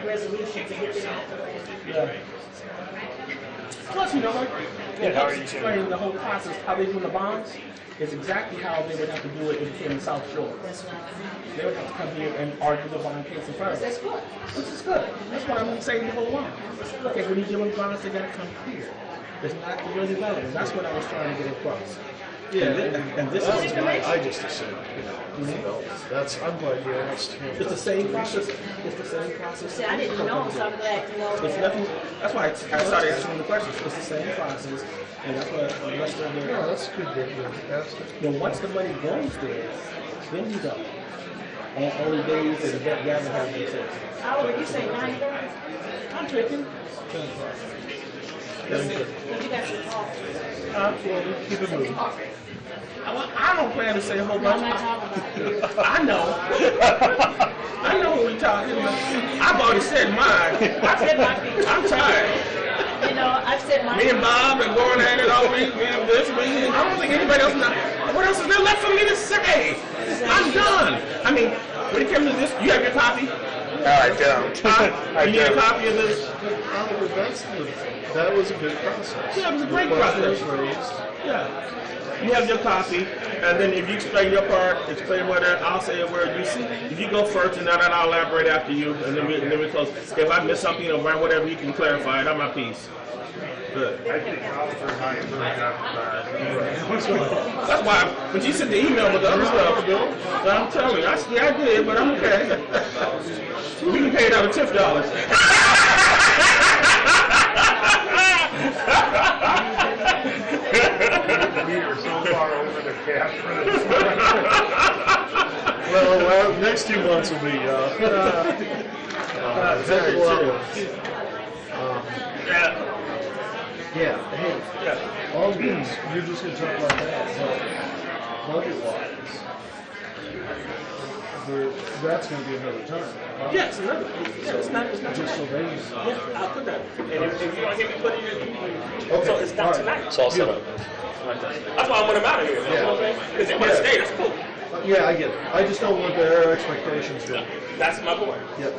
resolution to get them out the way. Yeah. Plus, you know what? Yeah, how are you explaining the whole process, how they do the bonds, is exactly how they would have to do it in the South Shore. That's right. They would have to come here and argue the bond case in first. That's good. Which is good. That's what I'm saying the whole while. Okay, when you deal with bonds, they gotta come here. It's not really relevant. That's what I was trying to get across. Yeah, And this that's is why I just assumed, that's, I'm glad you asked him. it's the same process. It's the same process. See, I didn't know, so I'm glad to know It's that. nothing. That's why I started asking the questions. It's the same process, and that's what the rest of the. No, that's good that you asked it. Then once the money goes there, then you go. On only days that the vet gather have their sales. How old, you say 9:30? I'm tripping. 10 o'clock. Did you got your coffee? Keep it moving. I don't plan to say a whole bunch. I'm not talking about I know. I know what we're talking about. I've already said mine. I said my piece. I'm tired. You know, I've said my Me and Bob and going at it all week. Me and this week. I don't think anybody else knows. What else is there left for me to say? I'm done. I mean, when it comes to this, you have your copy? No, I don't. Huh? You need a copy of this? That was a good process. Yeah, it was a great The question process. was raised. Yeah. You have your copy, and then if you explain your part, explain whether I'll say a word. You see, if you go first, and then I'll elaborate after you, and then we close. If I miss something or whatever, you can clarify it. I'm my piece. Good. I think Oliver might have That's why when you sent the email with the other stuff, I'm telling you, I did, but I'm okay. We can pay it out of TIF dollars. We are so far over the cap for this. Well, next 2 months will be, Very true. Yeah, hey, all these, you're just gonna talk about that, but budget-wise, that's gonna be another time. Yes, another. Yeah, it's not Just so they know. Yeah, I'll put that. And if you want to hear me put it in, so it's not all right. tonight. It's all set up. That's why I want them out of here. You know what I'm saying? Because they want to stay. That's cool. Yeah, I get it. I just don't want their expectations to. That's my point. Yep.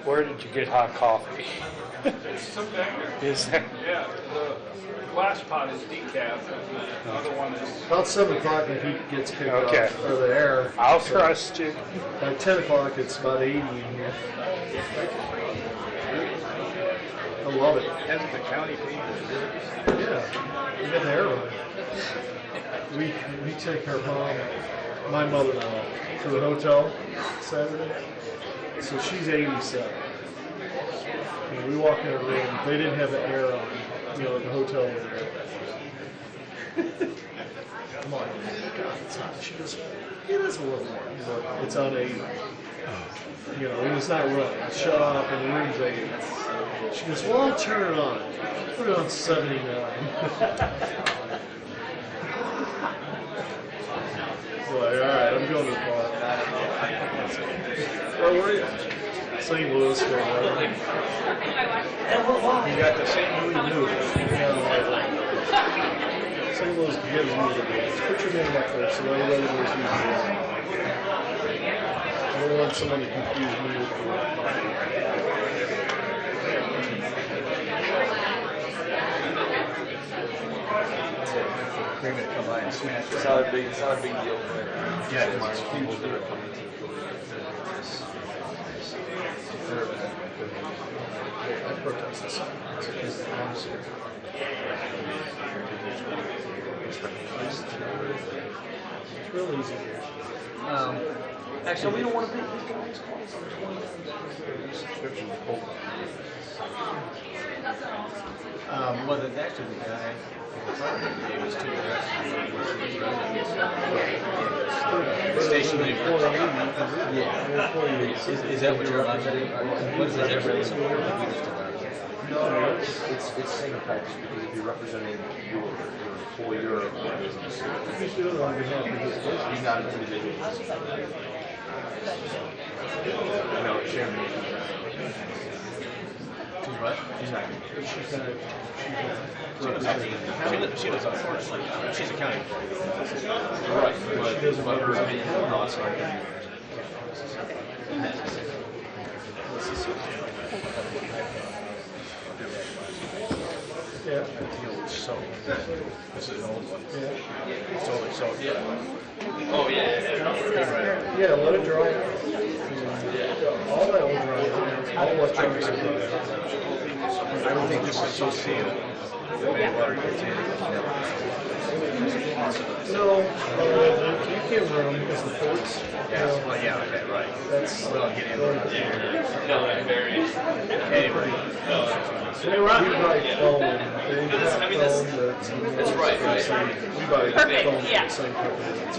Where did you get hot coffee? It's some banger. Is that? Yeah, the glass pot is decaf, and the other one is. About 7 o'clock, the heat gets kicked Okay. off, or the air. I'll trust you. By 10 o'clock, it's about 80 in here. I love it. Hasn't the county paid Yeah, we got the air running. We take our mom, my mother-in-law, to the hotel Saturday. So she's 87. And we walk in her room. They didn't have the air on, at the hotel over there. I'm like, God, it's hot. She goes, it is a little warm. It's on 80. And it's not running. It's shut off and the room's 80. She goes, well, I'll turn it on. Put it on 79. Like, all right, I'm going to the bar. Where were you? St. Louis. You got the St. Louis News. St. Louis gives you the news. Put your name up there so everybody knows who you are. I don't want someone to confuse me with you. They're going to come by and smash it. It's not a big deal. Yeah, because it's people that are coming to I protest this. It's real easy here. Actually, we don't want to pay these guys subscription to Colt. Well, that's actually the guy gave us to the rest of the station before. Yeah. Is that what you're allowed to do? What is the difference? No, it's same practice because if you're representing your employer or business, He's doing it on behalf of his business. he's not an individual. No, chairman. She's what? She's not. She does unfortunately. She's accounting for it. Right, but her opinion and thoughts are. Yeah. So, this is an old one. Yeah. So, yeah. Oh, yeah. Yeah, let it dry out. All that will dry out. All electronics will dry out. I don't think this is associated with main water container. No, the UK room is the ports. Yeah, well, yeah, okay, right. That's We'll get into it. Anyway. we buy foam. They have foam That's right, right. We buy foam from yeah. the same company that's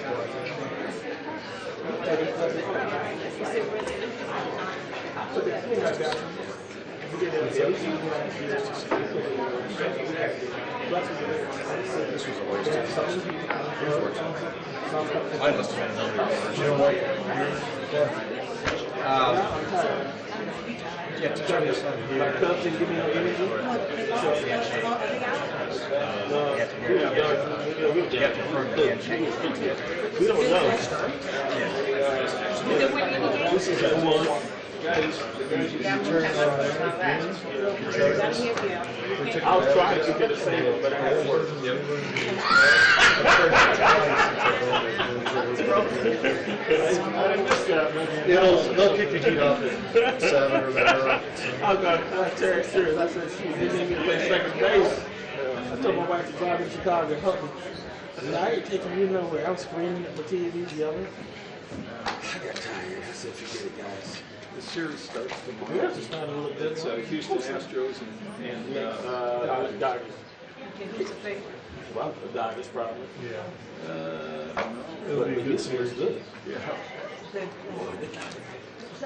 This was a waste of time. I must have been another version. You know what? Yeah, to try this one here. You have to confirm the handshake. We don't know. This is a one. I'll try to get a sample, but I have to work. They'll kick the heat off at 7 or whatever. I was going to Terry serious. I said, shoot, they didn't get to play second base. I told my wife to drive in Chicago and help me. I said, I ain't taking you nowhere. I'm screaming at the TV, yelling. I got tired. I said, forget it, guys. The series starts We tomorrow. have to find a little bit. It's Houston Astros and Dodgers. Well, the Dodgers probably. Yeah. it'll be a good This series. was good. Yeah. I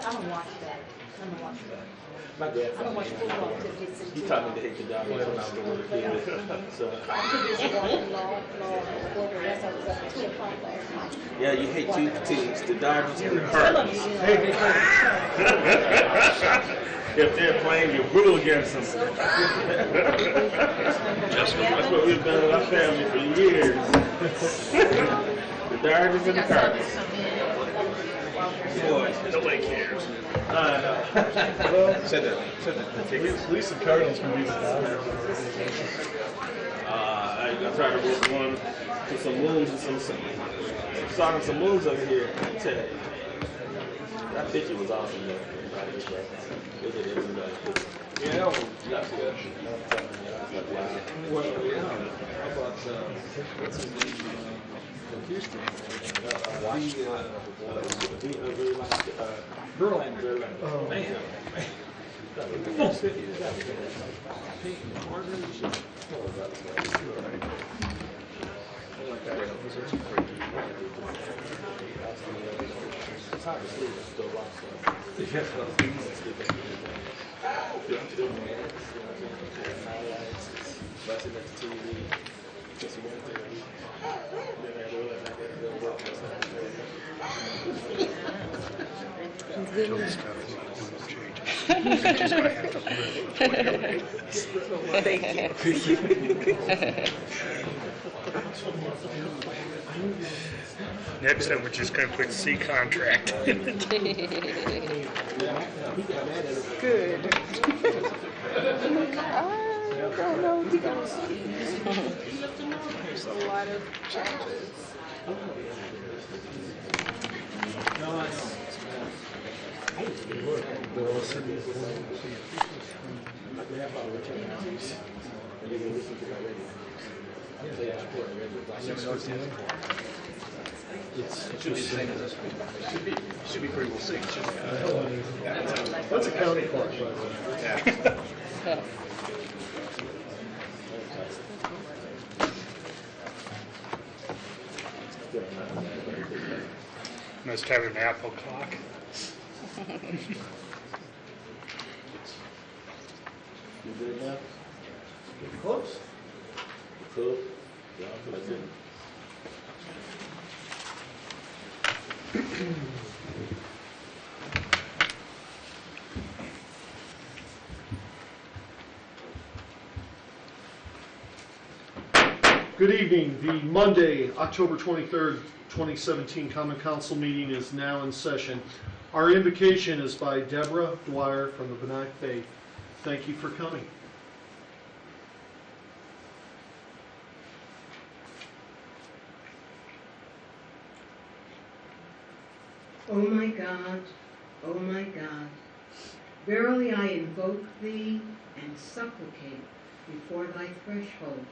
don't watch that. I don't watch that. My dad I don't watch football till it gets into. he taught me to hate the Dodgers when I was a little kid. So, I could just watch law, the rest of it was up at 2 o'clock last night. yeah, you hate two teams, the Dodgers and the Tell Cardinals. them, If they're playing, you're brutal against them. That's what we've done in our family for years. The Dodgers and the Cardinals. Boy, nobody cares. Well, Said that. at least the Cardinals can be the Dodgers. I tried to work one to some moons and some moons over here. I tell you, that picture was awesome. Though. Look at everybody. Yeah, well, that's good. Wow. Well, yeah. How about, what's his name, from Houston? Verlander. Oh. Man. It's hard to see, but still watch busting at the TV. Just one thing. Then I realized I got to go work or Next up, we're just going to put C contract. Good. I don't know. There's a lot of changes. It should be the same as this week. Should be pretty well synced, shouldn't it? That's a county clerk, by the way. Yeah. Must have an Apple clock. Good enough? Close. Cool. Yeah, that's it. Good evening. The Monday, October 23rd, 2017 Common Council meeting is now in session. Our invocation is by Deborah Dwyer from the Benai Faith. Thank you for coming. O my God, O my God, verily I invoke thee and supplicate before thy threshold,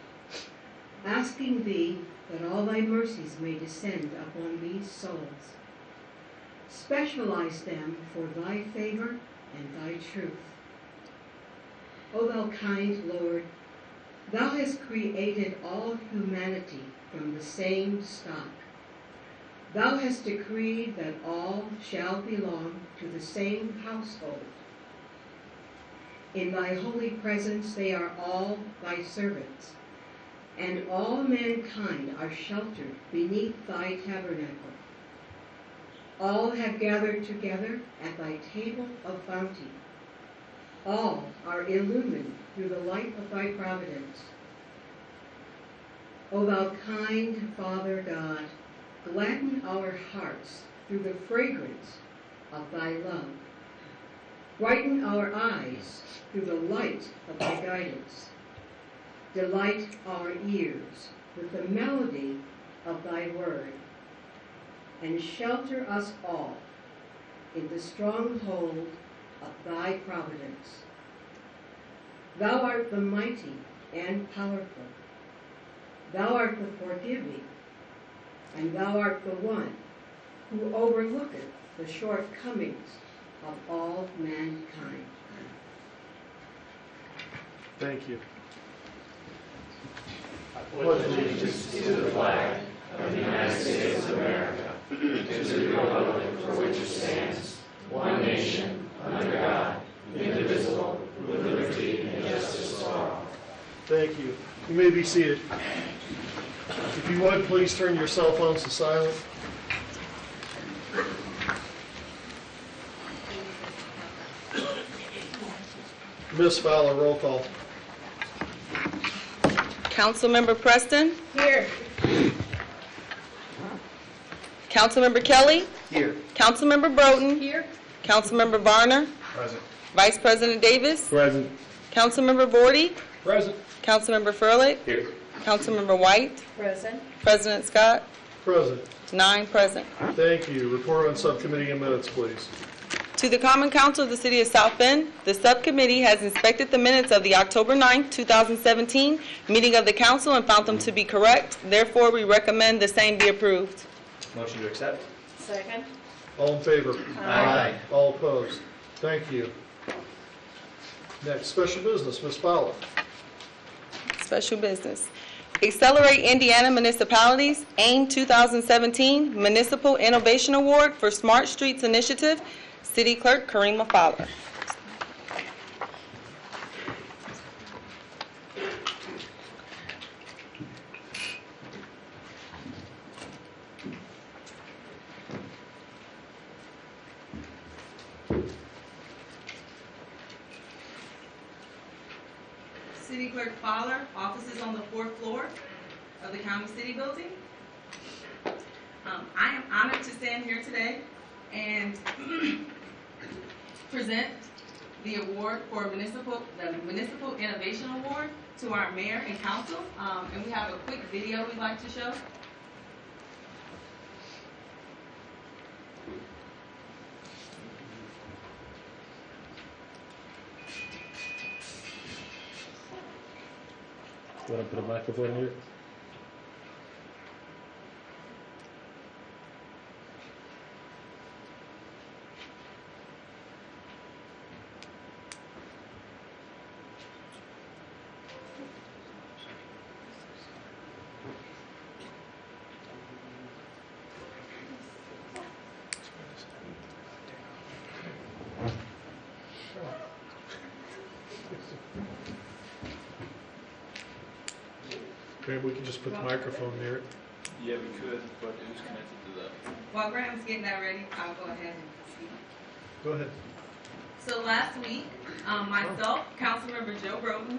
asking thee that all thy mercies may descend upon these souls. Specialize them for thy favor and thy truth. O thou kind Lord, thou hast created all humanity from the same stock. Thou hast decreed that all shall belong to the same household. In thy holy presence they are all thy servants, and all mankind are sheltered beneath thy tabernacle. All have gathered together at thy table of bounty. All are illumined through the light of thy providence. O thou kind Father God, gladden our hearts through the fragrance of thy love. Brighten our eyes through the light of thy guidance. Delight our ears with the melody of thy word, and shelter us all in the stronghold of thy providence. Thou art the mighty and powerful. Thou art the forgiving, and thou art the one who overlooketh the shortcomings of all mankind. Thank you. Pledge allegiance to the flag of the United States of America, to the republic for which it stands, one nation, under God, indivisible, with liberty and justice for all. Thank you. You may be seated. If you would, please turn your cell phones to silent. Ms. Fowler, roll call. Councilmember Preston? Here. Councilmember Kelly? Here. Councilmember Broughton? Here. Councilmember Varner? Present. Vice President Davis? Present. Councilmember Vorty? Present. Councilmember Furlick? Here. Councilmember White? Present. President Scott? Present. 9 present. Thank you. Report on subcommittee and minutes, please. To the Common Council of the City of South Bend, the subcommittee has inspected the minutes of the October 9, 2017 meeting of the council and found them to be correct. Therefore, we recommend the same be approved. Motion to accept? Second. All in favor? Aye. All opposed? Thank you. Next, special business, Ms. Fowler. Special business. Accelerate Indiana Municipalities AIM 2017 Municipal Innovation Award for Smart Streets Initiative. City Clerk Karima Fowler. City Clerk Fowler, office is on the 4th floor of the County City Building. I am honored to stand here today and present the award for the Municipal Innovation Award to our mayor and council. And we have a quick video we'd like to show. You want to put a microphone here? Maybe we can just put the microphone near it. Yeah, we could, but who's connected to that? While Graham's getting that ready, I'll go ahead and speak. Go ahead. So last week, myself, Councilmember Joe Broden,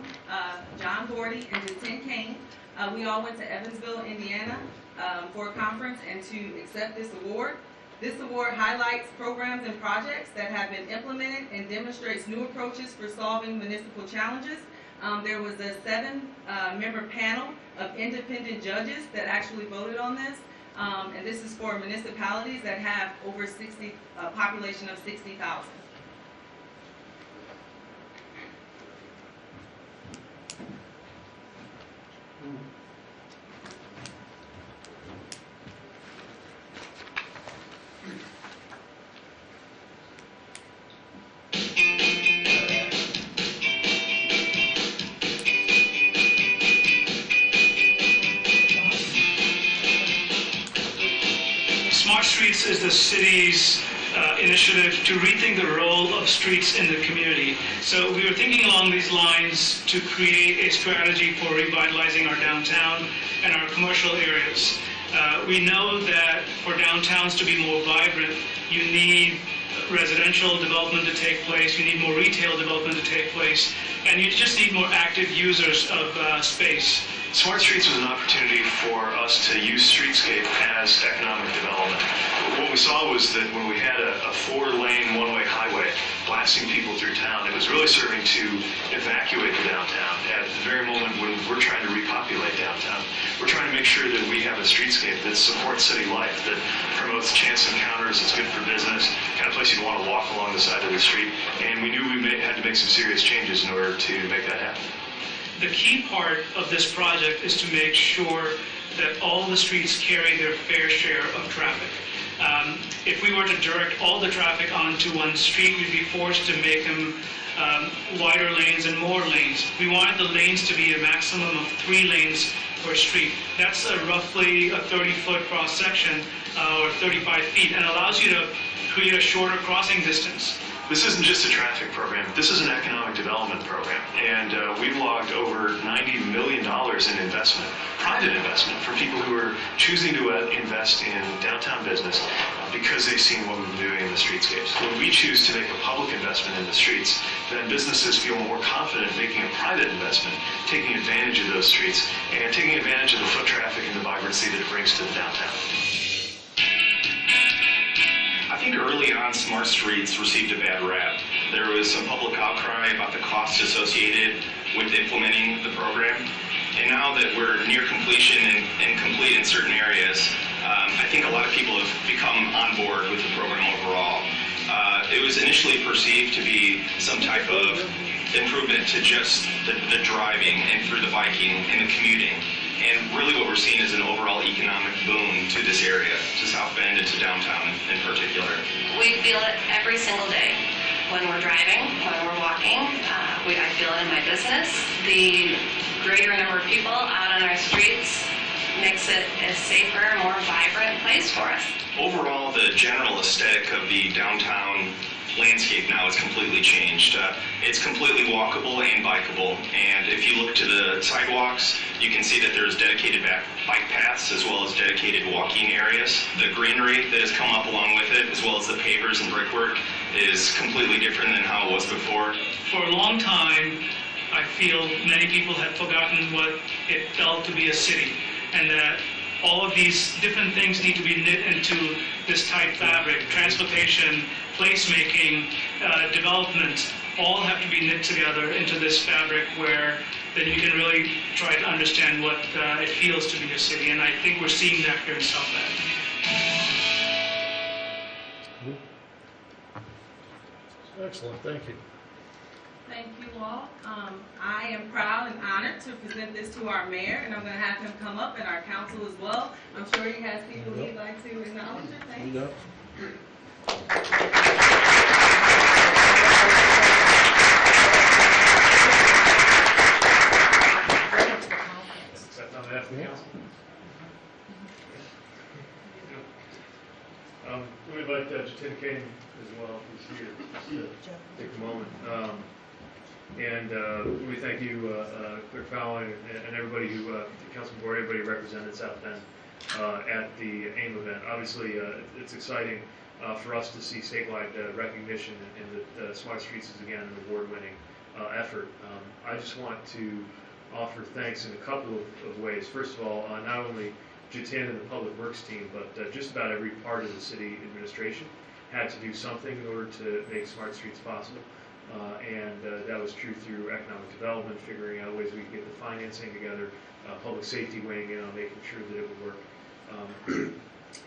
John Gordy, and Jatin Kane, we all went to Evansville, Indiana, for a conference and to accept this award. This award highlights programs and projects that have been implemented and demonstrates new approaches for solving municipal challenges. There was a 7-member panel of independent judges that actually voted on this, and this is for municipalities that have over a population of 60,000. Smart Streets is the city's initiative to rethink the role of streets in the community. So we were thinking along these lines to create a strategy for revitalizing our downtown and our commercial areas. We know that for downtowns to be more vibrant, you need residential development to take place, you need more retail development to take place, and you just need more active users of space. Smart Streets was an opportunity for us to use streetscape as economic development. What we saw was that when we had a 4-lane, one-way highway blasting people through town, it was really serving to evacuate the downtown at the very moment when we're trying to repopulate downtown. We're trying to make sure that we have a streetscape that supports city life, that promotes chance encounters, it's good for business, kind of place you'd want to walk along the side of the street. And we knew we had to make some serious changes in order to make that happen. The key part of this project is to make sure that all the streets carry their fair share of traffic. If we were to direct all the traffic onto one street, we'd be forced to make them wider lanes and more lanes. We wanted the lanes to be a maximum of 3 lanes per street. That's roughly a 30-foot cross-section or 35 feet, and allows you to create a shorter crossing distance. This isn't just a traffic program. This is an economic development program. And we've logged over $90 million in investment, private investment, for people who are choosing to invest in downtown business because they've seen what we've been doing in the streetscapes. When we choose to make a public investment in the streets, then businesses feel more confident making a private investment, taking advantage of those streets, and taking advantage of the foot traffic and the vibrancy that it brings to the downtown. I think early on, Smart Streets received a bad rap. There was some public outcry about the costs associated with implementing the program. And now that we're near completion and complete in certain areas, I think a lot of people have become on board with the program overall. It was initially perceived to be some type of improvement to just the driving and through the biking and the commuting. And really what we're seeing is an overall economic boom to this area, to South Bend and to downtown in particular. We feel it every single day. When we're driving, when we're walking, I feel it in my business. The greater number of people out on our streets makes it a safer, more vibrant place for us. Overall, the general aesthetic of the downtown landscape now is completely changed. It's completely walkable and bikeable, and if you look to the sidewalks, you can see that there's dedicated bike paths as well as dedicated walking areas. The greenery that has come up along with it, as well as the pavers and brickwork, is completely different than how it was before. For a long time, I feel many people have forgotten what it felt to be a city, and that all of these different things need to be knit into this tight fabric. Transportation, placemaking, development, all have to be knit together into this fabric where then you can really try to understand what it feels to be a city. And I think we're seeing that here in South Bend. Excellent, thank you. Thank you all. I am proud and honored to present this to our mayor, and I'm going to have him come up and our council as well. I'm sure he has people he'd like to acknowledge or thank. Yep. We invite Jatin Kane as well, who's here, just to take a moment. And we thank you, Clerk Fowler, and everybody who, the council board, everybody represented South Bend at the AIM event. Obviously, it's exciting for us to see statewide recognition in the Smart Streets is again an award-winning effort. I just want to offer thanks in a couple of ways. First of all, not only Jatan and the Public Works team, but just about every part of the city administration had to do something in order to make Smart Streets possible. And that was true through economic development, figuring out ways we could get the financing together, public safety weighing in on making sure that it would work.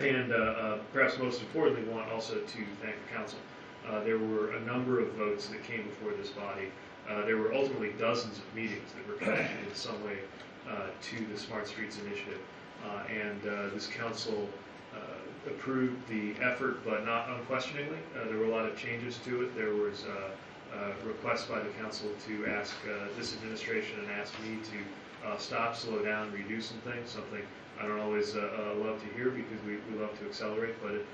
And perhaps most importantly, want also to thank the council. There were a number of votes that came before this body. There were ultimately dozens of meetings that were connected in some way to the Smart Streets Initiative. And this council approved the effort, but not unquestioningly. There were a lot of changes to it. There was request by the council to ask this administration and ask me to stop, slow down, redo some things, something I don't always love to hear because we love to accelerate, but it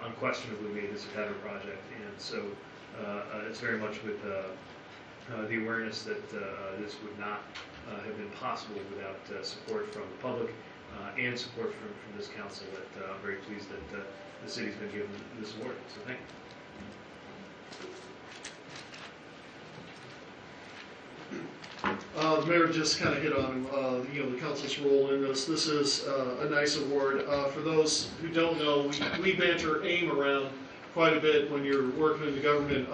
unquestionably made this a better project. And so it's very much with the awareness that this would not have been possible without support from the public and support from this council that I'm very pleased that the city's been given this award. So thank you. The mayor just kind of hit on, the council's role in this. This is a nice award. For those who don't know, we banter AIM around quite a bit when you're working in the government.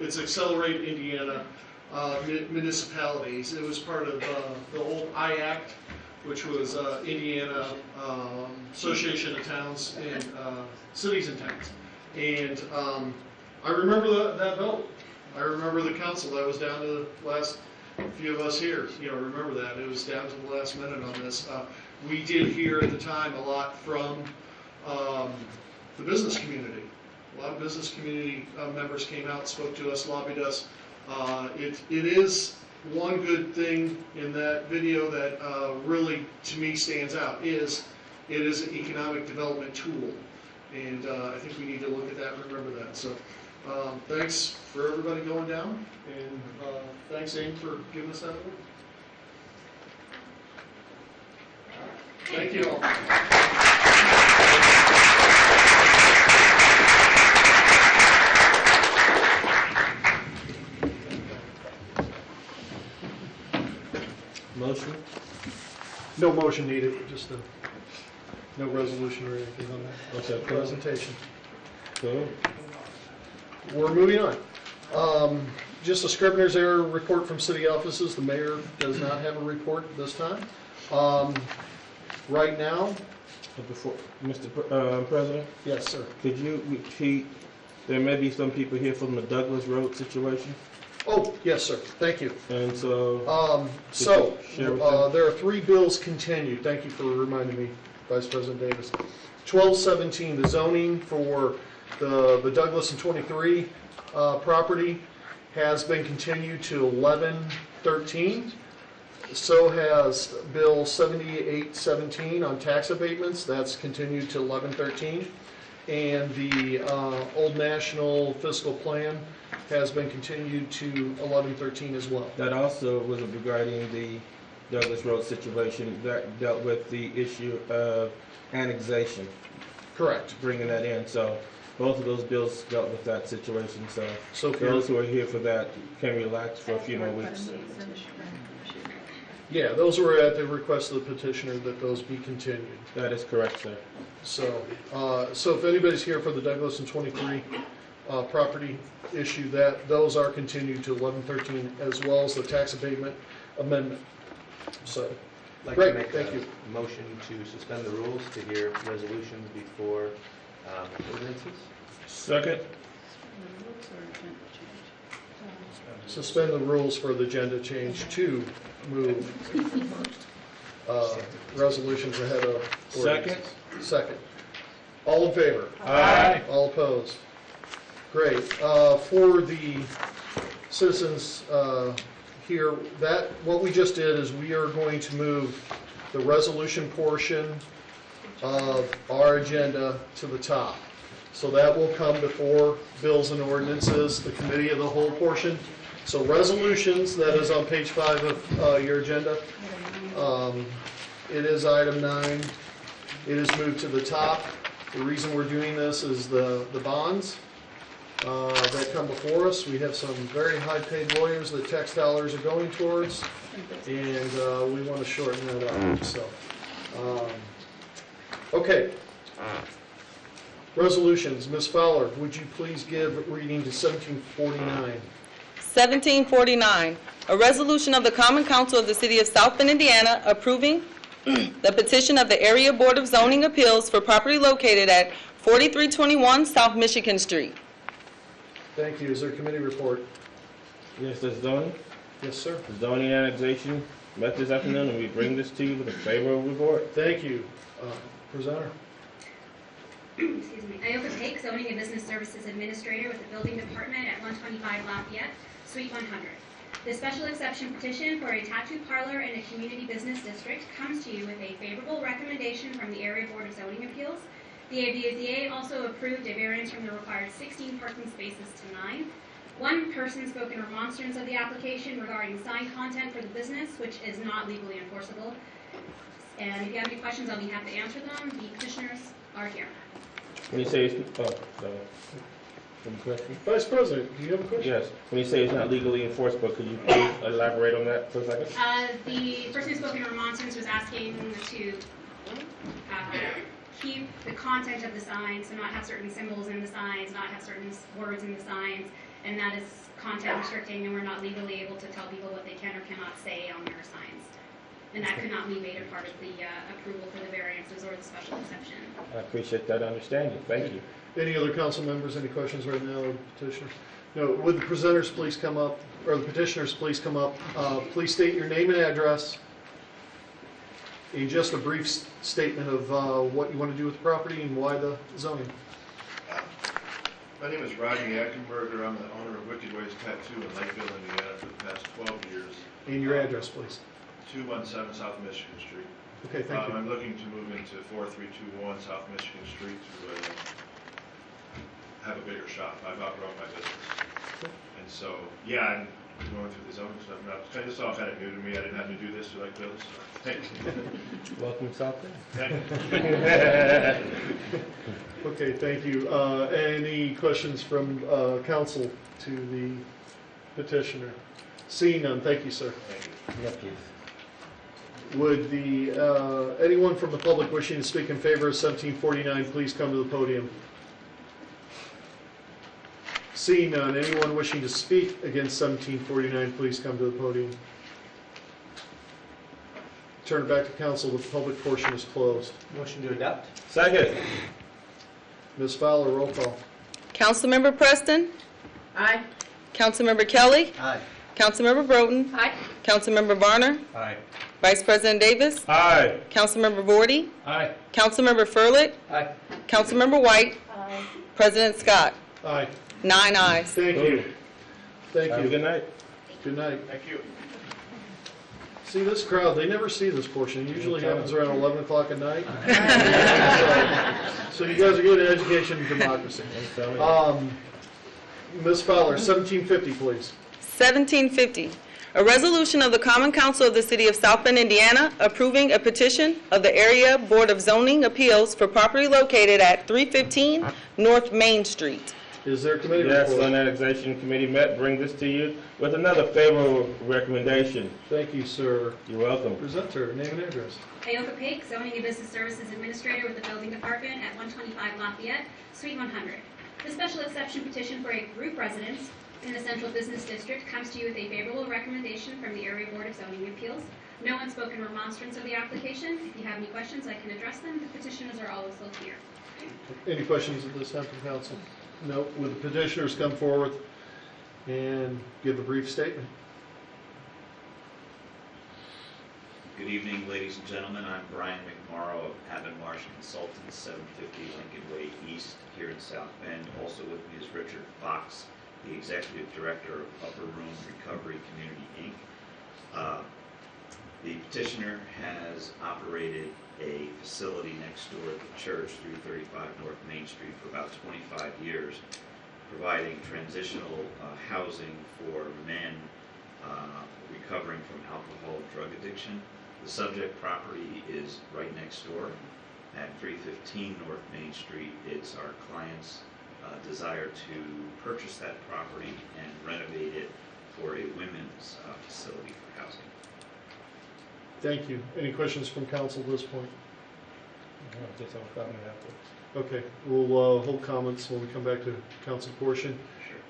It's Accelerate Indiana Municipalities. It was part of the old IACT, which was Indiana Association of Towns and Cities and Towns. And I remember that vote. I remember the council. That was down to the last few of us here, remember that. It was down to the last minute on this. We did hear at the time a lot from the business community. A lot of business community members came out, spoke to us, lobbied us. It is one good thing in that video that really, to me, stands out is it is an economic development tool. And I think we need to look at that and remember that. So thanks for everybody going down, and thanks, AIM, for giving us that award. Thank you all. Motion? No motion needed, just no resolution or anything on that. Okay. Presentation. Cool. We're moving on. Just a Scrivener's error report from city offices. The mayor does not have a report this time. Right now, Before, Mr. President, yes, sir. could you repeat? There may be some people here from the Douglas Road situation. Oh, yes, sir. Thank you. And so, there are 3 bills continued. Thank you for reminding me, Vice President Davis. 1217, the zoning for the Douglas and 23 property has been continued to 1113. So has Bill 7817 on tax abatements. That's continued to 1113. And the Old National Fiscal Plan has been continued to 1113 as well. that also was regarding the Douglas Road situation that dealt with the issue of annexation. Correct. Bringing that in. So both of those bills dealt with that situation. So those who are here for that can relax for a few more weeks. Yeah, those were at the request of the petitioner that those be continued. That is correct, sir. So, so if anybody's here for the Douglas and 23 property issue, those are continued to 1113 as well as the tax abatement amendment. So, I'd like great, to make thank you. Motion to suspend the rules to hear resolutions before ordinances. Second. Suspend the rules for the agenda change to move resolutions ahead of ordinances. Second. All in favor? Aye. All opposed? Great. For the citizens here, what we just did is we are going to move the resolution portion of our agenda to the top. So that will come before bills and ordinances, the committee of the whole portion. So resolutions, that is on page 5 of your agenda. It is item 9. It is moved to the top. The reason we're doing this is the bonds that come before us. We have some very high-paid lawyers that tax dollars are going towards, and we want to shorten that up. So, okay. Resolutions. Ms. Fowler, would you please give reading to 1749? 1749, a resolution of the Common Council of the City of South Bend, Indiana, approving the petition of the Area Board of Zoning Appeals for property located at 4321 South Michigan Street. Thank you. Is there a committee report? Yes, this zoning. Yes, sir. Zoning annexation met this afternoon, and we bring this to you with a favorable report. Thank you. Presenter. Excuse me. Ioka Pake, Zoning and Business Services Administrator with the Building Department at 125 Lafayette, Suite 100. The special exception petition for a tattoo parlor in a community business district comes to you with a favorable recommendation from the Area Board of Zoning Appeals. The ABZA also approved a variance from the required 16 parking spaces to 9. One person spoke in remonstrance of the application regarding sign content for the business, which is not legally enforceable. And if you have any questions, I'll be happy to answer them. The petitioners are here. When you say it's, sorry. Any question? Vice President, do you have a question? Yes. When you say it's not legally enforceable, could you please elaborate on that for a second? The person who spoke in remonstrance was asking to keep the content of the sign, so not have certain symbols in the signs, not have certain words in the signs, and that is content restricting, and we're not legally able to tell people what they can or cannot say on their signs. And that could not be made a part of the approval for the variances or the special exception. I appreciate that understanding. Thank you. Any other council members, any questions right now of the petitioner? No, would the presenters please come up, or the petitioners please come up. Please state your name and address, and just a brief statement of what you want to do with the property and why the zoning. My name is Rodney Ackenberger. I'm the owner of Wicked Ways Tattoo in Lakeville, Indiana for the past 12 years. And your address, please. 217 South Michigan Street. Okay, thank you. I'm looking to move into 4321 South Michigan Street to have a bigger shop. I've outgrown my business. And so, yeah, I'm going through the zoning stuff now. This is all kind of new to me. I didn't have to do this to like this. So thanks. Welcome, South Bend. Okay, thank you. Any questions from council to the petitioner? Seeing none, thank you, sir. Yes, please. Would anyone from the public wishing to speak in favor of 1749 please come to the podium? Seeing none, anyone wishing to speak against 1749 please come to the podium. Turn it back to council. The public portion is closed. Motion to adopt? Second. Ms. Fowler, roll call. Councilmember Preston? Aye. Councilmember Kelly? Aye. Councilmember Broughton? Aye. Councilmember Varner? Aye. Vice President Davis? Aye. Councilmember Vorty? Aye. Councilmember Furlitt? Aye. Councilmember White? Aye. President Scott? Aye. 9 ayes. Thank you. Thank Have a you. good night. Good night. Thank you. See, this crowd, they never see this portion. It usually happens around 11 o'clock at night. So you guys are getting an education in democracy. Ms. Fowler, 1750, please. 1750, a resolution of the Common Council of the City of South Bend, Indiana, approving a petition of the Area Board of Zoning Appeals for property located at 315 North Main Street. Is there a committee Yes, report? Zoning Annexation Committee met, bring this to you with another favorable recommendation. Thank you, sir. You're welcome. Presenter, name and address. Ioka Pake, Zoning and Business Services Administrator with the Building Department at 125 Lafayette, Suite 100. The special exception petition for a group residence in the Central Business District comes to you with a favorable recommendation from the Area Board of Zoning Appeals. No one spoke in remonstrance of the application. If you have any questions, I can address them. The petitioners are also here. Any questions at this time from council? No. Would the petitioners come forward and give a brief statement? Good evening, ladies and gentlemen. I'm Brian McMorrow of Abbott Marsh Consultants, 750 Lincoln Way East here in South Bend. Also with me is Richard Fox, the Executive Director of Upper Room Recovery Community, Inc. The petitioner has operated a facility next door at the church, 335 North Main Street, for about 25 years. providing transitional housing for men recovering from alcohol and drug addiction. The subject property is right next door at 315 North Main Street. It's our client's desire to purchase that property and renovate it for a women's facility for housing. Thank you. Any questions from council at this point? Okay, we'll hold comments when we come back to council portion.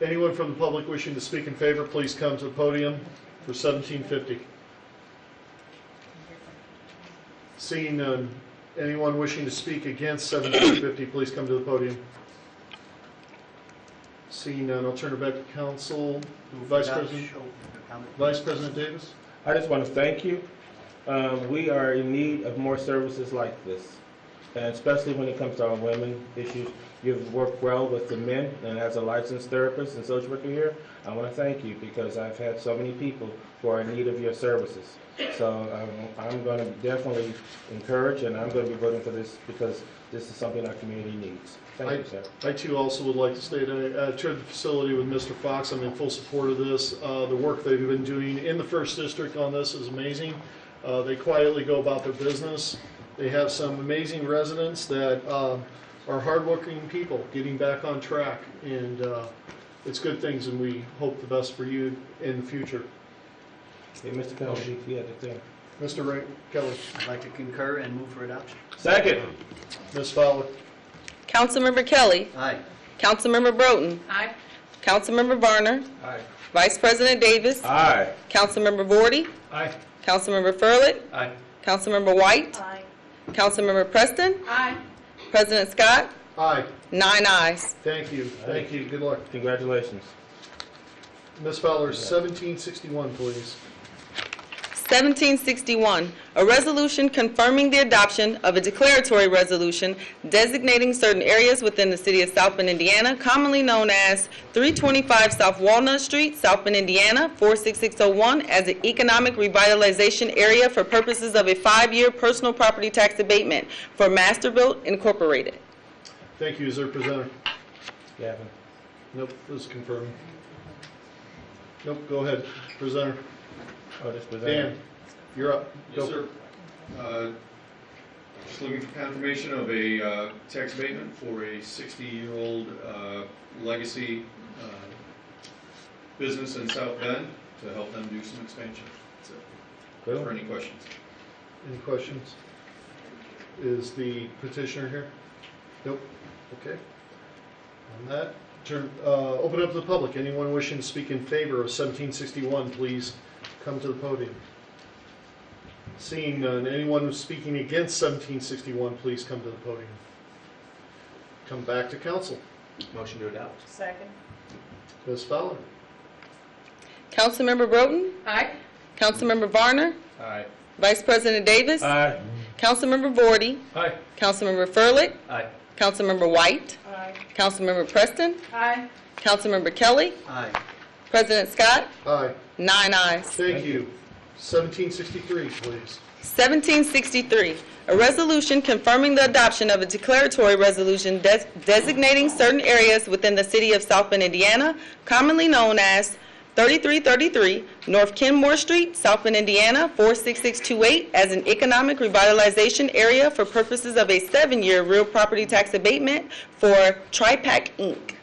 Anyone from the public wishing to speak in favor, please come to the podium for 1750. Seeing none, anyone wishing to speak against 1750, please come to the podium. Seeing none, I'll turn it back to council. Vice President Davis. I just want to thank you. We are in need of more services like this, and especially when it comes to our women issues. You've worked well with the men, and as a licensed therapist and social worker here, I want to thank you because I've had so many people who are in need of your services. So I'm going to definitely encourage, and I'm going to be voting for this because this is something our community needs. Thank you, sir. I too also would like to state I toured the facility with Mr. Fox. I'm in full support of this. The work they've been doing in the 1st District on this is amazing. They quietly go about their business. They have some amazing residents that are hardworking people getting back on track, and it's good things, and we hope the best for you in the future. Hey, Mr. Kelly, you had the thing. Mr. Ray Kelly. I'd like to concur and move for adoption. Second. Ms. Fowler. Councilmember Kelly. Aye. Councilmember Broughton. Aye. Councilmember Varner. Aye. Vice President Davis. Aye. Councilmember Vorty. Aye. Councilmember Furlitt. Aye. Councilmember White. Aye. Councilmember Preston. Aye. President Scott. Aye. 9 ayes. Thank you. Thank you. Good luck. Congratulations. Ms. Fowler, 1761, please. 1761, a resolution confirming the adoption of a declaratory resolution designating certain areas within the city of South Bend, Indiana, commonly known as 325 South Walnut Street, South Bend, Indiana, 46601, as an economic revitalization area for purposes of a 5-year personal property tax abatement for Masterbuilt Incorporated. Thank you. Is there a presenter? Gavin. Nope, this is confirming. Nope, go ahead. Presenter. Oh, this presenter. Dan, you're up. Yes, sir. Just looking for confirmation of a tax abatement for a 60-year-old legacy business in South Bend to help them do some expansion. That's it. Cool. For any questions? Any questions? Is the petitioner here? Nope. Okay. On that, open up to the public. Anyone wishing to speak in favor of 1761, please come to the podium. Seeing none, anyone who's speaking against 1761, please come to the podium. Come back to council. Motion to adopt. Second. Ms. Fowler. Councilmember Broughton. Aye. Councilmember Varner. Aye. Vice President Davis. Aye. Councilmember Vorty. Aye. Councilmember Furlitt. Aye. Councilmember White. Aye. Councilmember Preston. Aye. Councilmember Kelly. Aye. President Scott. Aye. 9 ayes. Thank you. 1763, please. 1763, a resolution confirming the adoption of a declaratory resolution designating certain areas within the city of South Bend, Indiana, commonly known as 3333 North Kenmore Street, South Bend, Indiana, 46628, as an economic revitalization area for purposes of a 7-year real property tax abatement for Tripac, Inc.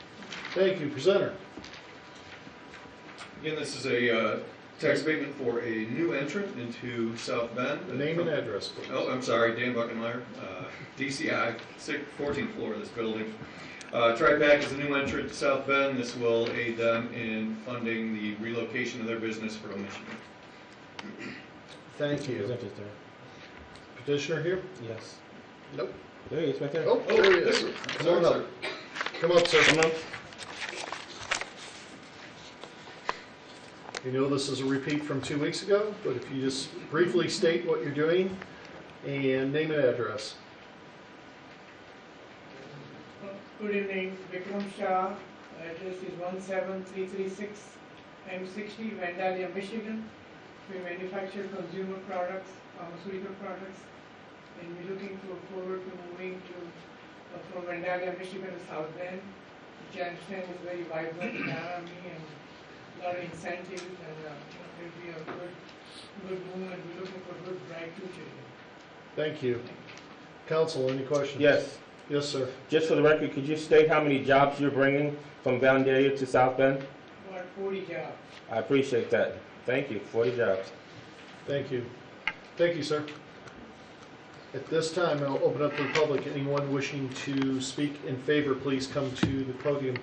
Thank you. Presenter. Again, this is a tax abatement for a new entrant into South Bend. Name and address, please. Oh, I'm sorry, Dan Buckenmeyer, DCI, 14th floor of this building. Tripac is a new entrant to South Bend. This will aid them in funding the relocation of their business from Michigan. Thank you. Petitioner here? Yes. Nope. There he is, right there. Oh, there he is. Come on up. Come up, sir. Come on. You know this is a repeat from 2 weeks ago, but if you just briefly state what you're doing and name and address. Good evening, Vikram Shah. Address is 17336 M60, Vandalia, Michigan. We manufacture consumer products, pharmaceutical products, and we're looking forward to moving from Vandalia, Michigan to South Bend. which I understand is very vibrant in Laramie and a lot of incentives, and it'll be a good movement. We're looking for a good, bright future here. Thank you. Council, any questions? Yes. Yes, sir. Just for the record, could you state how many jobs you're bringing from Vandalia to South Bend? About 40 jobs. I appreciate that. Thank you. 40 jobs. Thank you. Thank you, sir. At this time, I'll open up to the public. Anyone wishing to speak in favor, please come to the podium.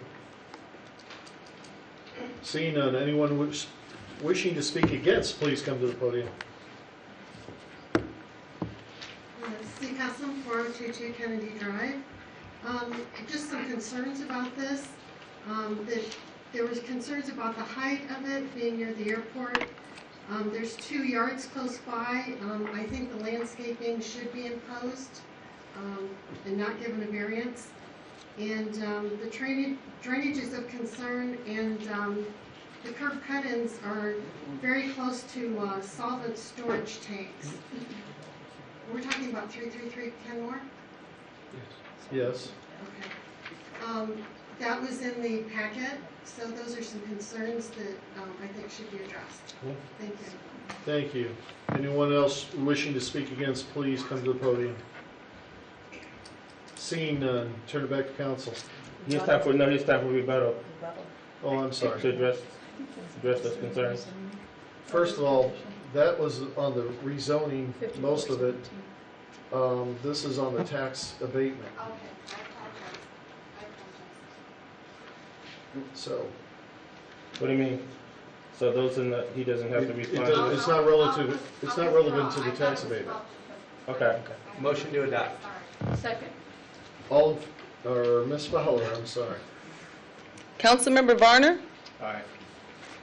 Seeing none, anyone wishing to speak against, please come to the podium. Steve Haslam, 4022 Kennedy Drive. Just some concerns about this. There was concerns about the height of it being near the airport. There's 2 yards close by. I think the landscaping should be imposed and not given a variance. And the drainage is of concern, and the curb cut-ins are very close to solvent storage tanks. We're talking about 333 Kenmore? Yes. Okay. That was in the packet, so those are some concerns that I think should be addressed. Thank you. Thank you. Anyone else wishing to speak against, please come to the podium. Seeing none, turn it back to council. It's time for rebuttal. Oh, I'm sorry. To address those concerns. First of all, that was on the rezoning, most of it. This is on the tax abatement. Okay, I apologize. So. What do you mean? So those in the, he doesn't have to respond? It's not relative, it's not relevant to the tax abatement. Okay. Motion to adopt. Second. Or Ms. Fowler, I'm sorry. Councilmember Varner? Aye.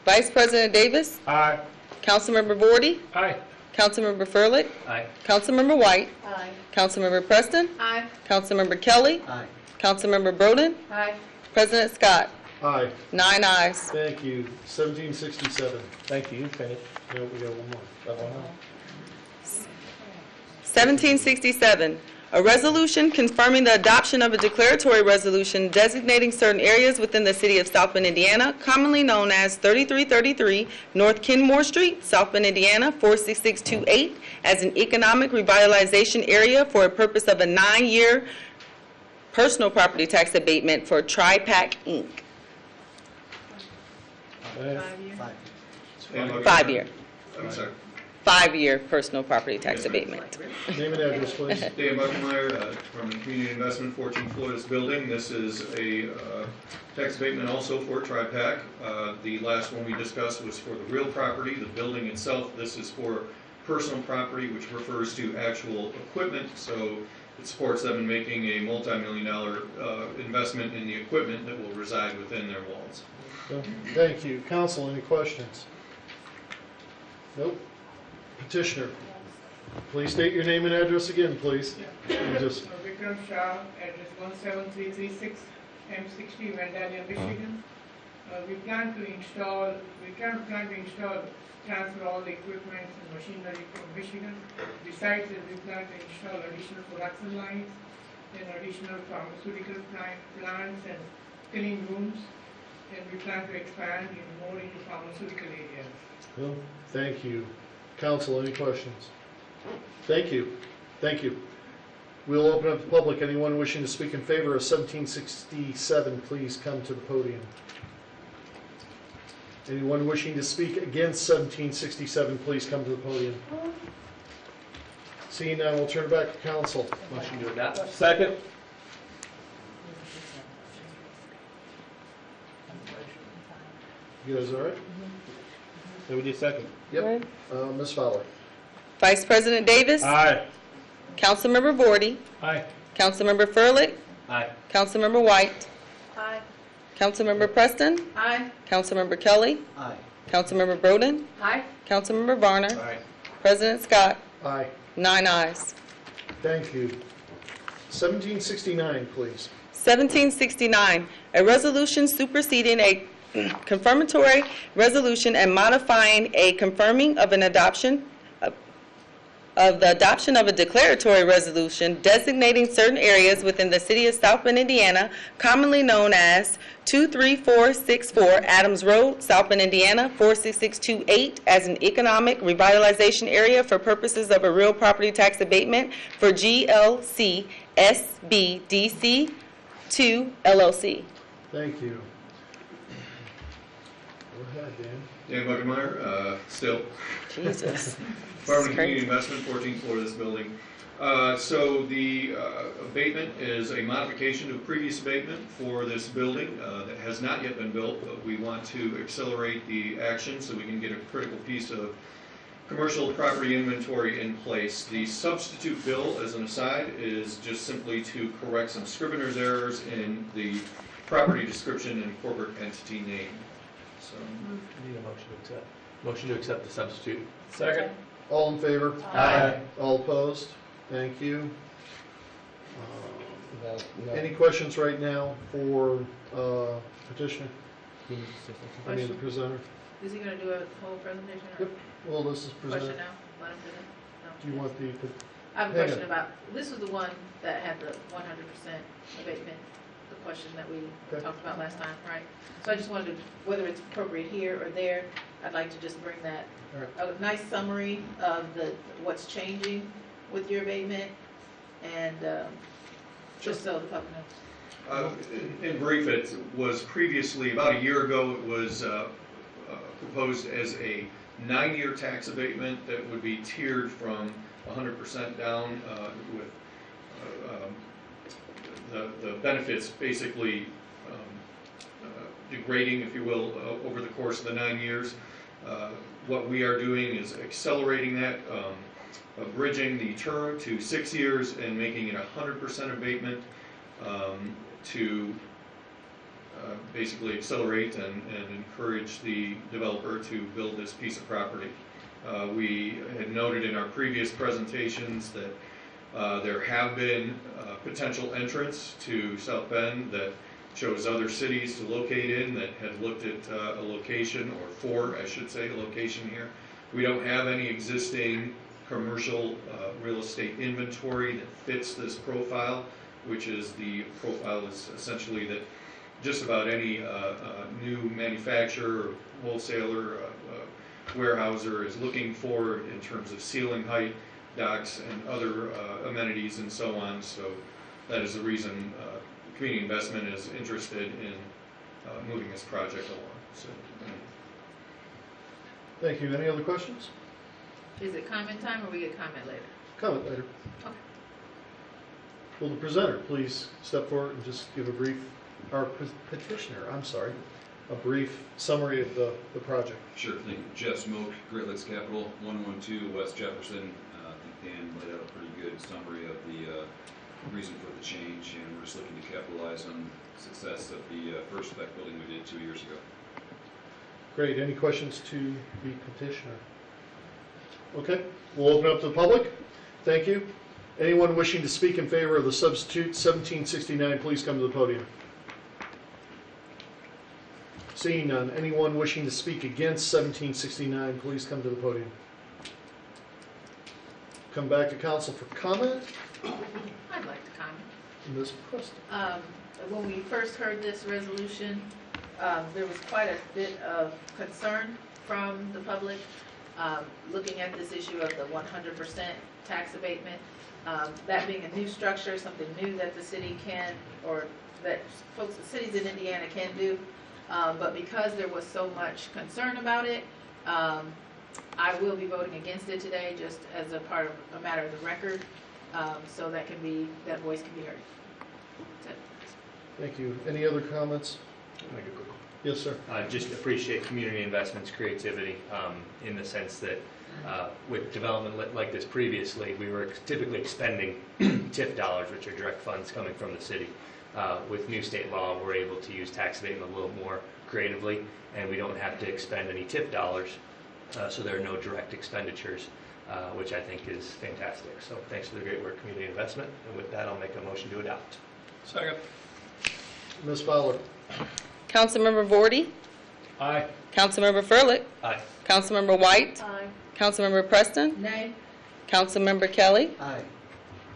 Vice President Davis? Aye. Councilmember Vorty? Aye. Councilmember Furlick? Aye. Councilmember White? Aye. Councilmember Preston? Aye. Councilmember Kelly? Aye. Councilmember Broden? Aye. President Scott? Aye. 9 ayes. Thank you. 1767. Thank you. You finished. No, we got one more. Got one more. 1767, a resolution confirming the adoption of a declaratory resolution designating certain areas within the city of South Bend, Indiana, commonly known as 3333 North Kenmore Street, South Bend, Indiana, 46628, as an economic revitalization area for a purpose of a 9-year personal property tax abatement for TriPac, Inc. 5-year. I'm sorry. 5-year personal property tax abatement. Name and address, please. Dan Buckenmeyer from Community Investment, 14 Florida's building. This is a tax abatement also for TriPac. The last one we discussed was for the real property, the building itself. This is for personal property, which refers to actual equipment. So it supports them in making a multi-million-dollar investment in the equipment that will reside within their walls. Thank you. Council, any questions? Nope. Petitioner, please state your name and address again, please. Vikram Shah, address 17336 M60, Vandalia, Michigan. We plan to transfer all the equipment and machinery from Michigan. Besides that, we plan to install additional production lines and additional pharmaceutical plants and clean rooms. And we plan to expand more into pharmaceutical areas. Well, thank you. Council, any questions? Thank you. Thank you. We'll open up the public. Anyone wishing to speak in favor of 1767, please come to the podium. Anyone wishing to speak against 1767, please come to the podium. Seeing none, we'll turn it back to council. Motion to adopt. Second. You guys all right? So we did second. Yep. Ms. Fowler. Vice President Davis? Aye. Councilmember Vorty? Aye. Councilmember Furlick? Aye. Councilmember White? Aye. Councilmember Preston? Aye. Councilmember Kelly? Aye. Councilmember Broden? Aye. Councilmember Varner? Aye. President Scott? Aye. 9 ayes. Thank you. 1769, please. 1769, a resolution superseding a confirmatory resolution and modifying a confirming of an adoption of the adoption of a declaratory resolution designating certain areas within the city of South Bend, Indiana, commonly known as 23464 Adams Road, South Bend, Indiana, 46628, as an economic revitalization area for purposes of a real property tax abatement for GLC SBDC 2 LLC. Thank you. Go ahead, Dan. Dan Buckenmeyer, still. Jesus. Department of Community Investment, 14th floor of this building. So the abatement is a modification to a previous abatement for this building that has not yet been built, but we want to accelerate the action so we can get a critical piece of commercial property inventory in place. The substitute bill, as an aside, is just simply to correct some scrivener's errors in the property description and corporate entity name. So, Need a motion to accept. Motion to accept the substitute. Second. All in favor? Aye. All opposed? Thank you. Any questions right now for petitioner? I mean, the presenter? Is he gonna do a whole presentation? Or Yep. Well, this is Question presenter. now? Let him present? No. Do you want the? I have a Hang question on. about, this was the one that had the 100% abatement, the question that we Okay. talked about last time, right? So I just wanted to, whether it's appropriate here or there, I'd like to just bring that, All right. a nice summary of what's changing with your abatement, and just so the public knows. in brief, it was previously, about a year ago, it was proposed as a 9-year tax abatement that would be tiered from 100% down with the benefits basically degrading, if you will, over the course of the 9 years. What we are doing is accelerating that, bridging the term to 6 years and making it 100% abatement to basically accelerate and encourage the developer to build this piece of property. We had noted in our previous presentations that there have been potential entrants to South Bend that chose other cities to locate in that had looked at a location, or for, I should say, a location here. We don't have any existing commercial real estate inventory that fits this profile, which is the profile is essentially that just about any new manufacturer, wholesaler, warehouser is looking for in terms of ceiling height, docks, and other amenities and so on. So that is the reason community investment is interested in moving this project along. So, Thank you. Any other questions? Is it comment time, or we get comment later? Comment later. Okay. Will the presenter please step forward and just give a brief, our petitioner, I'm sorry, a brief summary of the project? Sure thing. Jeff Smoke, Great Lakes Capital, 112 West Jefferson. I think Dan laid out a pretty good summary of the reason for the change, and we're just looking to capitalize on the success of the first spec building we did 2 years ago. Great. Any questions to the petitioner? Okay, we'll open up to the public. Thank you. Anyone wishing to speak in favor of the substitute 1769, please come to the podium. Seeing none, anyone wishing to speak against 1769, please come to the podium. Come back to council for comment. I'd like to comment. Ms. Preston. When we first heard this resolution, there was quite a bit of concern from the public looking at this issue of the 100% tax abatement. That being a new structure, something new that the city can, or that folks, cities in Indiana can do. But because there was so much concern about it, I will be voting against it today, just as a part of a matter of the record, so that that voice can be heard. That's it. Thank you. Any other comments? I'll make a quick one. Yes, sir. Just appreciate community investment's creativity in the sense that with development like this previously, we were typically expending TIF dollars, which are direct funds coming from the city. With new state law, we're able to use tax abatement a little more creatively, and we don't have to expend any TIF dollars, so there are no direct expenditures, which I think is fantastic. So thanks for the great work, community investment, and with that, I'll make a motion to adopt. Second. Ms. Fowler. Councilmember Vorty? Aye. Councilmember Furlick? Aye. Councilmember White? Aye. Councilmember Preston? Nay. Councilmember Kelly. Aye.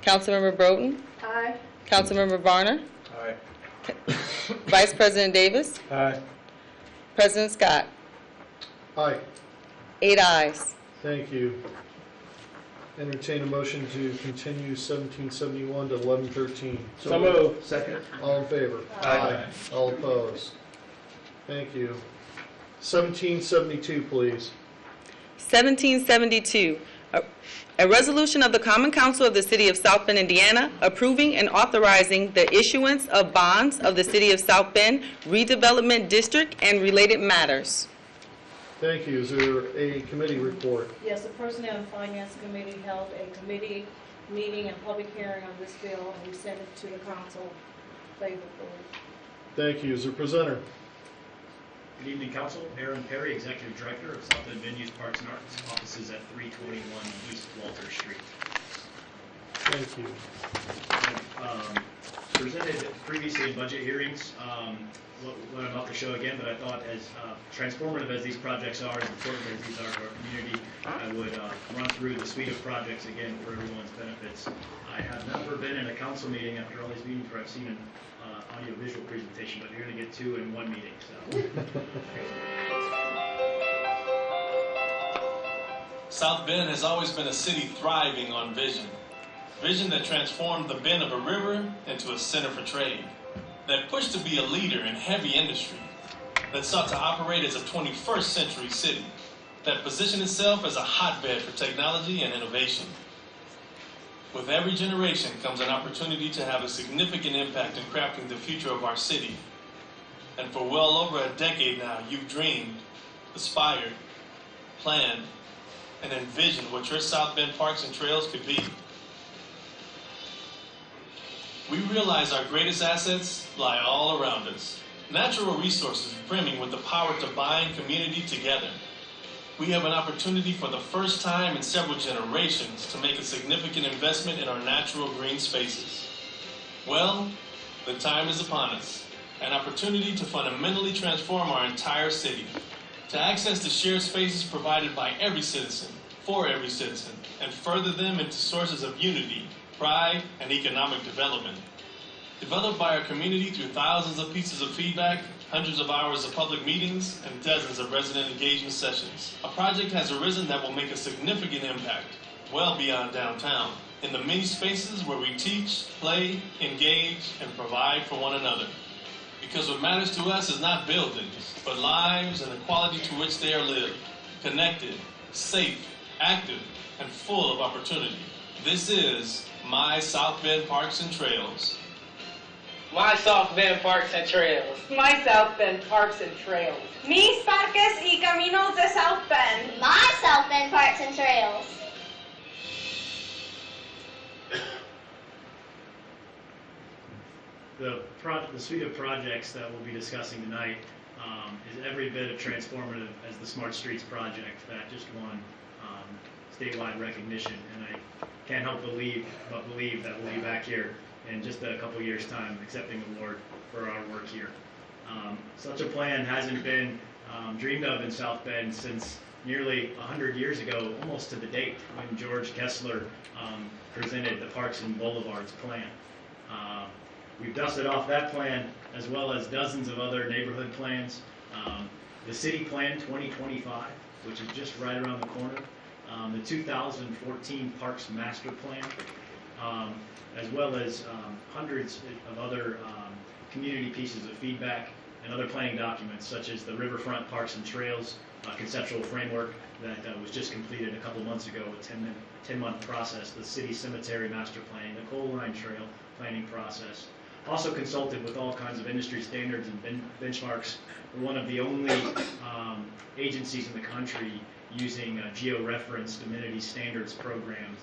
Councilmember Broden. Aye. Councilmember Varner. Aye. Vice President Davis. Aye. President Scott. Aye. 8 ayes. Thank you. Entertain a motion to continue 1771 to 1113. So moved. Second. All in favor? Aye. All opposed? Thank you. 1772, please. 1772, a resolution of the Common Council of the City of South Bend, Indiana, approving and authorizing the issuance of bonds of the City of South Bend Redevelopment District and related matters. Thank you. Is there a committee report? Yes, the Personnel and Finance Committee held a committee meeting and public hearing on this bill, and we sent it to the council favorably. Thank you. Is there a presenter? Good evening, Council. Aaron Perry, Executive Director of South Bend Venues, Parks and Arts, offices at 321 East Walter Street. Thank you. Presented previously in budget hearings what I'm about to show again, but I thought as transformative as these projects are, as important as these are to our community, I would run through the suite of projects again for everyone's benefits. I have never been in a council meeting after all these meetings where I've seen an audio-visual presentation, but you're going to get two in one meeting. So. South Bend has always been a city thriving on vision. Vision that transformed the bend of a river into a center for trade, that pushed to be a leader in heavy industry, that sought to operate as a 21st century city, that positioned itself as a hotbed for technology and innovation. With every generation comes an opportunity to have a significant impact in crafting the future of our city. And for well over a decade now, you've dreamed, aspired, planned, and envisioned what your South Bend Parks and Trails could be. We realize our greatest assets lie all around us. Natural resources brimming with the power to bind community together. We have an opportunity for the first time in several generations to make a significant investment in our natural green spaces. Well, the time is upon us. An opportunity to fundamentally transform our entire city, to access the shared spaces provided by every citizen, for every citizen, and further them into sources of unity, pride, and economic development. Developed by our community through thousands of pieces of feedback, hundreds of hours of public meetings, and dozens of resident engagement sessions, a project has arisen that will make a significant impact, well beyond downtown, in the many spaces where we teach, play, engage, and provide for one another. Because what matters to us is not buildings, but lives and the quality to which they are lived, connected, safe, active, and full of opportunity. This is My South Bend Parks and Trails. My South Bend Parks and Trails. My South Bend Parks and Trails. Mis Parques y Caminos de South Bend. My South Bend Parks and Trails. The suite of projects that we'll be discussing tonight is every bit as transformative as the Smart Streets project that just won statewide recognition, and I can't help but believe that we'll be back here in just a couple years' time accepting the award for our work here. Such a plan hasn't been dreamed of in South Bend since nearly 100 years ago, almost to the date, when George Kessler presented the Parks and Boulevards plan. We've dusted off that plan as well as dozens of other neighborhood plans. The City Plan 2025, which is just right around the corner. The 2014 Parks Master Plan, as well as hundreds of other community pieces of feedback and other planning documents, such as the Riverfront Parks and Trails conceptual framework that was just completed a couple months ago, a 10-month process, the City Cemetery Master Plan, the Coal Line Trail planning process. Also consulted with all kinds of industry standards and benchmarks. We're one of the only agencies in the country using geo-referenced amenity standards programs.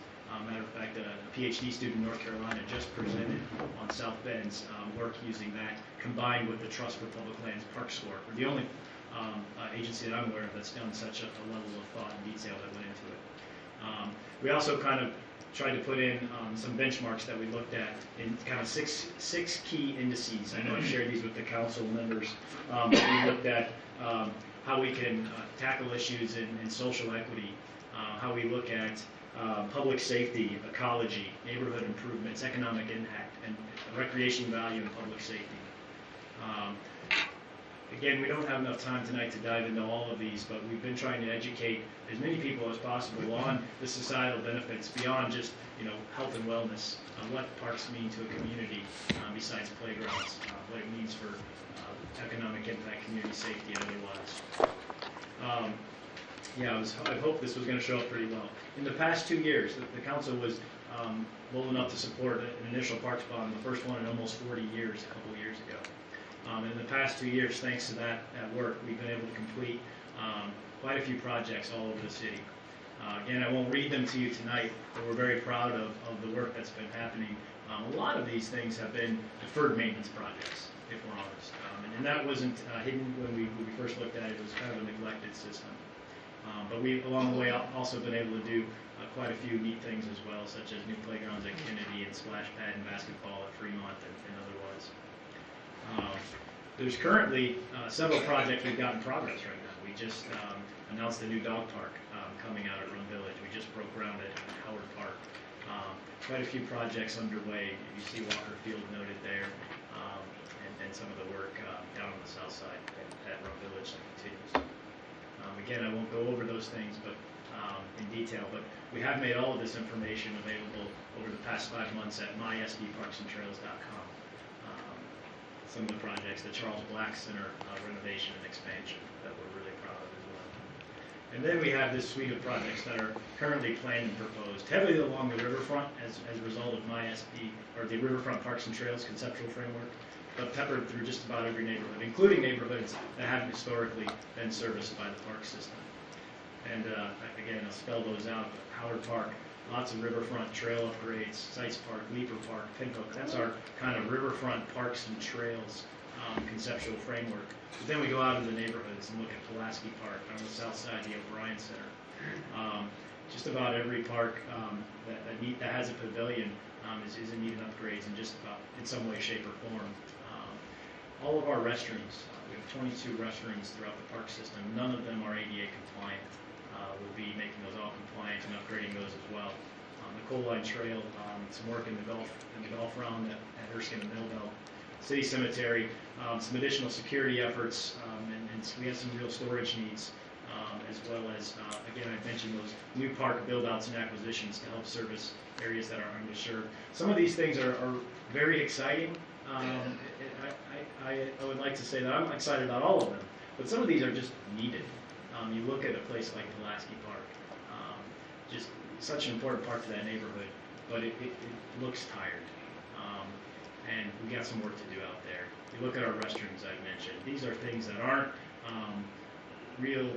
Matter of fact, a PhD student in North Carolina just presented on South Bend's work using that, combined with the Trust for Public Lands Park Score. We're the only agency that I'm aware of that's done such a level of thought and detail that went into it. We also kind of tried to put in some benchmarks that we looked at in kind of six key indices. I know I've shared these with the council members, but we looked at how we can tackle issues in social equity, how we look at public safety, ecology, neighborhood improvements, economic impact, and recreation value and public safety. Again, we don't have enough time tonight to dive into all of these, but we've been trying to educate as many people as possible on the societal benefits beyond just, health and wellness, what parks mean to a community besides playgrounds, what it means for economic impact, community safety, and otherwise. I hope this was going to show up pretty well. In the past 2 years, the council was bold enough to support an initial parks bond, the first one in almost 40 years, a couple years ago. In the past 2 years, thanks to that work, we've been able to complete quite a few projects all over the city. Again, I won't read them to you tonight, but we're very proud of the work that's been happening. A lot of these things have been deferred maintenance projects, if we're honest. And that wasn't hidden when we first looked at it. It was kind of a neglected system. But we've, along the way, also been able to do quite a few neat things as well, such as new playgrounds at Kennedy and splash pad and basketball at Fremont and otherwise. There's currently several projects we've got in progress right now. We just announced a new dog park coming out at Rum Village. We just broke ground at Howard Park. Quite a few projects underway. You see Walker Field noted there, and some of the work down on the south side at Rum Village that continues. Again, I won't go over those things in detail, but we have made all of this information available over the past 5 months at mysdparksandtrails.com. Some of the projects, the Charles Black Center renovation and expansion that we're really proud of as well. And then we have this suite of projects that are currently planned and proposed, heavily along the riverfront as a result of MySP, or the Riverfront Parks and Trails conceptual framework, but peppered through just about every neighborhood, including neighborhoods that haven't historically been serviced by the park system. And again, I'll spell those out, but Howard Park, lots of riverfront trail upgrades, Sites Park, Leaper Park, Pinhook. That's our kind of riverfront parks and trails conceptual framework. But then we go out into the neighborhoods and look at Pulaski Park on the south side, the O'Brien Center. Just about every park that has a pavilion is in need of upgrades in just about in some way, shape, or form. All of our restrooms, we have 22 restrooms throughout the park system. None of them are ADA compliant. We'll be making those all compliant and upgrading those as well. The Coal Line Trail, some work in the golf round at Erskine and Millville. City Cemetery, some additional security efforts, and we have some real storage needs, as well as, again, I mentioned those new park build-outs and acquisitions to help service areas that are underserved. Some of these things are very exciting. I would like to say that I'm excited about all of them, but some of these are just needed. You look at a place like Pulaski Park, just such an important part to that neighborhood, but it looks tired, and we got some work to do out there. You look at our restrooms I mentioned. These are things that aren't real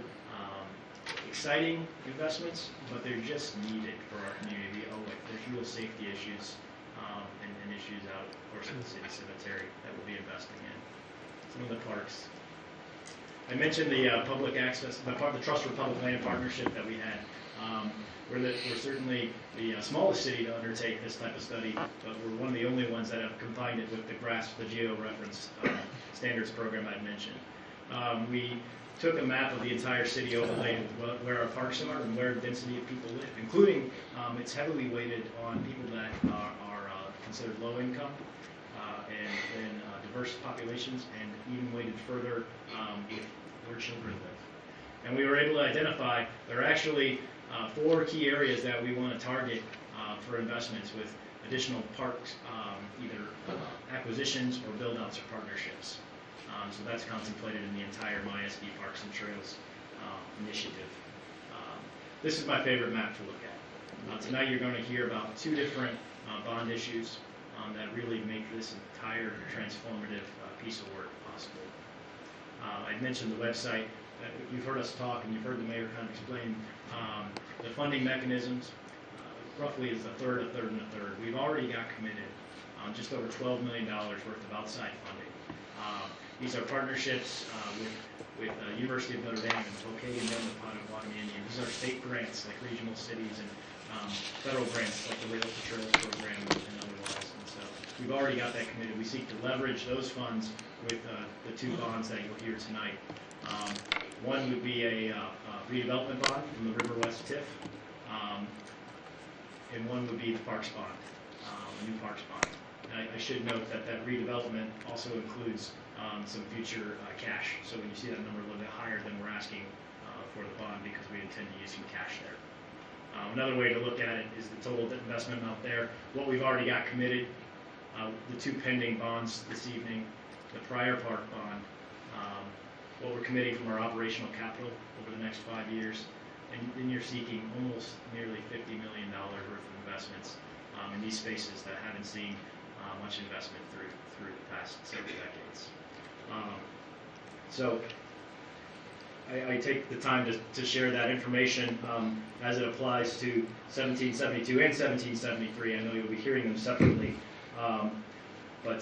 exciting investments, but they're just needed for our community. There's real safety issues and issues out, of course, in the city cemetery that we'll be investing in. Some of the parks. I mentioned the public access, the Trust for Public Land partnership that we had. We're certainly the smallest city to undertake this type of study, but we're one of the only ones that have combined it with the GRASP, the Geo-Reference Standards program I mentioned. We took a map of the entire city, overlaid where our parks are and where density of people live, including it's heavily weighted on people that are considered low income and diverse populations, and even weighted further with where children live. And we were able to identify there are actually 4 key areas that we want to target for investments with additional parks, either acquisitions or build-outs or partnerships. So that's contemplated in the entire MySB Parks and Trails initiative. This is my favorite map to look at. Tonight you're going to hear about 2 different bond issues that really make this entire transformative piece of work possible. I mentioned the website. You've heard us talk, and you've heard the mayor kind of explain the funding mechanisms. Roughly is a third, a third, and a third. We've already got committed just over $12 million worth of outside funding. These are partnerships with University of Notre Dame and Tokay and the Potawatomi Indian. These are state grants like regional cities and federal grants like the Rails to Trails program and otherwise. And so we've already got that committed. We seek to leverage those funds with the 2 bonds that you'll hear tonight. One would be a redevelopment bond from the River West TIF. and one would be the Parks Bond, a new Parks Bond. And I should note that that redevelopment also includes some future cash. So when you see that number a little bit higher than we're asking for the bond, because we intend to use some cash there. Another way to look at it is the total investment amount there, what we've already got committed, the two pending bonds this evening, the prior park bond, what we're committing from our operational capital over the next 5 years, and then you're seeking almost nearly $50 million worth of investments in these spaces that haven't seen much investment through the past several decades. So I take the time to share that information as it applies to 1772 and 1773. I know you'll be hearing them separately, but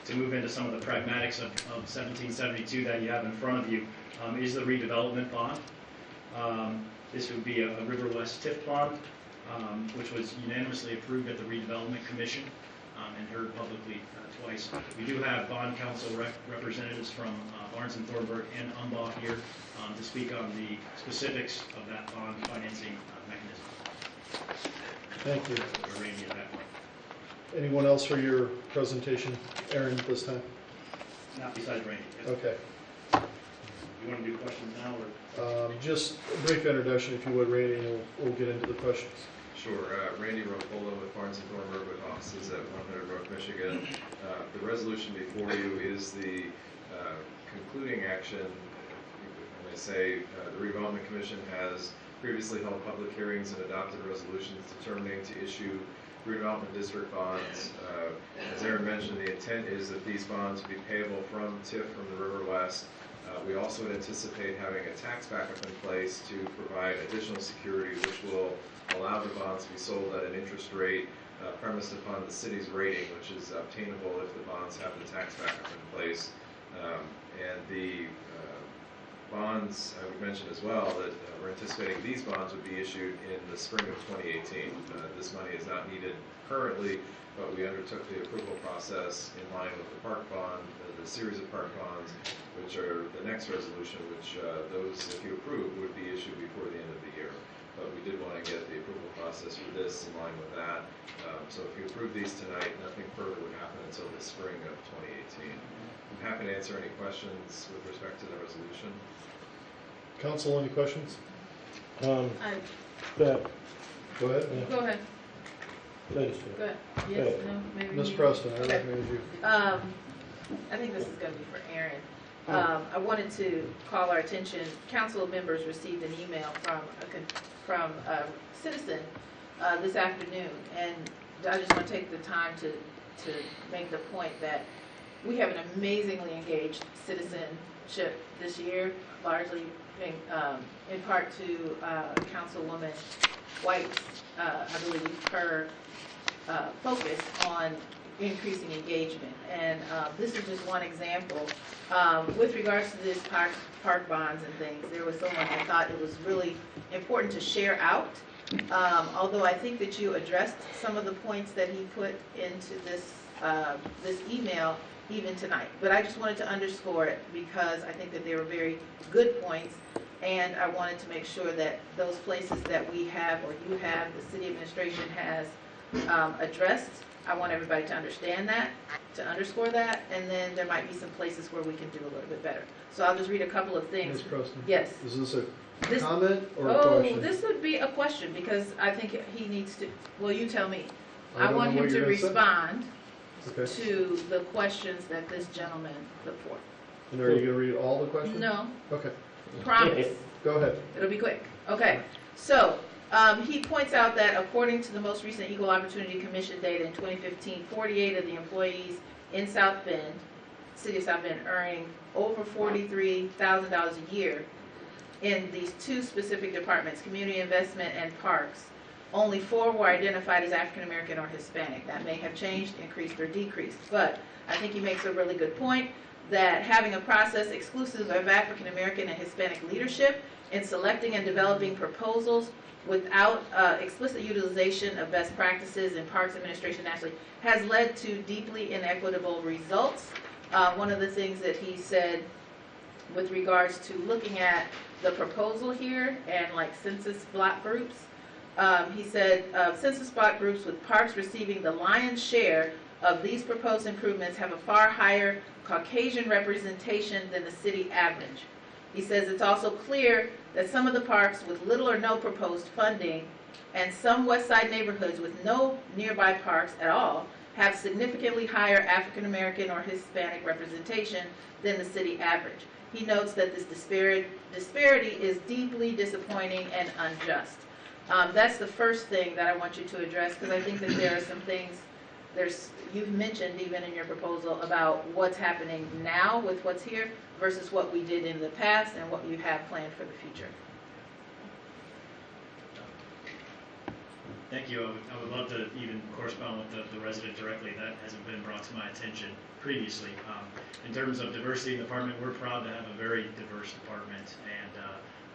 to move into some of the pragmatics of 1772 that you have in front of you is the redevelopment bond. This would be a River West TIF bond, which was unanimously approved at the Redevelopment Commission and heard publicly twice. We do have bond counsel representatives from Barnes & Thornburg and UMBAH here to speak on the specifics of that bond financing mechanism. Thank you. Or Randy at that point. Anyone else for your presentation? Aaron, this time? Not besides Randy. Yes. Okay. You want to do questions now, or? Just a brief introduction, if you would, Randy, and we'll get into the questions. Sure. Randy Ropola with Barnes & Thornburg with offices at 100 Brook, Michigan. The resolution before you is the concluding action. When I say the Redevelopment Commission has previously held public hearings and adopted resolutions determining to issue redevelopment district bonds. As Aaron mentioned, the intent is that these bonds be payable from TIF from the River West. We also would anticipate having a tax backup in place to provide additional security, which will allow the bonds to be sold at an interest rate premised upon the city's rating, which is obtainable if the bonds have the tax backup in place. And the bonds, I would mention as well that we're anticipating these bonds would be issued in the spring of 2018. This money is not needed currently, but we undertook the approval process in line with the park bond, the series of park bonds, which are the next resolution, which those, if you approve, would be issued before the end of the year. But we did want to get the approval process for this in line with that. So if you approve these tonight, nothing further would happen until the spring of 2018. I'm happy to answer any questions with respect to the resolution. Council, any questions? Go ahead. Go ahead. Go ahead. Ladies, Go ahead. Yes, no, maybe. Ms. you- Preston, I Okay. recommend you. I think this is going to be for Aaron. I wanted to call our attention, council members received an email from a citizen this afternoon, and I just want to take the time to make the point that we have an amazingly engaged citizenship this year, largely in part to Councilwoman White's, I believe, her focus on increasing engagement. And this is just one example. With regards to this park bonds and things, there was someone that thought it was really important to share out. Although I think that you addressed some of the points that he put into this email even tonight. But I just wanted to underscore it because I think that they were very good points, and I wanted to make sure that those places that we have, or you have, the city administration has addressed, I want everybody to understand that, to underscore that, and then there might be some places where we can do a little bit better. So I'll just read a couple of things. Ms. Preston? Yes. Is this a comment or a Oh, question? this would be a question, because I think he needs to, well, you tell me. I I don't want know him what to you're gonna say. respond Okay. to the questions that this gentleman put forth. And are you going to read all the questions? No, Okay. promise. Go ahead. It'll be quick. Okay, so he points out that according to the most recent Equal Opportunity Commission data in 2015, 48 of the employees in South Bend, city of South Bend, earning over $43,000 a year in these two specific departments, community investment and parks. Only 4 were identified as African American or Hispanic. That may have changed, increased, or decreased. But I think he makes a really good point that having a process exclusive of African American and Hispanic leadership in selecting and developing proposals without explicit utilization of best practices in parks administration nationally has led to deeply inequitable results. One of the things that he said with regards to looking at the proposal here and like census block groups, He said, census block groups with parks receiving the lion's share of these proposed improvements have a far higher Caucasian representation than the city average. He says it's also clear that some of the parks with little or no proposed funding and some West Side neighborhoods with no nearby parks at all have significantly higher African American or Hispanic representation than the city average. He notes that this disparity is deeply disappointing and unjust. That's the first thing that I want you to address, because I think that there are some things, you've mentioned even in your proposal about what's happening now with what's here versus what we did in the past and what you have planned for the future. Thank you. I would love to even correspond with the resident directly. That hasn't been brought to my attention previously. In terms of diversity in the department, we're proud to have a very diverse department, and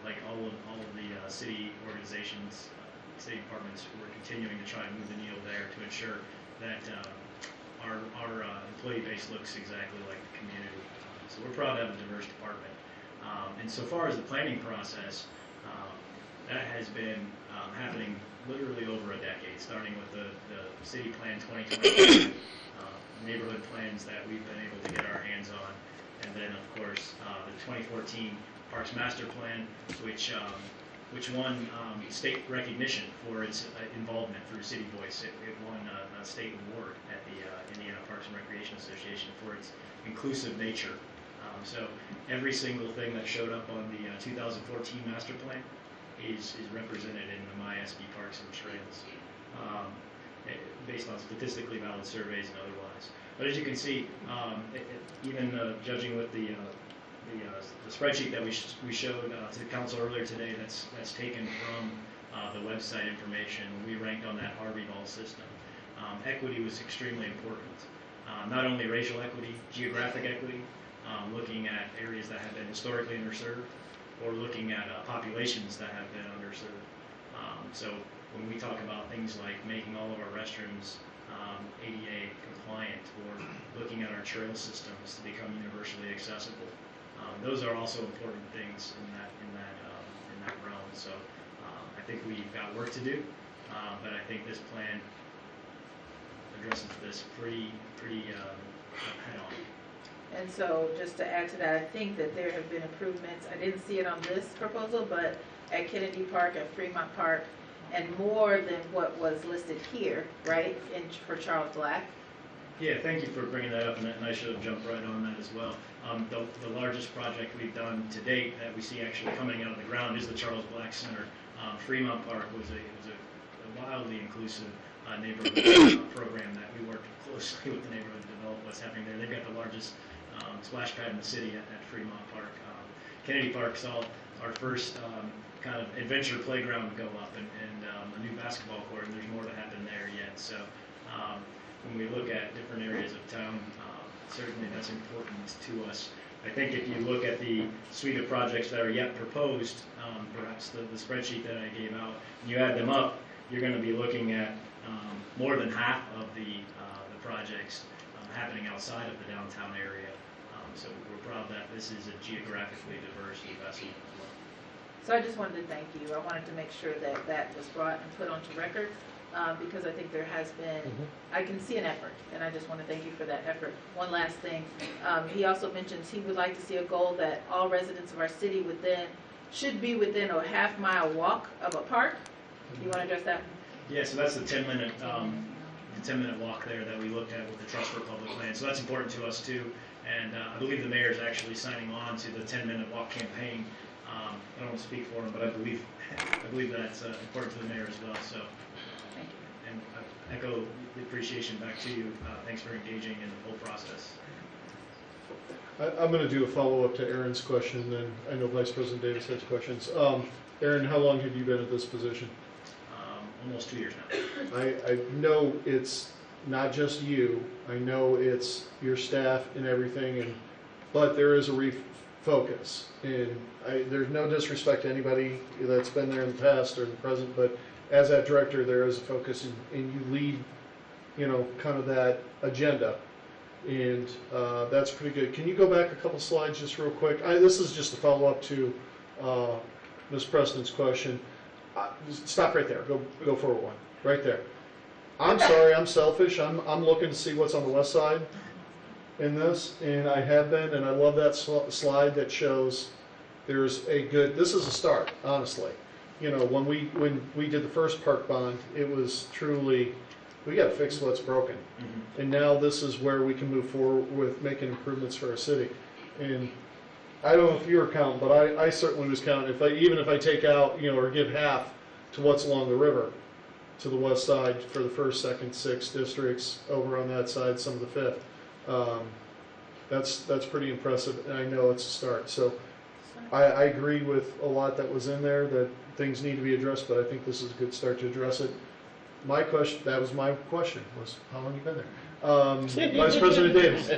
like all of the city organizations, city departments, we're continuing to try and move the needle there to ensure that our employee base looks exactly like the community. So we're proud to have a diverse department. And so far as the planning process, that has been happening literally over a decade, starting with the City Plan 2020, neighborhood plans that we've been able to get our hands on, and then of course the 2014 Parks Master Plan, which won state recognition for its involvement through City Voice. It won a state award at the Indiana Parks and Recreation Association for its inclusive nature. So every single thing that showed up on the 2014 Master Plan is represented in the MySB Parks and Trails, based on statistically valid surveys and otherwise. But as you can see, even judging with the spreadsheet that we showed to the council earlier today, that's taken from the website information. We ranked on that Harvey-Ball system. Equity was extremely important. Not only racial equity, geographic equity, looking at areas that have been historically underserved, or looking at populations that have been underserved. So when we talk about things like making all of our restrooms ADA compliant, or looking at our trail systems to become universally accessible, those are also important things in that realm. So I think we've got work to do, but I think this plan addresses this pretty head on. And so, just to add to that, I think that there have been improvements. I didn't see it on this proposal, but at Kennedy Park and Fremont Park, and more than what was listed here, right, for Charles Black. Yeah, thank you for bringing that up, and I should have jumped right on that as well. The largest project we've done to date that we see actually coming out of the ground is the Charles Black Center. Fremont Park was a wildly inclusive neighborhood program that we worked closely with the neighborhood to develop what's happening there. They've got the largest splash pad in the city at Fremont Park. Kennedy Park saw our first kind of adventure playground go up, and a new basketball court, and there's more to happen there yet. So when we look at different areas of town, certainly that's important to us. I think if you look at the suite of projects that are yet proposed, perhaps the spreadsheet that I gave out, and you add them up, you're going to be looking at more than half of the projects happening outside of the downtown area. So we're proud that this is a geographically diverse investment as well. So I just wanted to thank you. I wanted to make sure that that was brought and put onto record, because I think there has been, I can see an effort, and I just want to thank you for that effort. One last thing, he also mentions he would like to see a goal that all residents of our city should be within a half-mile walk of a park. You want to address that? Yeah, so that's the 10-minute walk there that we looked at with the Trust for Public Land. So that's important to us too. And I believe the mayor is actually signing on to the 10-minute walk campaign. I don't want to speak for him, but I believe that's important to the mayor as well. So, and I echo the appreciation back to you. Thanks for engaging in the whole process. I'm going to do a follow-up to Aaron's question, and then I know Vice President Davis has questions. Aaron, how long have you been at this position? Almost 2 years now. I know it's not just you. I know it's your staff and everything, but there is a refocus. And there's no disrespect to anybody that's been there in the past or in the present, but as that director, there is a focus, and you lead, kind of that agenda. And that's pretty good. Can you go back a couple slides just real quick? This is just a follow-up to Ms. Preston's question. Stop right there. Go forward one. Right there. I'm sorry, I'm selfish. I'm looking to see what's on the west side in this, and I have been, and I love that slide that shows there's a good. This is a start, honestly. You know, when we did the first park bond, it was truly, we got to fix what's broken, and now this is where we can move forward with making improvements for our city. And I don't know if you were counting, but I certainly was counting. Even if I take out, you know, or give half to what's along the river, to the west side for the first, second, sixth districts, over on that side, some of the fifth. That's pretty impressive, and I know it's a start. So I agree with a lot that was in there, that things need to be addressed, but I think this is a good start to address it. My question, that was my question, was how long you been there? Vice President Davis.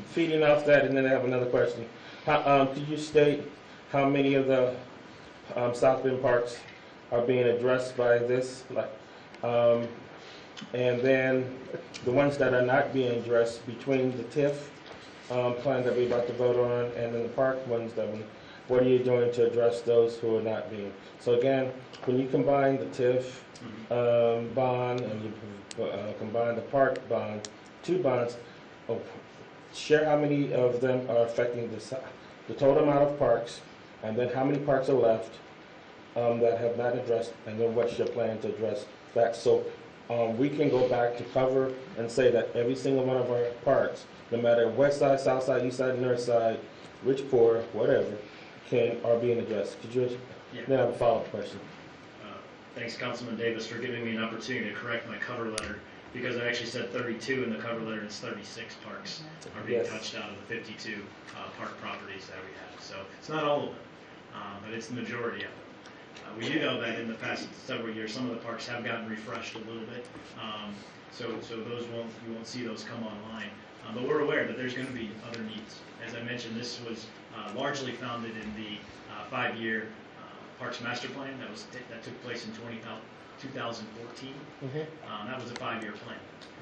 Feeding off that, and then I have another question. Could you state how many of the South Bend parks are being addressed by this? And then the ones that are not being addressed between the TIF plan that we're about to vote on and then the park ones what are you doing to address those who are not being? So again, when you combine the TIF bond and you combine the park bond, two bonds, share how many of them are affecting the total amount of parks, and then how many parks are left that have not addressed, and then what's your plan to address that? So we can go back to cover and say that every single one of our parks, no matter west side, south side, east side, north side, rich, poor, whatever, are being addressed. Could you then have a follow-up question? Thanks, Councilman Davis, for giving me an opportunity to correct my cover letter, because I actually said 32 in the cover letter, and it's 36 parks are being touched out of the 52 park properties that we have. So it's not all of them, but it's the majority of them. We do know that in the past several years, some of the parks have gotten refreshed a little bit, so those you won't see those come online. But we're aware that there's going to be other needs. As I mentioned, this was largely founded in the 5-year Parks Master Plan that took place in 2014. That was a 5-year plan.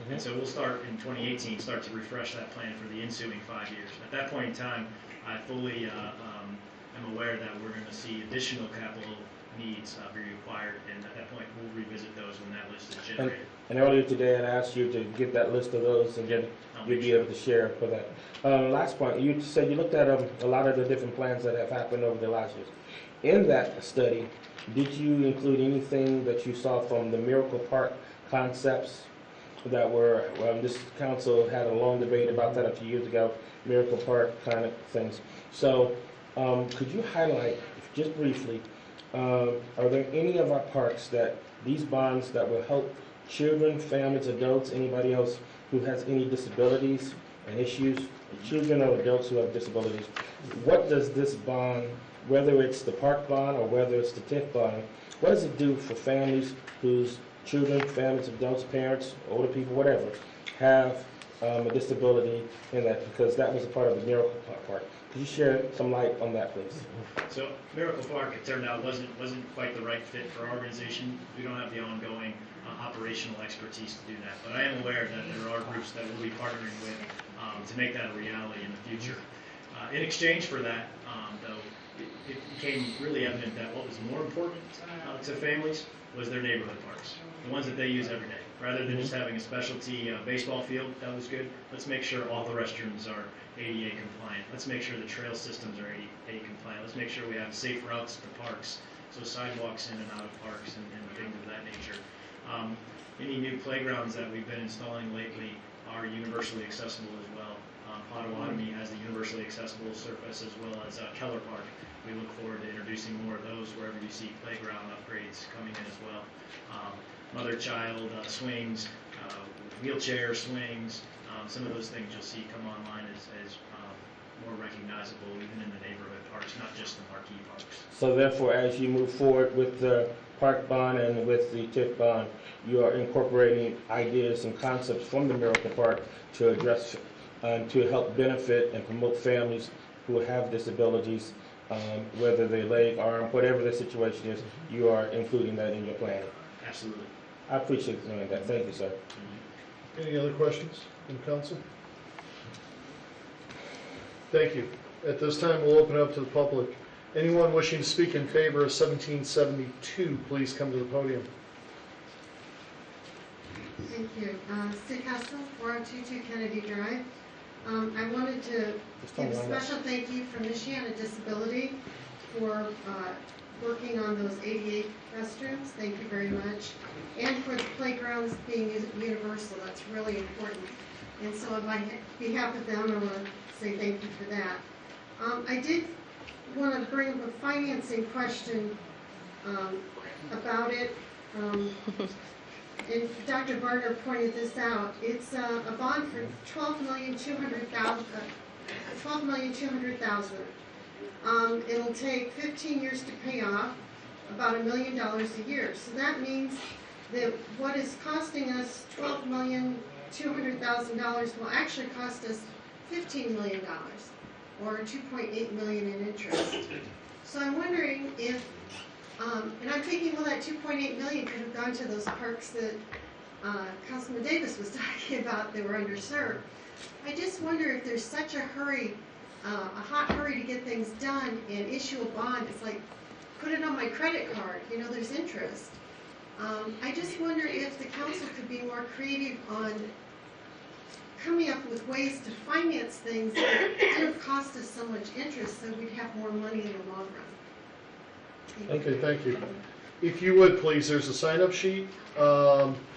And so we'll start in 2018, start to refresh that plan for the ensuing 5 years. At that point in time, I fully am aware that we're going to see additional capital needs be required, and at that point we'll revisit those when that list is generated. And earlier today I asked you to get that list of those, and then you'd be able to share for that. Last point, you said you looked at a lot of the different plans that have happened over the last years. In that study, did you include anything that you saw from the Miracle Park concepts that were, this council had a long debate about that a few years ago, Miracle Park kind of things. So could you highlight, just briefly, are there any of our parks that these bonds that will help children, families, adults, anybody else who has any disabilities and issues, children or adults who have disabilities? What does this bond, whether it's the park bond or whether it's the TIF bond, what does it do for families whose children, families, adults, parents, older people, whatever, have a disability in that? Because that was a part of the Miracle Park. Could you share some light on that, please? So Miracle Park, it turned out, wasn't quite the right fit for our organization. We don't have the ongoing operational expertise to do that. But I am aware that there are groups that we'll be partnering with to make that a reality in the future. In exchange for that, though, it became really evident that what was more important to families was their neighborhood parks, the ones that they use every day. Rather than just having a specialty baseball field, that was good. Let's make sure all the restrooms are ADA compliant. Let's make sure the trail systems are ADA compliant. Let's make sure we have safe routes to parks, so sidewalks in and out of parks and things of that nature. Any new playgrounds that we've been installing lately are universally accessible as well. Potawatomi has the universally accessible surface, as well as Keller Park. We look forward to introducing more of those wherever you see playground upgrades coming in as well. Mother-child swings, wheelchair swings, some of those things you'll see come online as more recognizable even in the neighborhood parks, not just the marquee parks. So therefore, as you move forward with the park bond and with the TIF bond, you are incorporating ideas and concepts from the Miracle Park to address and to help benefit and promote families who have disabilities, whether they're leg, arm, whatever the situation is, you are including that in your plan. Absolutely. I appreciate you doing that. Thank you, sir. Any other questions from council? Thank you. At this time, we'll open up to the public. Anyone wishing to speak in favor of 1772, please come to the podium. Thank you. City Council, 4022 Kennedy Drive. I wanted to give a special thank you from Michiana Disability for working on those 88 restrooms. Thank you very much. And for the playgrounds being universal. That's really important. And so on behalf of them, I want to say thank you for that. I did want to bring up a financing question about it. And Dr. Barger pointed this out. It's a bond for $12,200,000. It'll take 15 years to pay off, about $1 million a year. So that means that what is costing us $12,200,000 will actually cost us $15 million, or $2.8 million in interest. So I'm wondering if, and I'm thinking, well, that $2.8 million could have gone to those parks that Councilman Davis was talking about that were underserved. I just wonder if there's such a hurry, a hot hurry to get things done and issue a bond. It's like, put it on my credit card, you know, there's interest. I just wonder if the council could be more creative on coming up with ways to finance things that didn't cost us so much interest, so we'd have more money in the long run. Okay, thank you. If you would, please, there's a sign-up sheet.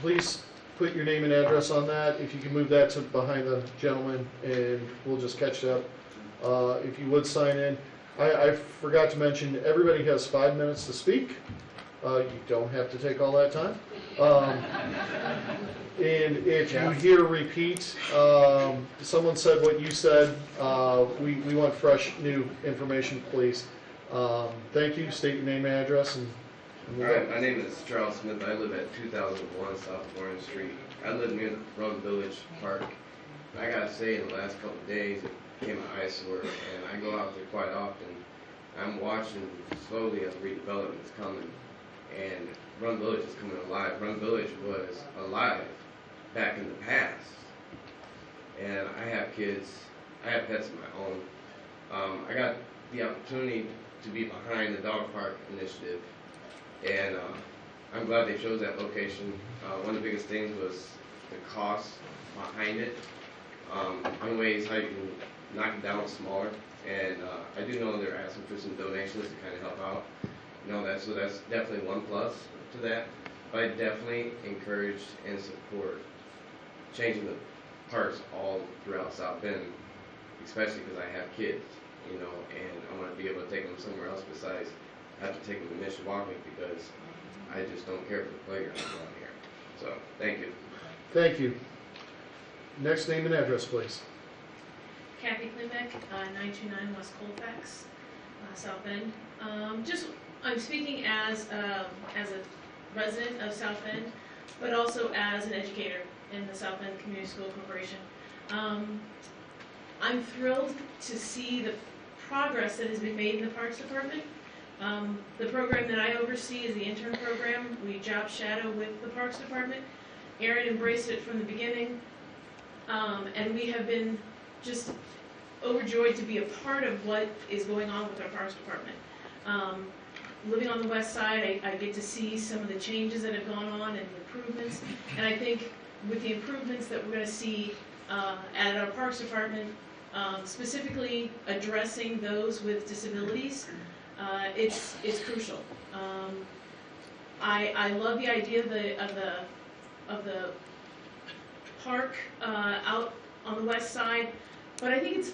Please put your name and address on that. If you can move that to behind the gentleman, and we'll just catch it up. If you would sign in. I forgot to mention, everybody has 5 minutes to speak. You don't have to take all that time. And if you hear repeat, someone said what you said, we want fresh, new information, please. Thank you. State your name and address. And all right, my name is Charles Smith. I live at 2001 South Orange Street. I live near the Run Village Park. I gotta say, in the last couple of days, it became an eyesore, and I go out there quite often. I'm watching slowly as redevelopment is coming, and Run Village is coming alive. Run Village was alive back in the past, and I have kids. I have pets of my own. I got the opportunity to be behind the dog park initiative, and I'm glad they chose that location. One of the biggest things was the cost behind it, on ways how you can knock it down smaller, and I do know they're asking for some donations to kind of help out. So that's definitely one plus to that. But I definitely encourage and support changing the parks all throughout South Bend, especially because I have kids, and I want to be able to take them somewhere else besides have to take them to Mishawaka, because I just don't care for the playground around here. So, thank you. thank you. Next name and address, please. Kathy Klimek, 929 West Colfax, South Bend. I'm speaking as a resident of South Bend, but also as an educator in the South Bend Community School Corporation. I'm thrilled to see the progress that has been made in the Parks Department. The program that I oversee is the intern program. We job shadow with the Parks Department. Aaron embraced it from the beginning, and we have been just overjoyed to be a part of what is going on with our Parks Department. Living on the west side, I get to see some of the changes that have gone on and the improvements, and I think with the improvements that we're going to see at our Parks Department, specifically addressing those with disabilities, it's crucial. I love the idea of the park out on the west side, but I think it's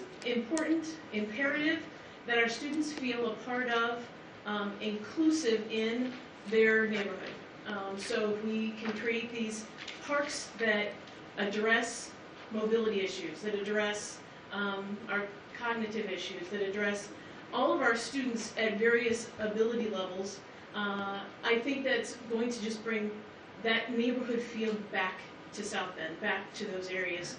imperative that our students feel a part of, inclusive in their neighborhood. So if we can create these parks that address mobility issues, that address our cognitive issues, that address all of our students at various ability levels, I think that's going to just bring that neighborhood feel back to South Bend, back to those areas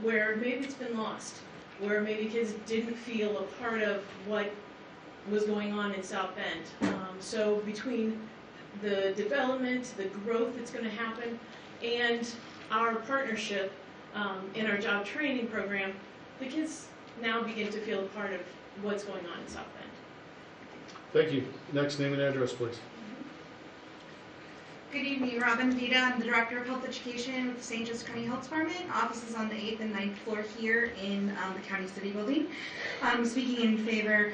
where maybe it's been lost, where maybe kids didn't feel a part of what was going on in South Bend. So between the development, the growth that's going to happen, and our partnership in our job training program, the kids now begin to feel a part of what's going on in South Bend. Thank you. Next, name and address, please. Good evening, Robin Vita. I'm the Director of Health Education with the St. Joseph County Health Department. Office is on the 8th and 9th floor here in the County City Building. I'm speaking in favor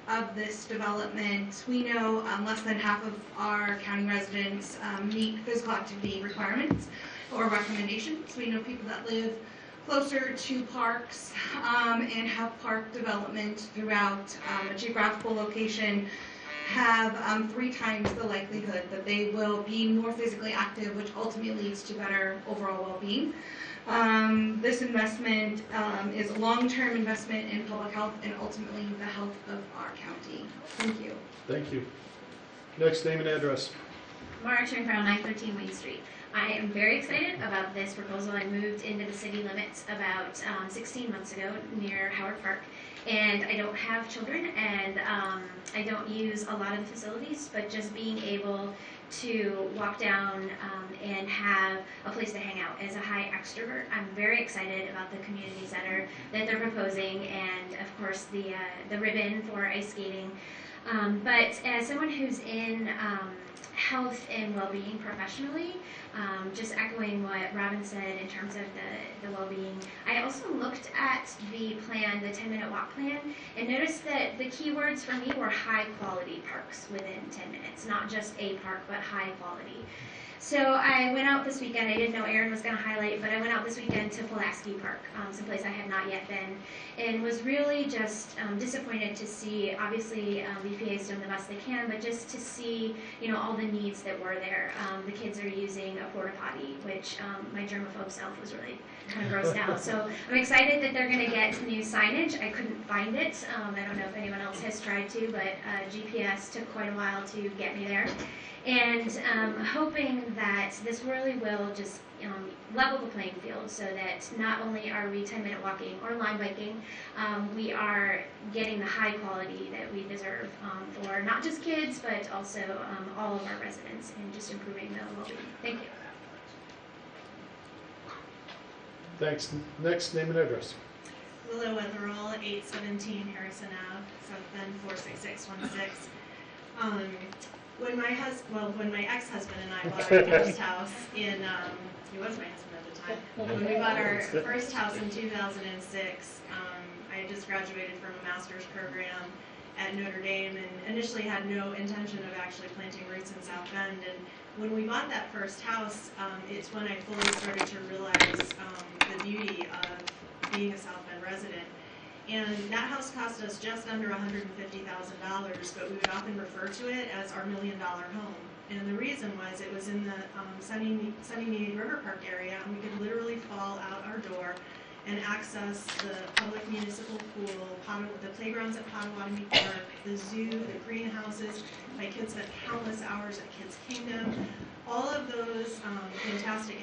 of this development. We know less than half of our county residents meet physical activity requirements or recommendations. We know people that live closer to parks and have park development throughout a geographical location have 3 times the likelihood that they will be more physically active, which ultimately leads to better overall well-being. This investment is a long-term investment in public health and ultimately the health of our county. Thank you. Thank you. Next, name and address. Mara Turnfrow, 913 Wayne Street. I am very excited about this proposal. I moved into the city limits about 16 months ago near Howard Park, and I don't have children, and I don't use a lot of the facilities, but just being able to walk down and have a place to hang out. As a high extrovert, I'm very excited about the community center that they're proposing, and of course the ribbon for ice skating. But as someone who's in health and well-being professionally, just echoing what Robin said in terms of the well-being, I also looked at the plan, the 10-minute walk plan, and noticed that the keywords for me were high-quality parks within 10 minutes, not just a park, but high quality. So I went out this weekend. I didn't know Aaron was going to highlight, but I went out this weekend to Pulaski Park, someplace I had not yet been, and was really just disappointed to see. Obviously, BPA has done the best they can, but just to see, all the needs that were there. The kids are using a porta potty, which my germaphobe self was really kind of grossed out. So I'm excited that they're going to get new signage. I couldn't find it. I don't know if anyone else has tried to, but GPS took quite a while to get me there. And hoping that this really will just level the playing field so that not only are we 10-minute walking or line biking, we are getting the high quality that we deserve for not just kids, but also all of our residents, and just improving the well-being. Thank you. Thanks. Next, name and address. Willow Wetherall, 817 Harrison Ave, South Bend 46616. When my ex-husband and I bought our first house in, he was my husband at the time. When we bought our first house in 2006, I had just graduated from a master's program at Notre Dame and initially had no intention of actually planting roots in South Bend. And when we bought that first house, it's when I fully started to realize the beauty of being a South Bend resident. And that house cost us just under $150,000, but we would often refer to it as our $1 million home. And the reason was it was in the Sunnymead River Park area, and we could literally fall out our door and access the public municipal pool, the playgrounds at Potawatomi Park, the zoo, the greenhouses. My kids spent countless hours at Kids Kingdom. All of those fantastic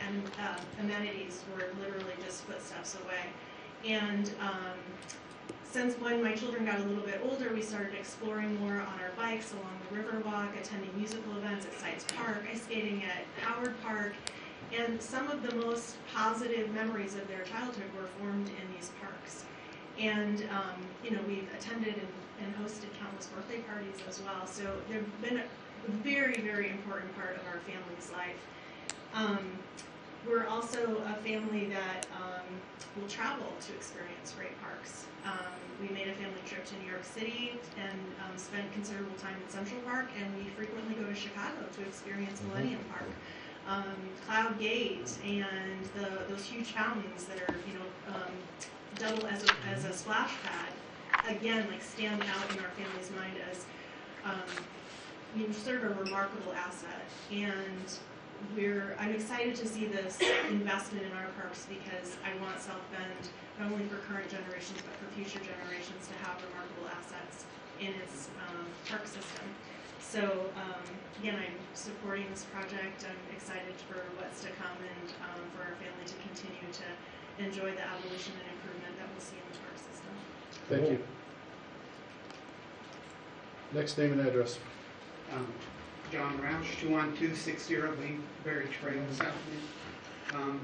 amenities were literally just footsteps away. And since when my children got a little bit older, we started exploring more on our bikes along the Riverwalk, attending musical events at Sites Park, ice skating at Howard Park, and some of the most positive memories of their childhood were formed in these parks. And we've attended and hosted countless birthday parties as well, so they've been a very, very important part of our family's life. We're also a family that will travel to experience great parks. We made a family trip to New York City and spent considerable time in Central Park, and we frequently go to Chicago to experience Millennium Park, Cloud Gate, and those huge fountains that are double as a splash pad. Again, stand out in our family's mind as sort of a remarkable asset. And I'm excited to see this investment in our parks because I want South Bend, not only for current generations, but for future generations, to have remarkable assets in its park system. So again, I'm supporting this project. I'm excited for what's to come and for our family to continue to enjoy the evolution and improvement that we'll see in the park system. Thank you. Next, name and address. John Roush, 21260 Wayneberry Trail, South Bend.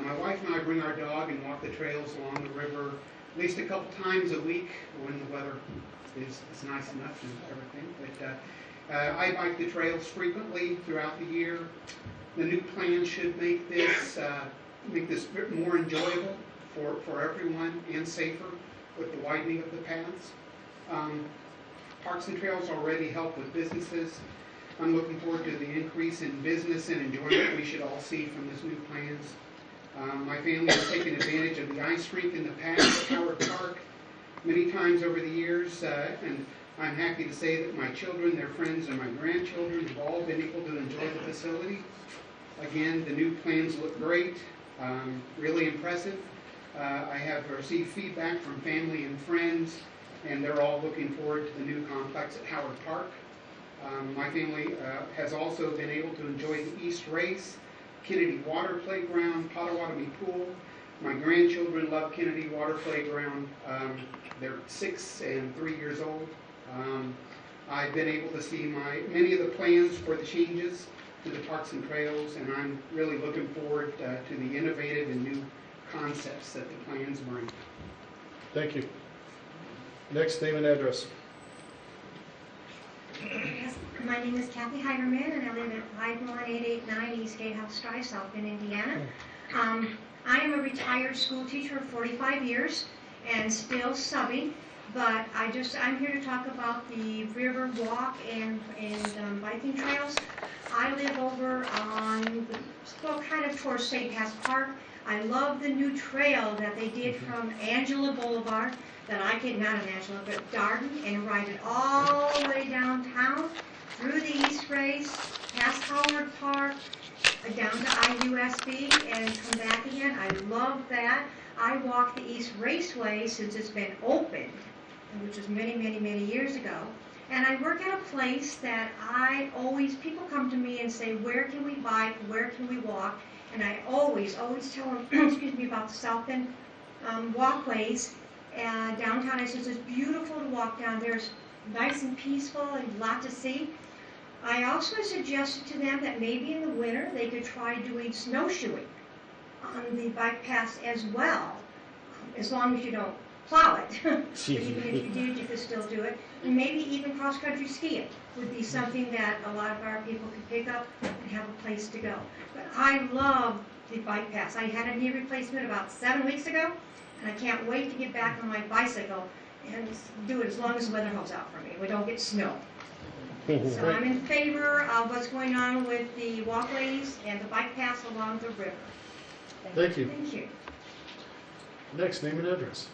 My wife and I bring our dog and walk the trails along the river at least a couple times a week when the weather is nice enough and everything. But I bike the trails frequently throughout the year. The new plan should make this more enjoyable for everyone and safer with the widening of the paths. Parks and Trails already help with businesses. I'm looking forward to the increase in business and enjoyment we should all see from this new plans. My family has taken advantage of the ice rink in the past at Howard Park many times over the years, and I'm happy to say that my children, their friends, and my grandchildren have all been able to enjoy the facility. Again, the new plans look great, really impressive. I have received feedback from family and friends, and they're all looking forward to the new complex at Howard Park. My family has also been able to enjoy the East Race, Kennedy Water Playground, Potawatomi Pool. My grandchildren love Kennedy Water Playground. They're 6 and 3 years old. I've been able to see many of the plans for the changes to the Parks and Trails, and I'm really looking forward to the innovative and new concepts that the plans bring. Thank you. Next, name and address. Yes, my name is Kathy Heiderman, and I live at 51889 East Gatehouse Drive, South Bend, Indiana. I am a retired school teacher of 45 years and still subbing, but I'm here to talk about the river walk and biking trails. I live over on, kind of towards St. Pat's Park. I love the new trail that they did from Angela Boulevard, that I get, not in Angela, but Darden, and ride it all the way downtown, through the East Race, past Howard Park, down to IUSB, and come back again. I love that. I walk the East Raceway since it's been opened, which was many, many, many years ago. And I work at a place that people come to me and say, where can we bike, where can we walk? And I always tell them, excuse me, about the South Bend walkways. Downtown, it's just beautiful to walk down there. It's nice and peaceful and a lot to see. I also suggested to them that maybe in the winter they could try doing snowshoeing on the bike paths as well, as long as you don't plow it. But even if you did, you could still do it. And maybe even cross-country skiing would be something that a lot of our people could pick up and have a place to go. But I love the bike paths. I had a knee replacement about 7 weeks ago, and I can't wait to get back on my bicycle and do it as long as the weather holds out for me. We don't get snow. So I'm in favor of what's going on with the walkways and the bike paths along the river. Thank you. Thank you. Next, name and address.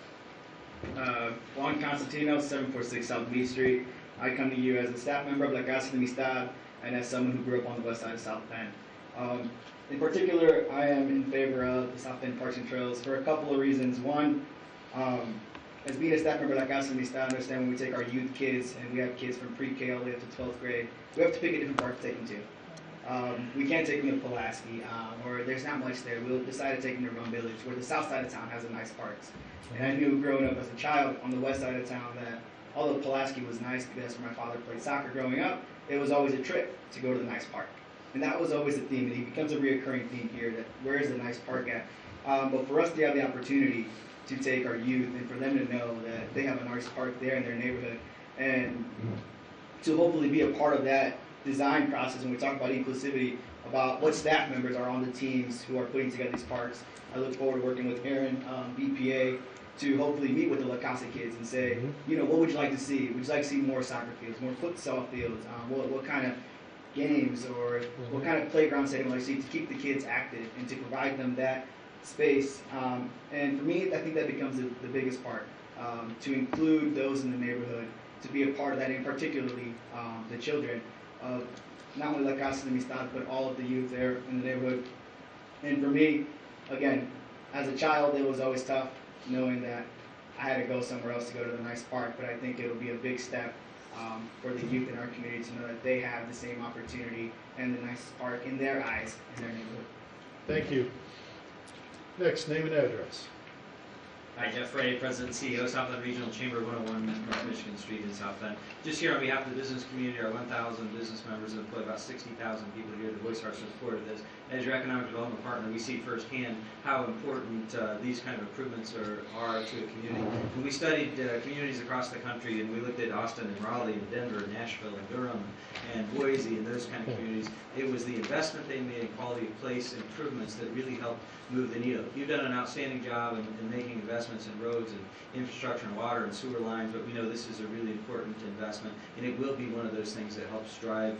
Juan Constantino, 746 South Meade Street. I come to you as a staff member of La Casa de Amistad and as someone who grew up on the west side of South Bend. In particular, I am in favor of the South Bend Parks and Trails for a couple of reasons. One, as being a staff member of La Casa de Amistad, I understand when we take our youth kids, and we have kids from pre-K all the way up to 12th grade, we have to pick a different park to take them to. We can't take them to Pulaski, or there's not much there. We'll decide to take them to Rum Village, where the south side of town has a nice parks. And I knew growing up as a child on the west side of town that although Pulaski was nice because that's where my father played soccer growing up, it was always a trip to go to the nice park. And that was always a theme, and it becomes a reoccurring theme here, that where is the nice park at? But for us to have the opportunity to take our youth and for them to know that they have a nice park there in their neighborhood, and to hopefully be a part of that design process when we talk about inclusivity, about what staff members are on the teams who are putting together these parks. I look forward to working with Aaron, BPA, to hopefully meet with the La Casa kids and say, you know, what would you like to see? Would you like to see more soccer fields, more futsal fields? What kind of games or what kind of playground setting would you like to see to keep the kids active and to provide them that space? And for me, I think that becomes the biggest part, to include those in the neighborhood, to be a part of that, and particularly the children of not only La Casa de Amistad, but all of the youth there in the neighborhood. And for me, again, as a child, it was always tough knowing that I had to go somewhere else to go to the nice park, but I think it'll be a big step for the youth in our community to know that they have the same opportunity and the nicest park in their eyes in their neighborhood. Thank you. Next, name and address. Hi, Jeff Ray, President and CEO, South Bend Regional Chamber, 101 North Michigan Street in South Bend. Just here on behalf of the business community, our 1,000 business members that employ about 60,000 people here to voice our support of this. As your economic development partner, we see firsthand how important these kind of improvements are to a community. When we studied communities across the country, and we looked at Austin and Raleigh and Denver and Nashville and Durham and Boise and those kind of communities, it was the investment they made in quality of place improvements that really helped move the needle. You've done an outstanding job in making investments in roads and infrastructure and water and sewer lines, but we know this is a really important investment, and it will be one of those things that helps drive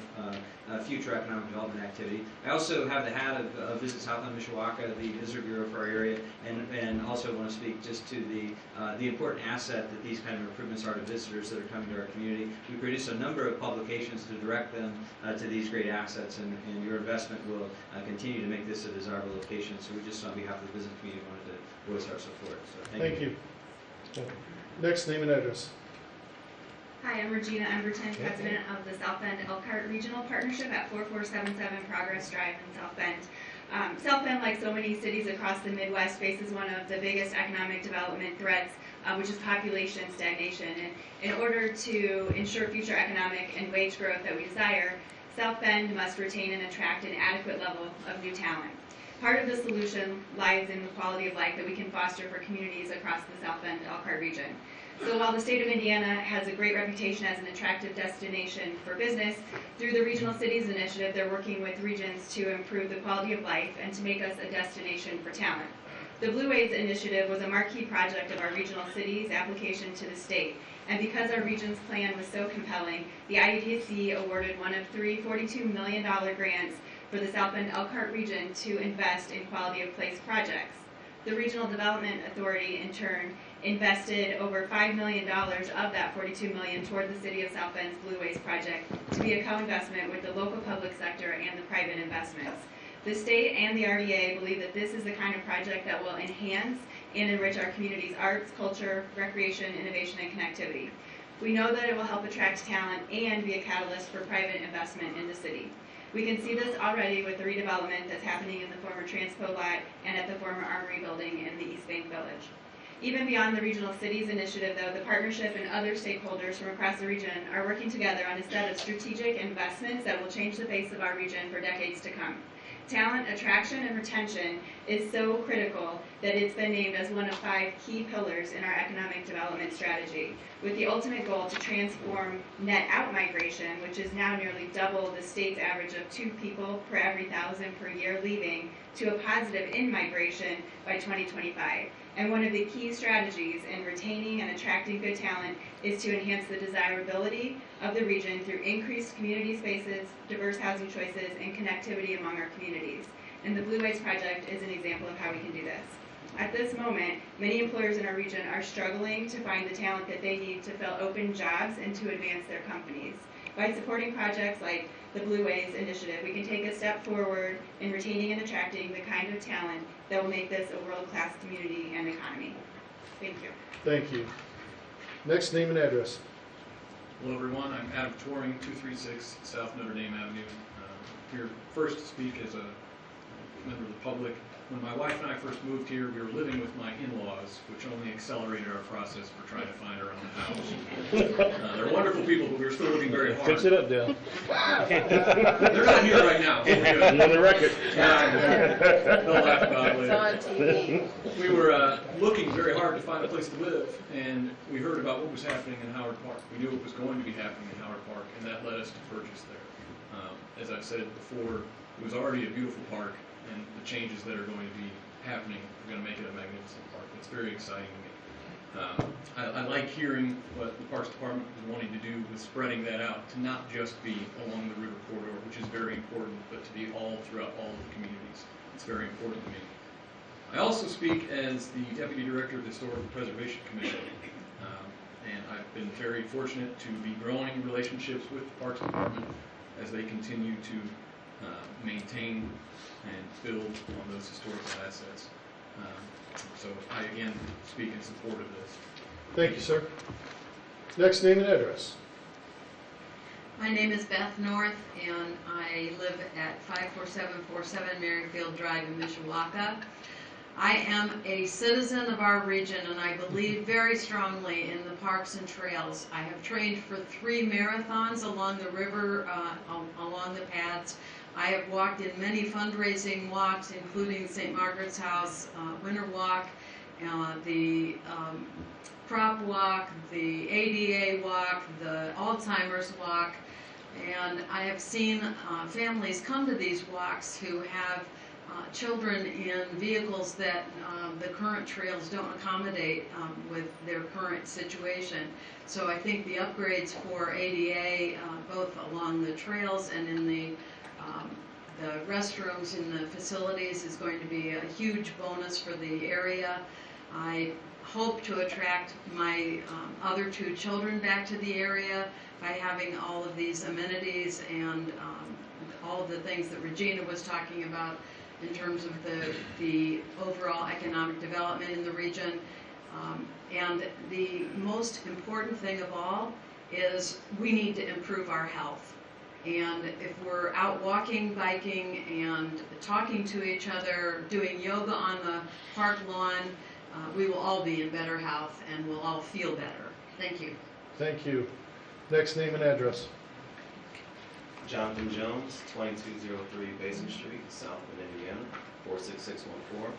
future economic development activity. I also have the hat of Visit South Bend Mishawaka, the visitor bureau for our area, and also want to speak just to the important asset that these kind of improvements are to visitors that are coming to our community. We produce a number of publications to direct them to these great assets, and your investment will continue to make this a desirable location. So we just, on behalf of the business community, wanted to voice our support. So thank you. Next, name and address. Hi, I'm Regina Emberton, President of the South Bend Elkhart Regional Partnership at 4477 Progress Drive in South Bend. South Bend, like so many cities across the Midwest, faces one of the biggest economic development threats, which is population stagnation. And in order to ensure future economic and wage growth that we desire, South Bend must retain and attract an adequate level of new talent. Part of the solution lies in the quality of life that we can foster for communities across the South Bend Elkhart region. So while the state of Indiana has a great reputation as an attractive destination for business, through the Regional Cities Initiative, they're working with regions to improve the quality of life and to make us a destination for talent. The Blue Waves Initiative was a marquee project of our regional cities' application to the state. And because our region's plan was so compelling, the IEDC awarded one of three $42 million grants for the South Bend Elkhart region to invest in quality of place projects. The Regional Development Authority, in turn, invested over $5 million of that $42 million toward the City of South Bend's Blue Ways project to be a co-investment with the local public sector and the private investments. The state and the RDA believe that this is the kind of project that will enhance and enrich our community's arts, culture, recreation, innovation, and connectivity. We know that it will help attract talent and be a catalyst for private investment in the city. We can see this already with the redevelopment that's happening in the former Transpo lot and at the former Armory building in the East Bank Village. Even beyond the Regional Cities Initiative, though, the partnership and other stakeholders from across the region are working together on a set of strategic investments that will change the face of our region for decades to come. Talent attraction and retention is so critical that it's been named as one of 5 key pillars in our economic development strategy, with the ultimate goal to transform net out migration, which is now nearly double the state's average of 2 people per every 1,000 per year leaving, to a positive in-migration by 2025. And one of the key strategies in retaining and attracting good talent is to enhance the desirability of the region through increased community spaces, diverse housing choices, and connectivity among our communities. And the Blue Ways Project is an example of how we can do this. At this moment, many employers in our region are struggling to find the talent that they need to fill open jobs and to advance their companies. By supporting projects like the Blue Ways Initiative, we can take a step forward in retaining and attracting the kind of talent that will make this a world-class community and economy. Thank you. Thank you. Next, name and address. Hello everyone, I'm Adam Touring, 236 South Notre Dame Avenue. Here first to speak as a member of the public. When my wife and I first moved here, we were living with my in-laws, which only accelerated our process for trying to find our own house. They're wonderful people, but we were still living very hard. Fix it up, Dale. They're not here right now. So You're on the record. They'll laugh about it later. It's on TV. We were looking very hard to find a place to live, and we heard about what was happening in Howard Park. We knew what was going to be happening in Howard Park, and that led us to purchase there. As I've said before, it was already a beautiful park, and the changes that are going to be happening are going to make it a magnificent park. It's very exciting to me. I like hearing what the Parks Department is wanting to do with spreading that out, to not just be along the river corridor, which is very important, but to be all throughout all of the communities. It's very important to me. I also speak as the Deputy Director of the Historical Preservation Commission, and I've been very fortunate to be growing relationships with the Parks Department as they continue to maintain and build on those historical assets. So I again speak in support of this. Thank you, sir. Next, name and address. My name is Beth North, and I live at 54747 Merrifield Drive in Mishawaka. I am a citizen of our region, and I believe very strongly in the parks and trails. I have trained for 3 marathons along the river, along the paths. I have walked in many fundraising walks, including St. Margaret's House Winter Walk, the Crop Walk, the ADA Walk, the Alzheimer's Walk, and I have seen families come to these walks who have children in vehicles that the current trails don't accommodate with their current situation. So I think the upgrades for ADA, both along the trails and in the restrooms in the facilities, is going to be a huge bonus for the area. I hope to attract my other 2 children back to the area by having all of these amenities and all of the things that Regina was talking about in terms of the overall economic development in the region. And the most important thing of all is we need to improve our health. And if we're out walking, biking, and talking to each other, doing yoga on the park lawn, we will all be in better health and we'll all feel better. Thank you. Thank you. Next name and address. Jonathan Jones, 2203 Basin Street, South Bend, Indiana, 46614.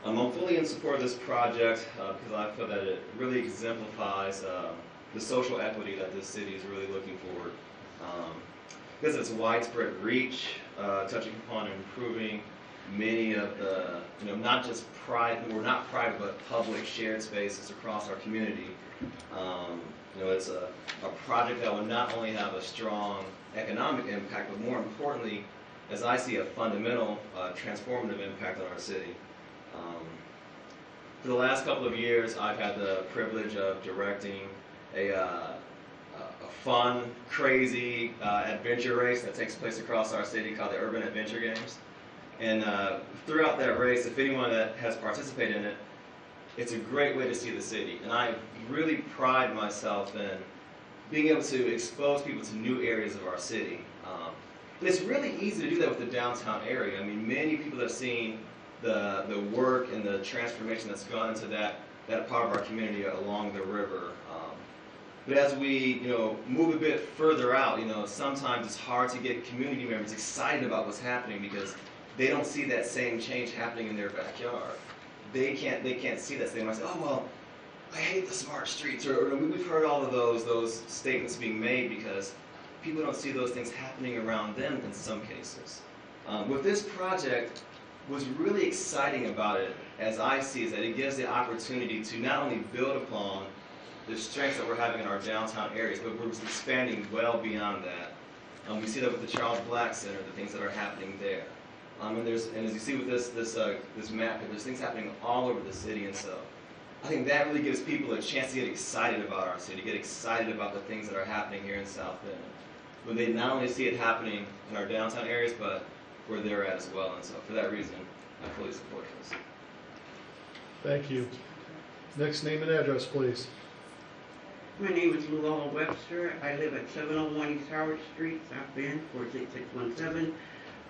I'm fully in support of this project because I feel that it really exemplifies the social equity that this city is really looking for. Because it's widespread reach, touching upon improving many of the, not just private, we're not private, but public shared spaces across our community. It's a project that will not only have a strong economic impact, but more importantly, as I see, a fundamental transformative impact on our city. For the last couple of years, I've had the privilege of directing a fun, crazy adventure race that takes place across our city called the Urban Adventure Games. And throughout that race, if anyone that has participated in it, it's a great way to see the city. And I really pride myself in being able to expose people to new areas of our city. And it's really easy to do that with the downtown area. I mean, many people have seen the work and the transformation that's gone into that part of our community along the river. But as we, move a bit further out, sometimes it's hard to get community members excited about what's happening because they don't see that same change happening in their backyard. They can't see that. So they might say, oh, well, I hate the smart streets, or we've heard all of those statements being made because people don't see those things happening around them in some cases. With this project, what's really exciting about it, as I see, is that it gives the opportunity to not only build upon the strengths that we're having in our downtown areas, but we're expanding well beyond that. We see that with the Charles Black Center, the things that are happening there. And as you see with this map, there's things happening all over the city, and so I think that really gives people a chance to get excited about our city, get excited about the things that are happening here in South Bend. When they not only see it happening in our downtown areas, but where they're at as well. And so for that reason, I fully support this. Thank you. Next name and address, please. My name is Luella Webster. I live at 701 East Howard Street, South Bend, 46617.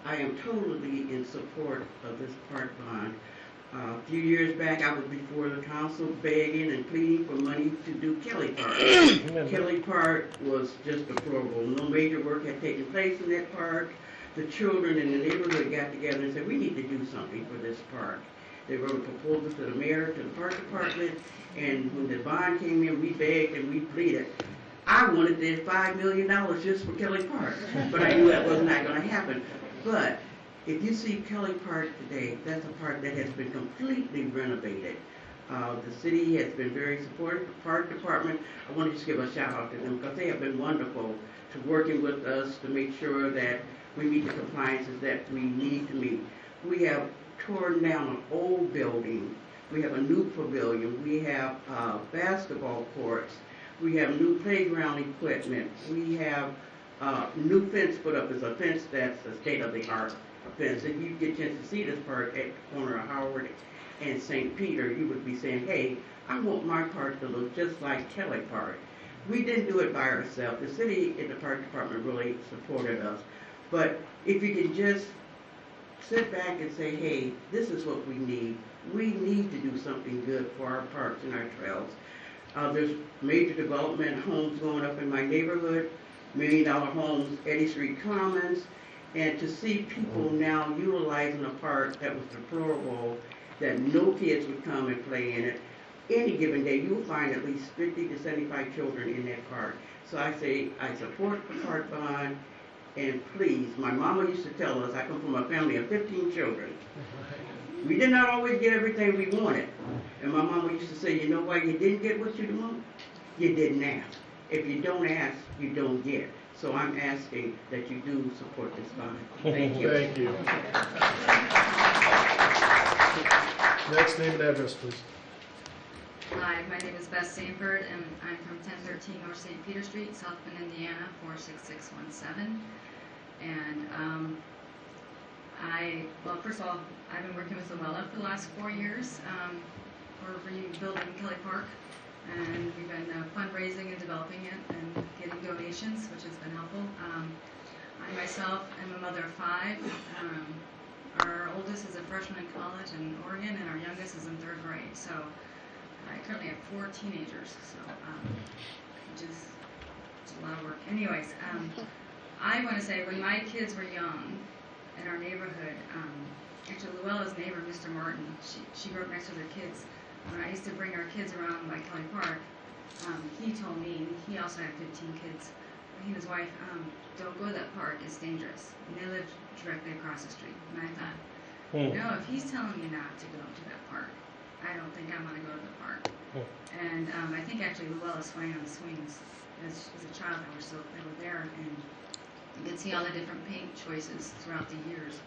I am totally in support of this park bond. A few years back, I was before the council begging and pleading for money to do Kelly Park. Kelly Park was just deplorable. No major work had taken place in that park. The children in the neighborhood got together and said, we need to do something for this park. They wrote a proposal to the mayor, to the park department, and when the bond came in, we begged and we pleaded. I wanted this $5 million just for Kelly Park, but I knew that was not going to happen. But if you see Kelly Park today, that's a park that has been completely renovated. The city has been very supportive. The park department, I want to just give a shout out to them because they have been wonderful to working with us to make sure that we meet the compliances that we need to meet. We have torn down an old building. We have a new pavilion. We have basketball courts. We have new playground equipment. We have new fence put up. It's a fence that's a state-of-the-art fence. If you get a chance to see this park at the corner of Howard and St. Peter, you would be saying, hey, I want my park to look just like Kelly Park. We didn't do it by ourselves. The city and the park department really supported us. But if you can just sit back and say, hey, this is what we need. We need to do something good for our parks and our trails. There's major development homes going up in my neighborhood, $1 million homes, Eddy Street Commons, and to see people now utilizing a park that was deplorable, that no kids would come and play in it. Any given day, you'll find at least 50 to 75 children in that park. So I say, I support the park bond, and please, my mama used to tell us, I come from a family of 15 children. We did not always get everything we wanted. And my mama used to say, you know why you didn't get what you want? You didn't ask. If you don't ask, you don't get. So I'm asking that you do support this bond. Thank you. Thank you. Next name and address, please. Hi, my name is Beth Sanford, and I'm from 1013 North St. Peter Street, South Bend, Indiana, 46617. And well, first of all, I've been working with Luella for the last 4 years for rebuilding Kelly Park, and we've been fundraising and developing it and getting donations, which has been helpful. I myself am a mother of 5. Our oldest is a freshman in college in Oregon, and our youngest is in 3rd grade. So I currently have 4 teenagers, so which is a lot of work. Anyways, I want to say when my kids were young in our neighborhood, actually Luella's neighbor, Mr. Martin, she grew up next to their kids. When I used to bring our kids around by Kelly Park, he told me, he also had 15 kids, he and his wife, don't go to that park, it's dangerous. And they lived directly across the street. And I thought, you know, if he's telling me not to go to that park, I don't think I'm going to go to the park. And I think actually Luella swang on the swings as a child. They were there, and you could see all the different paint choices throughout the years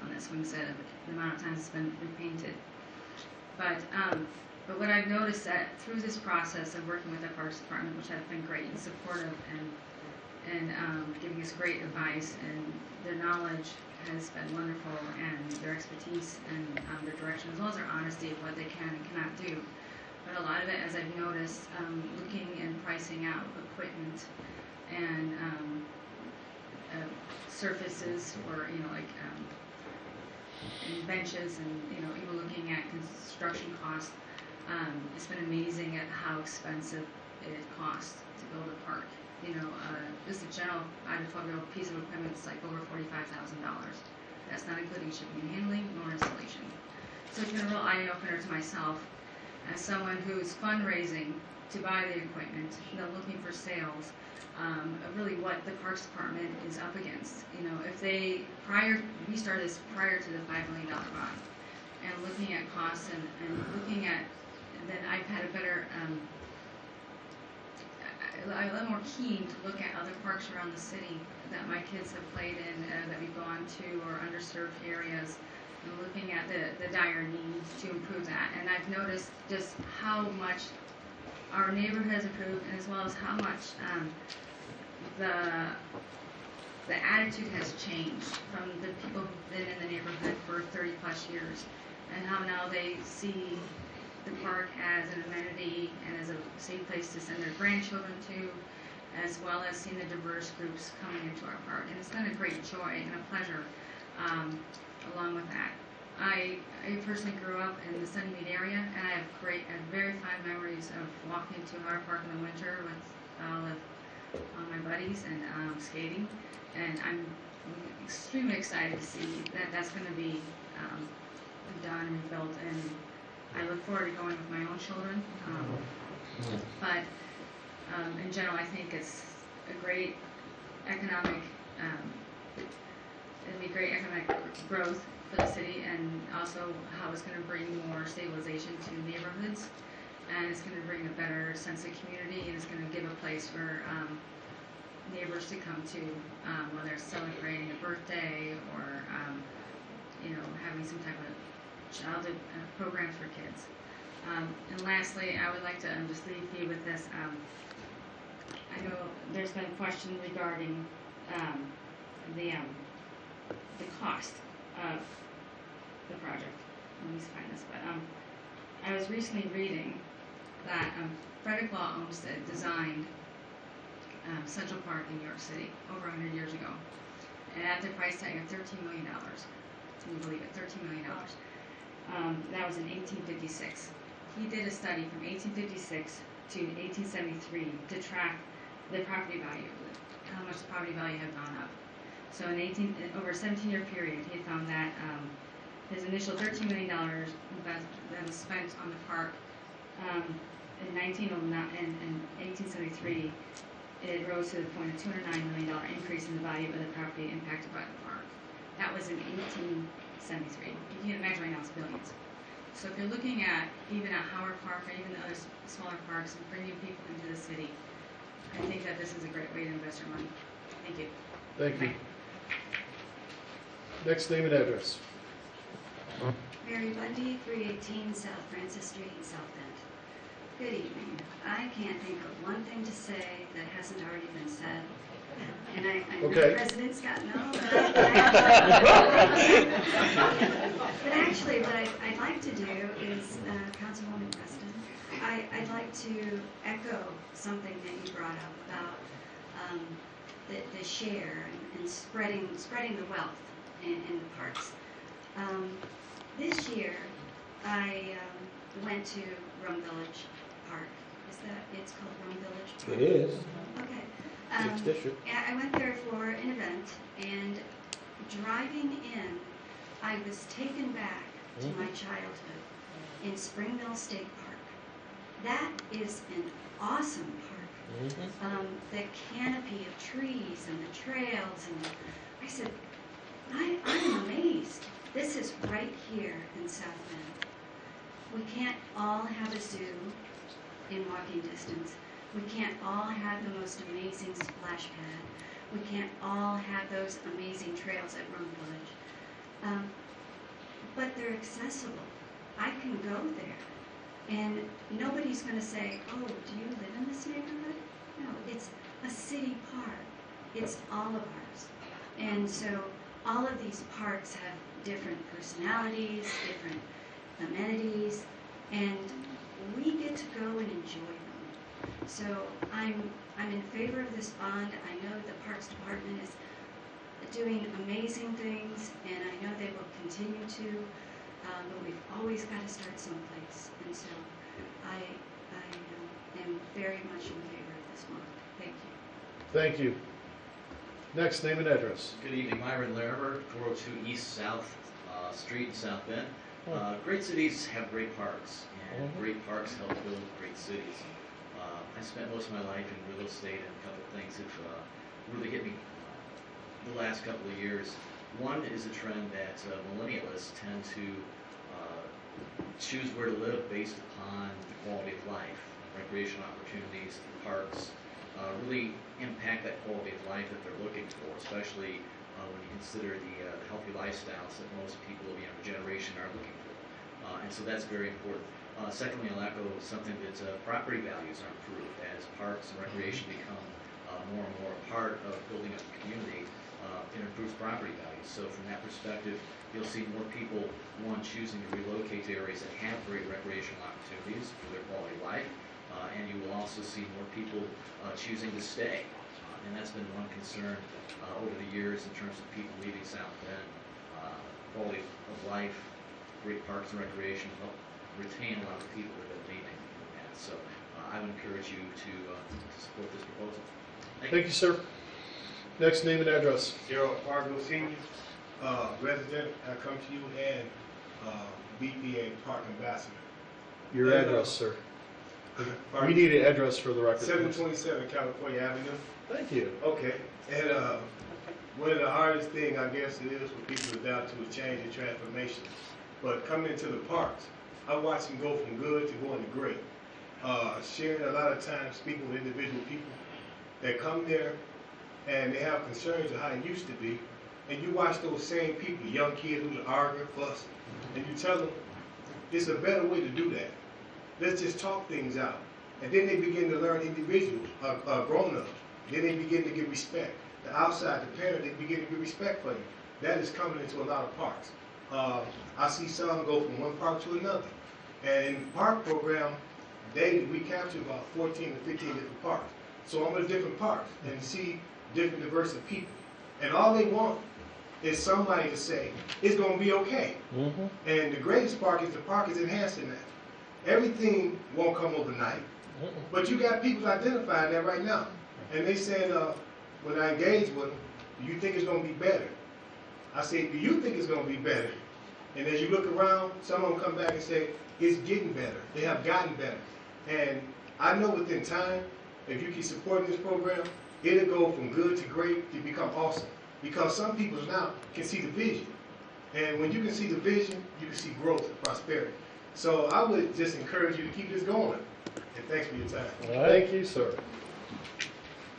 on that swing set, the amount of times it's been repainted. But what I've noticed that through this process of working with the Parks Department, which has been great and supportive and giving us great advice, and their knowledge has been wonderful, and their expertise and their direction, as well as their honesty of what they can and cannot do. But a lot of it, as I've noticed, looking and pricing out equipment and surfaces, or like and benches, and even looking at construction costs, it's been amazing at how expensive it costs to build a park. Just a general 5 to 12-year-old piece of equipment is like over $45,000. That's not including shipping and handling nor installation. So it's been a real eye-opener to myself as someone who's fundraising to buy the equipment, looking for sales, of really what the Parks Department is up against. If we started this prior to the $5 million bond, and looking at costs and looking at, then I've had a better, I'm a little more keen to look at other parks around the city that my kids have played in, that we've gone to, or underserved areas, and looking at the dire needs to improve that. And I've noticed just how much our neighborhood has improved, and as well as how much the attitude has changed from the people who've been in the neighborhood for 30 plus years, and how now they see the park as an amenity and as a safe place to send their grandchildren to, as well as seeing the diverse groups coming into our park. And it's been a great joy and a pleasure along with that. I personally grew up in the Sunnymead area, and I have very fond memories of walking to our park in the winter with all of my buddies and skating. And I'm extremely excited to see that that's going to be done and rebuilt, and I look forward to going with my own children. But in general, I think it's a great economic, it'll be great economic growth for the city, and also how it's going to bring more stabilization to neighborhoods, and it's going to bring a better sense of community, and it's going to give a place for neighbors to come to, whether it's celebrating a birthday or having some type of childhood programs for kids. And lastly, I would like to just leave you with this. I know there's been a question regarding the cost of the project. Let me find this. But I was recently reading that Frederick Law Olmsted designed Central Park in New York City over 100 years ago, and at the price tag of $13 million. can you believe it, $13 million. That was in 1856. He did a study from 1856 to 1873 to track the property value, how much the property value had gone up. So over a 17-year period, he found that his initial $13 million that was spent on the park in 1873, it rose to the point of $209 million increase in the value of the property impacted by the park. That was in 1873. You can imagine right now it's billions. So if you're looking at even at Howard Park or even the other smaller parks and bringing people into the city, I think that this is a great way to invest your money. Thank you. Thank you. Next name and address. Mary Bundy, 318 South Francis Street, South Bend. Good evening. I can't think of one thing to say that hasn't already been said. And I know Okay. the President's got no, but actually what I'd like to do is, Councilwoman Preston, I'd like to echo something that you brought up about the share and spreading the wealth in the parks. This year, I went to Rum Village Park. It's called Rum Village Park? It is. Okay. Sixth District. I went there for an event, and driving in, I was taken back to my childhood in Spring Mill State Park. That is an awesome park. The canopy of trees and the trails, and I said, I'm amazed. This is right here in South Bend. We can't all have a zoo in walking distance. We can't all have the most amazing splash pad. We can't all have those amazing trails at Rum Village. But they're accessible. I can go there. And nobody's going to say, oh, do you live in this neighborhood? No, it's a city park. It's all of ours. And so all of these parks have different personalities, different amenities, and we get to go and enjoy them. So I'm in favor of this bond. I know the Parks Department is doing amazing things, and I know they will continue to, but we've always got to start someplace. And so I am very much in favor of this bond. Thank you. Thank you. Next name and address. Good evening, Myron Larimer, 402 East South Street in South Bend. Great cities have great parks, and great parks help build great cities. I spent most of my life in real estate, and a couple of things have really hit me the last couple of years. One is a trend that millennials tend to choose where to live based upon the quality of life. Recreational opportunities, parks, really impact that quality of life that they're looking for, especially when you consider the healthy lifestyles that most people of the younger generation are looking for. And so that's very important. Secondly, I'll echo something that property values are improved as parks and recreation become more and more a part of building up the community. It improves property values. So from that perspective, you'll see more people, one, choosing to relocate to areas that have great recreational opportunities for their quality of life, and you will also see more people choosing to stay. And that's been one concern over the years in terms of people leaving South Bend. Quality of life, great parks and recreation help retain a lot of the people that have been leaving in the past. So I would encourage you to support this proposal. Thank you, sir. Next name and address. Gerald Fargo Senior, resident. I come to you and BPA Park Ambassador. Your address, sir. We need an address for the record. 727 California Avenue. Thank you. Okay. And one of the hardest thing I guess it is for people to adapt to is change and transformation. But coming into the parks, I watch them go from good to going to great. Sharing a lot of time speaking with individual people that come there and they have concerns of how it used to be. And you watch those same people, young kids who argue, fuss, and you tell them it's a better way to do that. Let's just talk things out. And then they begin to learn individuals, grown-ups. Then they begin to get respect. The outside, the parent, they begin to get respect for you. That is coming into a lot of parks. I see some go from one park to another. And in the park program, daily we capture about 14 to 15 different parks. So I'm in different parks and see different diverse of people. And all they want is somebody to say, it's gonna be okay. And the greatest part is the park is enhancing that. Everything won't come overnight, but you got people identifying that right now. And they said, when I engage with them, do you think it's gonna be better? I say, do you think it's gonna be better? And as you look around, some of them come back and say, it's getting better. They have gotten better. And I know within time, if you keep supporting this program, it'll go from good to great to become awesome. Because some people now can see the vision. And when you can see the vision, you can see growth and prosperity. So I would just encourage you to keep this going. And thanks for your time. Thank you, sir.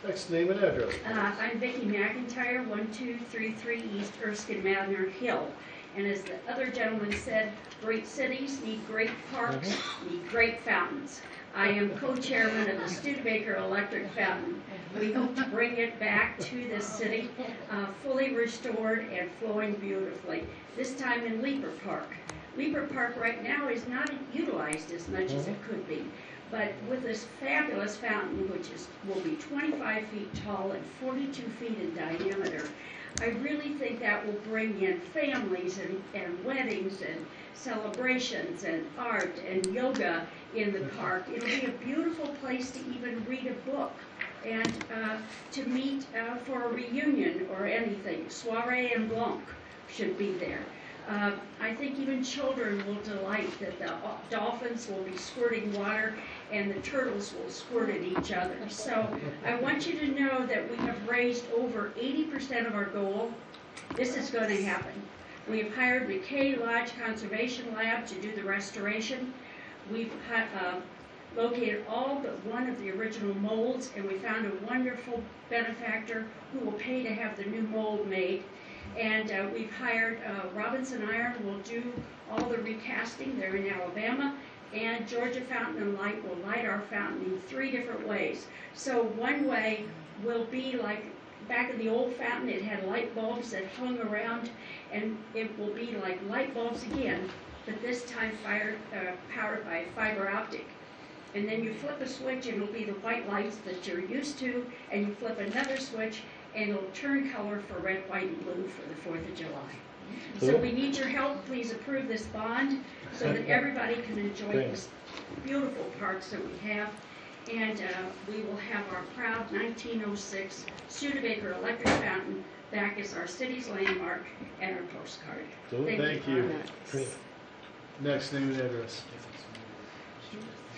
Next name and address. I'm Vicki McIntyre, 1233 East Erskine Manor Hill. And as the other gentleman said, great cities need great parks, need great fountains. I am co-chairman of the Studebaker Electric Fountain. We hope to bring it back to this city, fully restored and flowing beautifully, this time in Leaper Park. Leaper Park right now is not utilized as much as it could be. But with this fabulous fountain, which will be 25 feet tall and 42 feet in diameter, I really think that will bring in families and weddings and celebrations and art and yoga in the park. It'll be a beautiful place to even read a book and to meet for a reunion or anything. Soiree en blanc should be there. I think even children will delight that the dolphins will be squirting water and the turtles will squirt at each other. So I want you to know that we have raised over 80% of our goal. This is going to happen. We have hired McKay Lodge Conservation Lab to do the restoration. We've located all but one of the original molds, and we found a wonderful benefactor who will pay to have the new mold made. And we've hired Robinson Iron will do all the recasting. They're in Alabama. And Georgia Fountain and Light will light our fountain in 3 different ways. So one way will be like back in the old fountain, it had light bulbs that hung around, and it will be like light bulbs again, but this time powered by fiber optic. And then you flip a switch and it'll be the white lights that you're used to, and you flip another switch and it'll turn color for red, white, and blue for the 4th of July. So we need your help. Please approve this bond so that everybody can enjoy this beautiful parks that we have. And we will have our proud 1906 Studebaker Electric Fountain back as our city's landmark and our postcard. Thank you. Next name and address.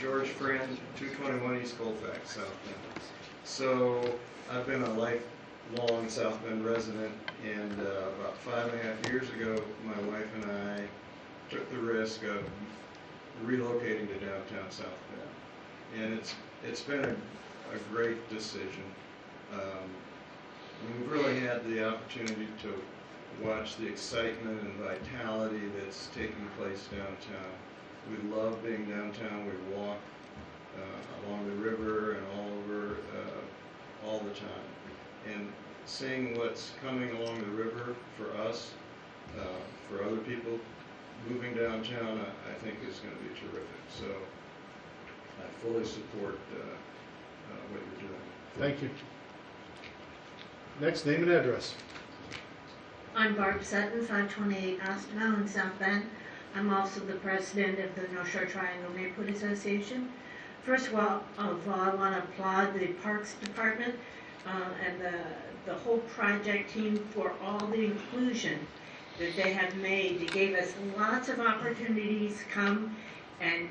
George Friend, 221 East Colfax, South Bend. So I've been a lifelong South Bend resident, and about 5.5 years ago, my wife and I took the risk of relocating to downtown South Bend. And it's been a great decision. We've really had the opportunity to watch the excitement and vitality that's taking place downtown. We love being downtown. We walk along the river and all over all the time. And seeing what's coming along the river for us, for other people, moving downtown, I think is going to be terrific. So I fully support what you're doing. Thank you. Next name and address. I'm Barb Sutton, 528 Osterville in South Bend. I'm also the president of the North Shore Triangle Neighborhood Association. First of all, I want to applaud the Parks Department and the whole project team for all the inclusion that they have made. They gave us lots of opportunities to come and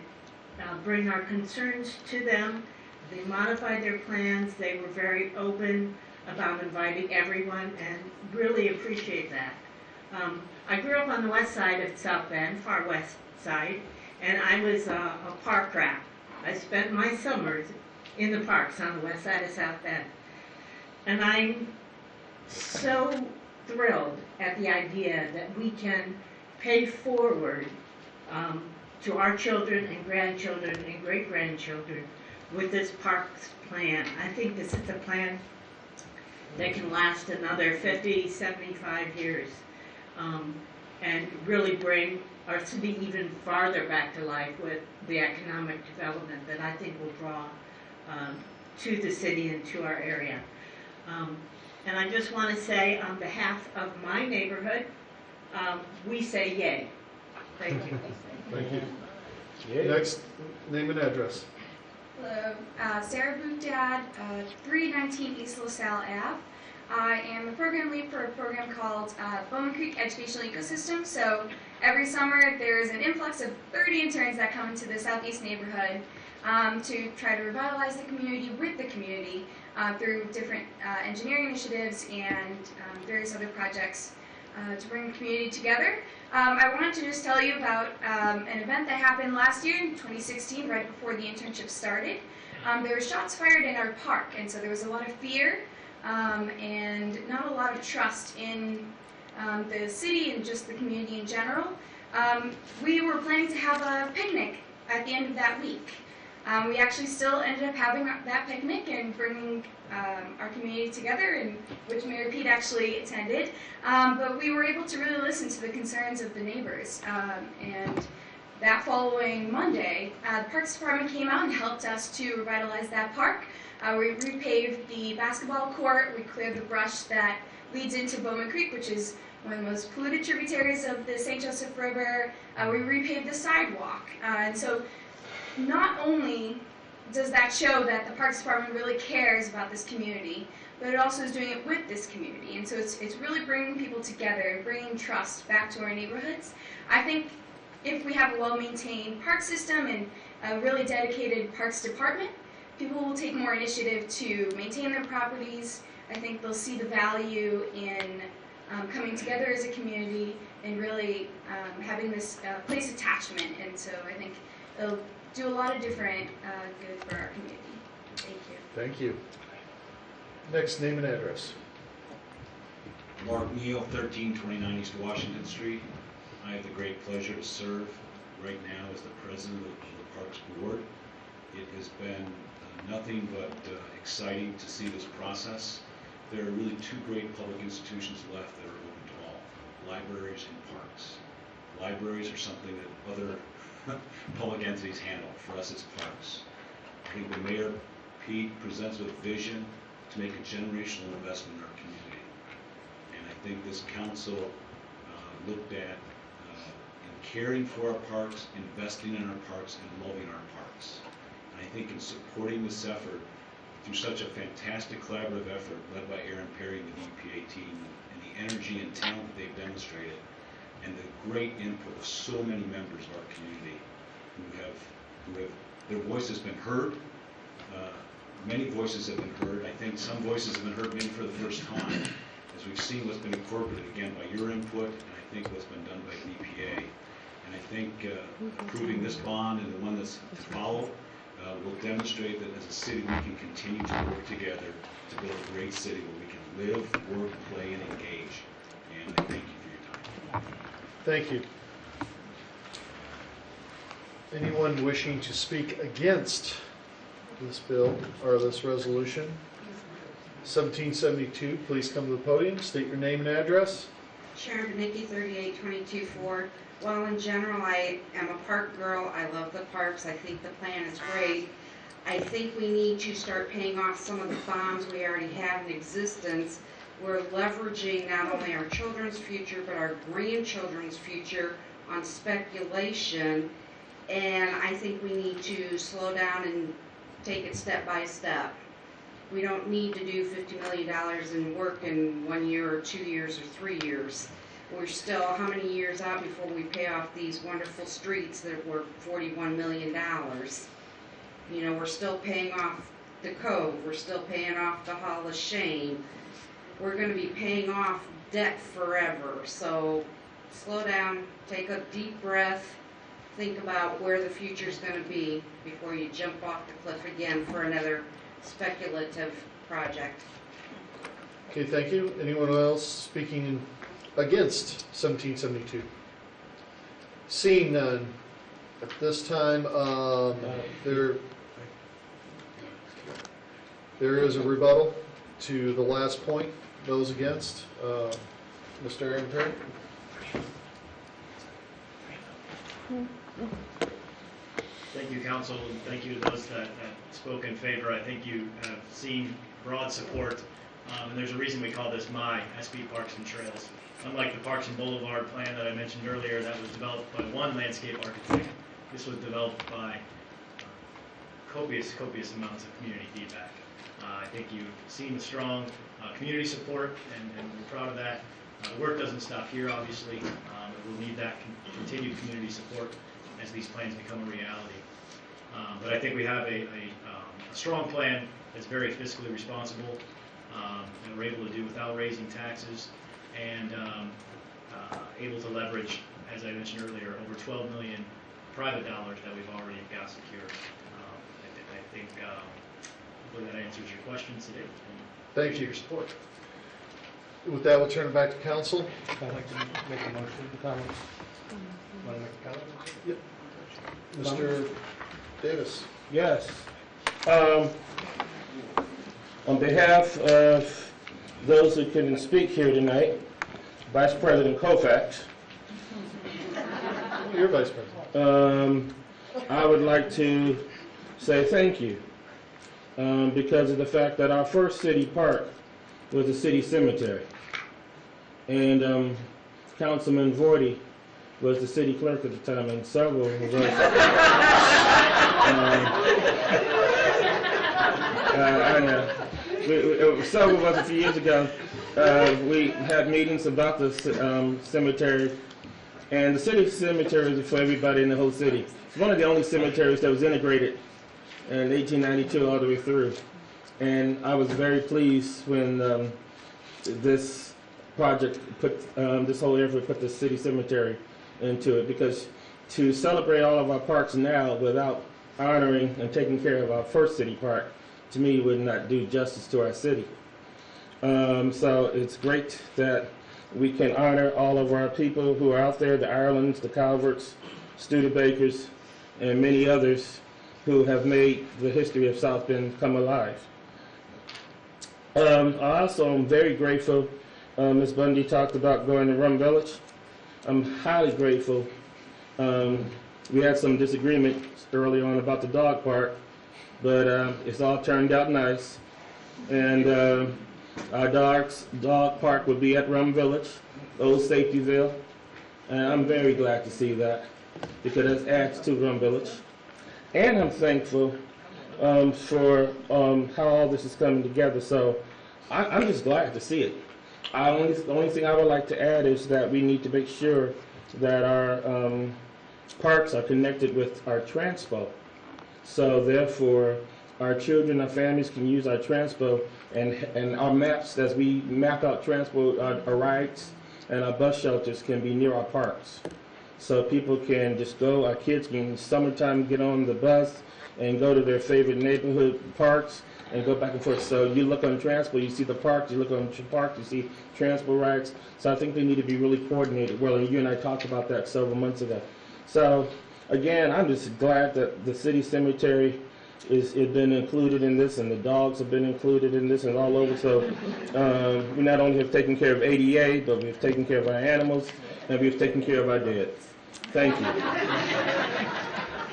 bring our concerns to them. They modified their plans. They were very open about inviting everyone, and really appreciate that. I grew up on the west side of South Bend, far west side, and I was a park rat. I spent my summers in the parks on the west side of South Bend. And I'm so thrilled at the idea that we can pay forward to our children and grandchildren and great-grandchildren with this parks plan. I think this is a plan that can last another 50, 75 years and really bring our city even farther back to life with the economic development that I think will draw to the city and to our area. And I just want to say on behalf of my neighborhood, we say yay. Thank you. Thank you. Next, name and address. Hello, Sarah Bugdad, 319 East LaSalle Ave. I am a program lead for a program called Bowman Creek Educational Ecosystem. So every summer there's an influx of 30 interns that come into the southeast neighborhood to try to revitalize the community with the community through different engineering initiatives and various other projects to bring the community together. I wanted to just tell you about an event that happened last year in 2016, right before the internship started. There were shots fired in our park, and so there was a lot of fear and not a lot of trust in the city and just the community in general. We were planning to have a picnic at the end of that week. We actually still ended up having that picnic and bringing our community together, and which Mayor Pete actually attended. But we were able to really listen to the concerns of the neighbors. And that following Monday, the Parks Department came out and helped us to revitalize that park. We repaved the basketball court. We cleared the brush that leads into Bowman Creek, which is one of the most polluted tributaries of the St. Joseph River. We repaved the sidewalk. And so not only does that show that the Parks Department really cares about this community, but it also is doing it with this community. And so it's really bringing people together, bringing trust back to our neighborhoods. I think if we have a well-maintained park system and a really dedicated Parks Department, people will take more initiative to maintain their properties. I think they'll see the value in coming together as a community and really having this place attachment. And so I think it'll do a lot of different good for our community. Thank you. Thank you. Next, name and address. Mark Neal, 1329 East Washington Street. I have the great pleasure to serve right now as the president of the Parks Board. It has been nothing but exciting to see this process. There are really two great public institutions left that are open to all: libraries and parks. Libraries are something that other public entities handle. For us, it's parks. I think the Mayor, Pete, presents with a vision to make a generational investment in our community. And I think this council looked at in caring for our parks, investing in our parks, and loving our parks. And I think in supporting this effort through such a fantastic collaborative effort led by Aaron Perry and the EPA team, and the energy and talent that they've demonstrated, and the great input of so many members of our community who have their voice has been heard. Many voices have been heard. I think some voices have been heard maybe for the first time, as we've seen what's been incorporated again by your input, and I think what's been done by the EPA. And I think approving this bond and the one that's to follow will demonstrate that as a city we can continue to work together to build a great city where we can live, work, play, and engage. And I thank you for your time. Thank you. Anyone wishing to speak against this bill or this resolution? 1772, please come to the podium, state your name and address. Sharon Benicki, 3822 Ford. Well, in general, I am a park girl. I love the parks. I think the plan is great. I think we need to start paying off some of the bonds we already have in existence. We're leveraging not only our children's future, but our grandchildren's future on speculation. And I think we need to slow down and take it step by step. We don't need to do $50 million in work in 1 year or 2 years or 3 years. We're still how many years out before we pay off these wonderful streets that were $41 million? You know, we're still paying off the Cove. We're still paying off the Hall of Shame. We're going to be paying off debt forever. So slow down, take a deep breath, think about where the future's going to be before you jump off the cliff again for another speculative project. Okay, thank you. Anyone else speaking against 1772? Seeing none, at this time, there is a rebuttal to the last point. Those against, Mr. Aaron Perry. Thank you, Council, and thank you to those that spoke in favor. I think you have seen broad support And there's a reason we call this my SB Parks and Trails. Unlike the Parks and Boulevard plan that I mentioned earlier, that was developed by one landscape architect, this was developed by copious amounts of community feedback. I think you've seen the strong community support, and we're proud of that. The work doesn't stop here, obviously. We'll need that continued community support as these plans become a reality. But I think we have a strong plan that's very fiscally responsible, that we're able to do without raising taxes, and able to leverage, as I mentioned earlier, over 12 million private dollars that we've already got secured. I think hopefully that answers your questions today. Thank you for your support. With that, we'll turn it back to council. I'd like to make a motion to comment. Want to make a comment? Yep. Mr. Davis. Yes. On behalf of those who couldn't speak here tonight, Vice President Koufax. You're Vice President. I would like to say thank you because of the fact that our first city park was the city cemetery. And Councilman Vorty was the city clerk at the time, and several of us. I know. Several of us a few years ago, we had meetings about the cemetery, and the city cemetery is for everybody in the whole city. It's one of the only cemeteries that was integrated in 1892 all the way through. And I was very pleased when this project put, this whole effort put the city cemetery into it, because to celebrate all of our parks now without honoring and taking care of our first city park, to me, would not do justice to our city. So it's great that we can honor all of our people who are out there, the Irelands, the Calverts, Studebakers, and many others who have made the history of South Bend come alive. I also am very grateful. Ms. Bundy talked about going to Rum Village. I'm highly grateful. We had some disagreement early on about the dog park, but it's all turned out nice. And our dog park will be at Rum Village, Old Safetyville. And I'm very glad to see that, because it adds to Rum Village. And I'm thankful for how all this is coming together. So I'm just glad to see it. The only thing I would like to add is that we need to make sure that our parks are connected with our transpo. So therefore, our children, our families can use our transpo, and our maps, as we map out transpo, our rides and our bus shelters can be near our parks. So people can just go, our kids can summertime get on the bus and go to their favorite neighborhood parks and go back and forth. So you look on Transpo, you see the parks, you look on parks, you see Transpo rides. So I think they need to be really coordinated. Well, you and I talked about that several months ago. So again, I'm just glad that the city cemetery has been included in this, and the dogs have been included in this, and all over. So we not only have taken care of ADA, but we've taken care of our animals, and we've taken care of our dead. Thank you.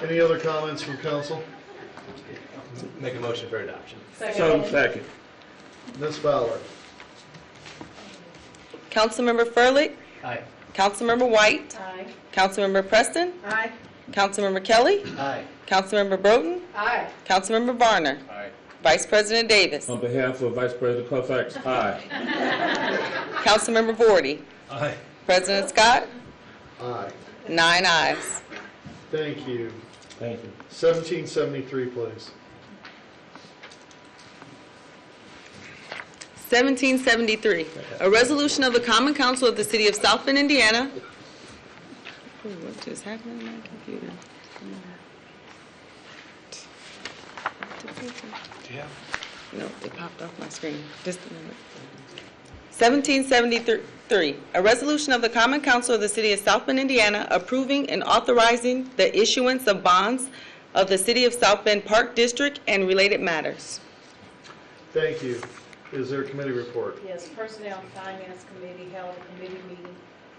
Any other comments from council? Make a motion for adoption. Second. Ms. Fowler. Councilmember Furlick. Aye. Councilmember White. Aye. Councilmember Preston. Aye. Councilmember Kelly. Aye. Councilmember Broden. Aye. Councilmember Varner. Aye. Vice President Davis. On behalf of Vice President Koufax, aye. Councilmember Vorty. Aye. President Scott. Aye. 9 ayes. Thank you. Thank you. 1773, please. 1773, a resolution of the Common Council of the City of South Bend, Indiana. Ooh, what just happened in my computer? No, it popped off my screen. Just a minute. 1773, a resolution of the Common Council of the City of South Bend, Indiana, approving and authorizing the issuance of bonds of the City of South Bend Park District and related matters. Thank you. Is there a committee report? Yes, Personnel and Finance Committee held a committee meeting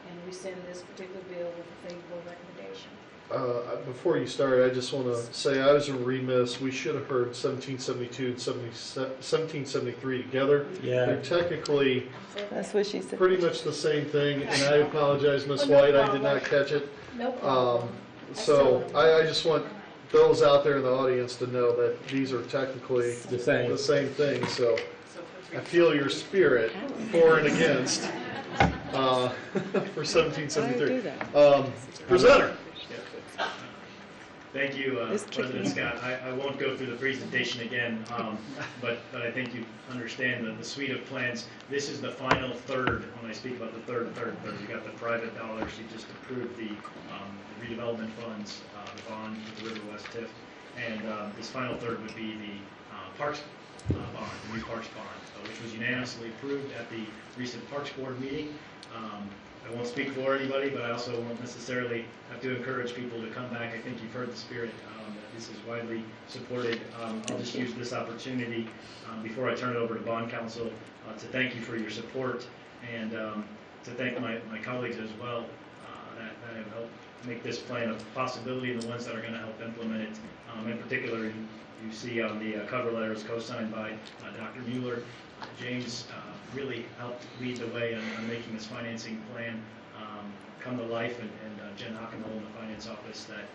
and rescinded this particular bill with a favorable recommendation. Before you start, I just want to say I was remiss. We should have heard 1772 and 1773 together. Yeah. They're technically That's what she said. pretty much the same thing, and I apologize, Ms. White, I did not catch it. No problem. So I just want those out there in the audience to know that these are technically The same. thing. So I feel your spirit for and against for 1773. Presenter. Thank you, It's tricky. President Scott. I won't go through the presentation again, but I think you understand the suite of plans. This is the final third. When I speak about the third, you got the private dollars. You just approved the redevelopment funds, the bond with the River West TIF, and this final third would be the Parks bond, the new Parks bond, which was unanimously approved at the recent Parks Board meeting. I won't speak for anybody, but I also won't necessarily have to encourage people to come back. I think you've heard the spirit that this is widely supported. I'll just use this opportunity before I turn it over to Bond Counsel to thank you for your support and to thank my colleagues as well that have helped make this plan a possibility and the ones that are going to help implement it. In particular, you see on the cover letters co-signed by Dr. Mueller. James really helped lead the way on making this financing plan come to life, and Jen Hockenhull in the finance office that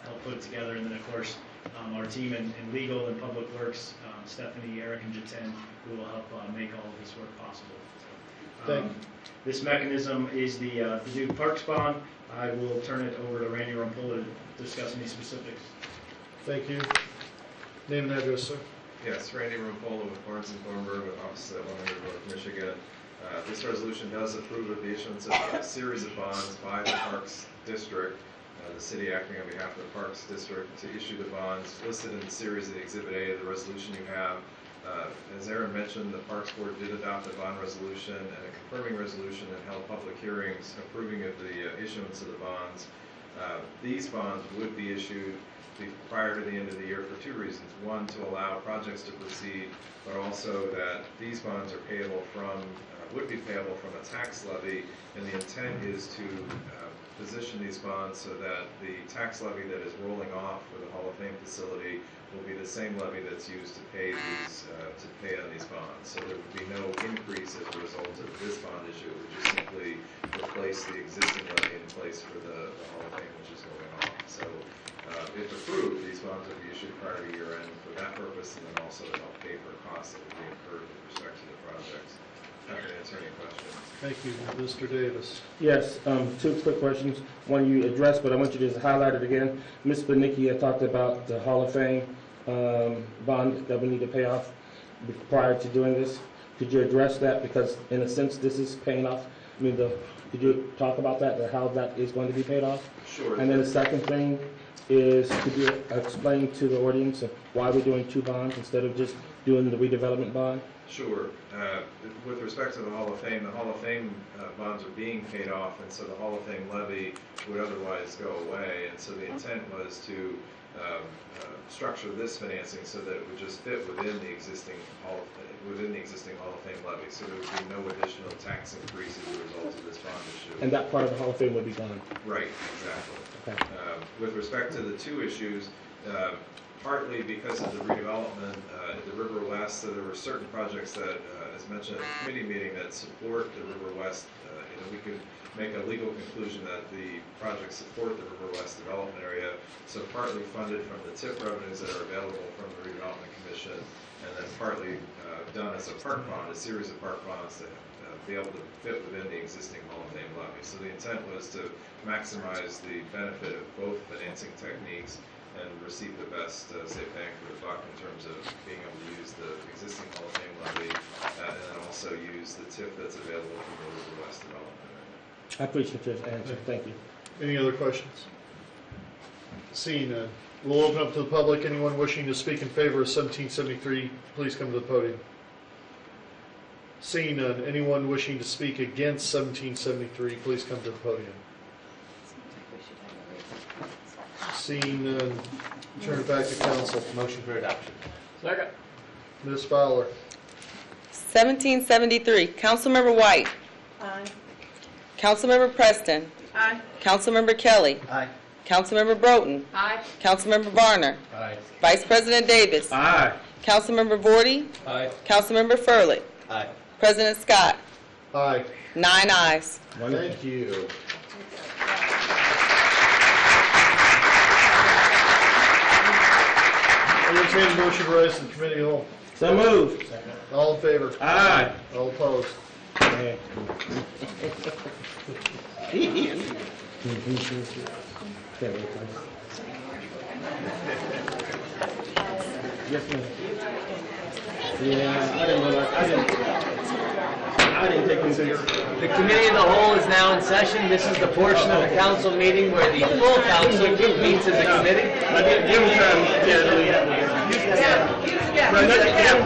helped put it together, and then of course our team in legal and public works, Stephanie, Eric, and Jiten, who will help make all of this work possible. So, this mechanism is the new Parks bond. I will turn it over to Randy Rumpola to discuss any specifics. Thank you. Name and address, sir. Yes, Randy Rumpola with Barnes & Thornburg, with office at 100 North Michigan. This resolution does approve of the issuance of a series of bonds by the Parks District, the city acting on behalf of the Parks District to issue the bonds listed in the series of the Exhibit A of the resolution you have. As Aaron mentioned, the Parks Board did adopt a bond resolution and a confirming resolution and held public hearings approving of the issuance of the bonds. These bonds would be issued prior to the end of the year for two reasons. One, to allow projects to proceed, but also that these bonds are payable from, would be payable from a tax levy, and the intent is to position these bonds so that the tax levy that is rolling off for the Hall of Fame facility will be the same levy that's used to pay these to pay on these bonds. So there would be no increase as a result of this bond issue. It would just simply replace the existing levy in place for the Hall of Fame, which is going on. So if approved, these bonds would be issued prior to year end for that purpose, and then also to help pay for costs that would be incurred with respect to the projects. Happy to answer any questions. Thank you, Mr. Davis. Yes, two quick questions. One you addressed, but I want you to just highlight it again. Ms. Benicki had talked about the Hall of Fame bond that we need to pay off prior to doing this. Could you address that? Because in a sense, this is paying off. I mean, could you talk about that, how that is going to be paid off? Sure. And then the second thing is, could you explain to the audience why we're doing two bonds instead of just doing the redevelopment bond? Sure. With respect to the Hall of Fame bonds are being paid off, and so the Hall of Fame levy would otherwise go away. And so the intent was to structure this financing so that it would just fit within the existing Hall of Fame levy. So there would be no additional tax increase as a result of this bond issue. And that part of the Hall of Fame would be gone. Right. Exactly. Okay. With respect to the two issues. Partly because of the redevelopment at the River West, so there were certain projects that, as mentioned at the committee meeting, that support the River West. We could make a legal conclusion that the projects support the River West development area, so partly funded from the TIP revenues that are available from the Redevelopment Commission, and then partly done as a park bond, a series of park bonds that be able to fit within the existing Hall of Fame levy. So the intent was to maximize the benefit of both financing techniques and receive the best safe bang for the buck in terms of being able to use the existing Hall of Fame levy and then also use the TIF that's available from the River West development area. I appreciate your answer. Thank you. Any other questions? Seeing none, we'll open up to the public. Anyone wishing to speak in favor of 1773, please come to the podium. Seeing none, anyone wishing to speak against 1773, please come to the podium. Seeing none, turn it back to council. Motion for adoption. Second. Ms. Fowler. 1773, Councilmember White. Aye. Councilmember Preston. Aye. Councilmember Kelly. Aye. Councilmember Broughton. Aye. Councilmember Varner. Aye. Vice President Davis. Aye. Councilmember Vorty. Aye. Councilmember Furlick. Aye. President Scott. Aye. 9 ayes. Thank you. Entertained motion to rise to the committee hall. So moved. All in favor? Aye. All opposed? Yes, ma'am. Yeah, I didn't realize, I didn't take into The committee of the whole is now in session. This is the portion of the council meeting where the full council meets as a committee. I did give him time,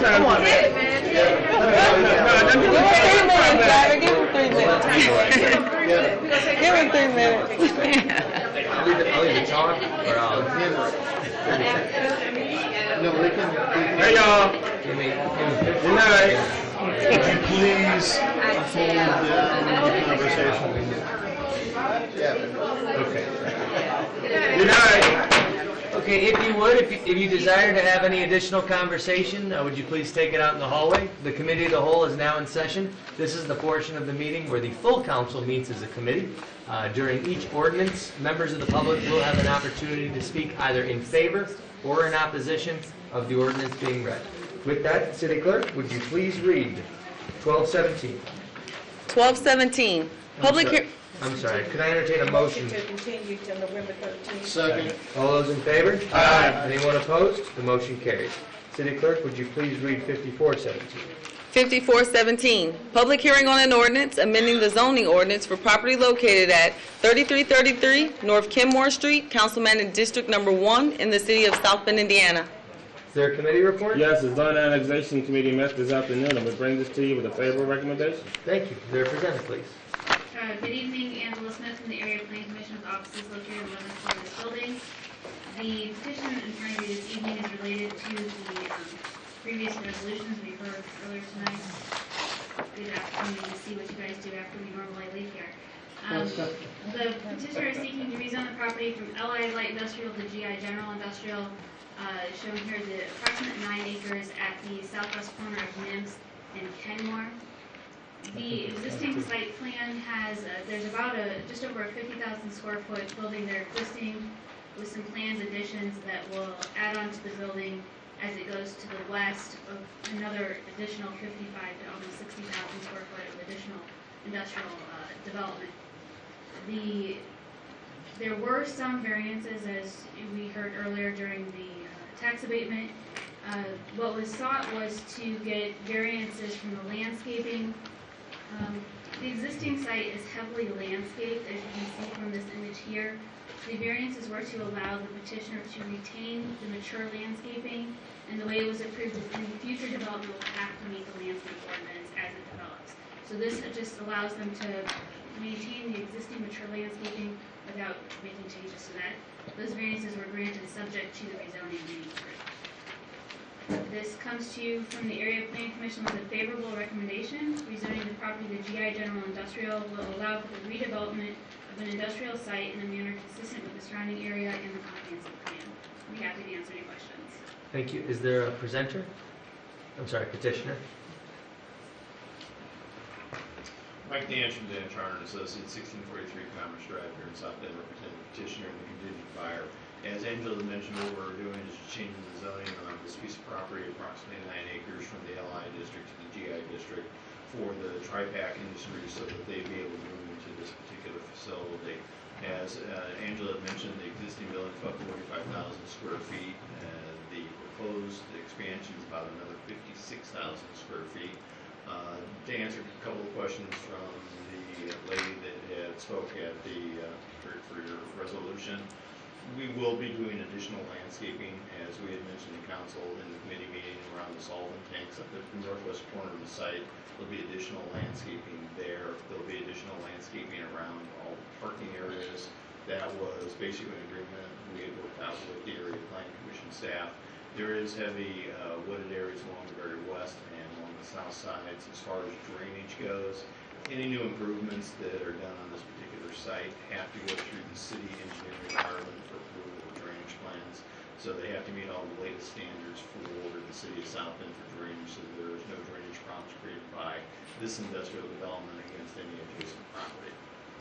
Come on, get it, man. Give him 3 minutes, Give him 3 minutes. I'll either talk or Hey, y'all. Give me Good night. Would you please hold down the conversation? Okay. Good night. Okay, if you would, if you desire to have any additional conversation, would you please take it out in the hallway? The committee of the whole is now in session. This is the portion of the meeting where the full council meets as a committee. During each ordinance, members of the public will have an opportunity to speak either in favor or in opposition of the ordinance being read. With that, City Clerk, would you please read 1217? 1217. Public I'm sorry, could I entertain a motion? To continue till November 13th. Second. All those in favor? Aye. Anyone opposed? The motion carries. City Clerk, would you please read 5417? 5417. Public hearing on an ordinance amending the zoning ordinance for property located at 3333 North Kenmore Street, Councilman District Number 1 in the city of South Bend, Indiana. Is there a committee report? Yes, the Zone Annexation Committee met this afternoon, and we bring this to you with a favorable recommendation. Thank you. Is there a presenter, please? Good evening, Angela Smith from the Area Planning Commission's office is located in 11th floor of this building. The petition in front of you this evening is related to the previous resolutions we heard earlier tonight. Good opportunity to see what you guys do after we normally leave here. The petitioner is seeking to rezone the property from LI Light Industrial to GI General Industrial, shown here the approximate 9 acres at the southwest corner of Nims and Kenmore. The existing site plan has, there's about just over a 50,000 square foot building there existing with some planned additions that will add on to the building as it goes to the west of another additional 55 to almost 60,000 square foot of additional industrial development. There were some variances, as we heard earlier during the tax abatement. What was sought was to get variances from the landscaping. The existing site is heavily landscaped, as you can see from this image here. The variances were to allow the petitioner to retain the mature landscaping, and the way it was approved is any future development will have to meet the landscape ordinance as it develops. So this just allows them to maintain the existing mature landscaping without making changes to that. Those variances were granted subject to the rezoning being approved. This comes to you from the Area Planning Commission with a favorable recommendation. Rezoning the property to GI General Industrial will allow for the redevelopment of an industrial site in a manner consistent with the surrounding area and the comprehensive plan. I'll be happy to answer any questions. Thank you. Is there a presenter? I'm sorry, petitioner. Mike Dan from Dan Charner and Associates, 1643 Commerce Drive here in South Bend, representing the petitioner and the contingent buyer. As Angela mentioned, what we're doing is changing the zoning on this piece of property, approximately 9 acres from the LI district to the GI district, for the tri-pack industry so that they'd be able to move into this particular facility. As Angela mentioned, the existing building is about 45,000 square feet. The proposed expansion is about another 56,000 square feet. To answer a couple of questions from the lady that had spoke at the for your resolution, we will be doing additional landscaping, as we had mentioned in council in the committee meeting around the solvent tanks up at the northwest corner of the site. There'll be additional landscaping there. There'll be additional landscaping around all parking areas. That was basically an agreement we had worked out with the Area Planning Commission staff. There is heavy wooded areas along the very west and along the south sides. As far as drainage goes, Any new improvements that are done on this particular site have to go through the city engineering department for approval of drainage plans. So they have to meet all the latest standards for the city of South Bend for drainage, so there is no drainage problems created by this industrial development against any adjacent property.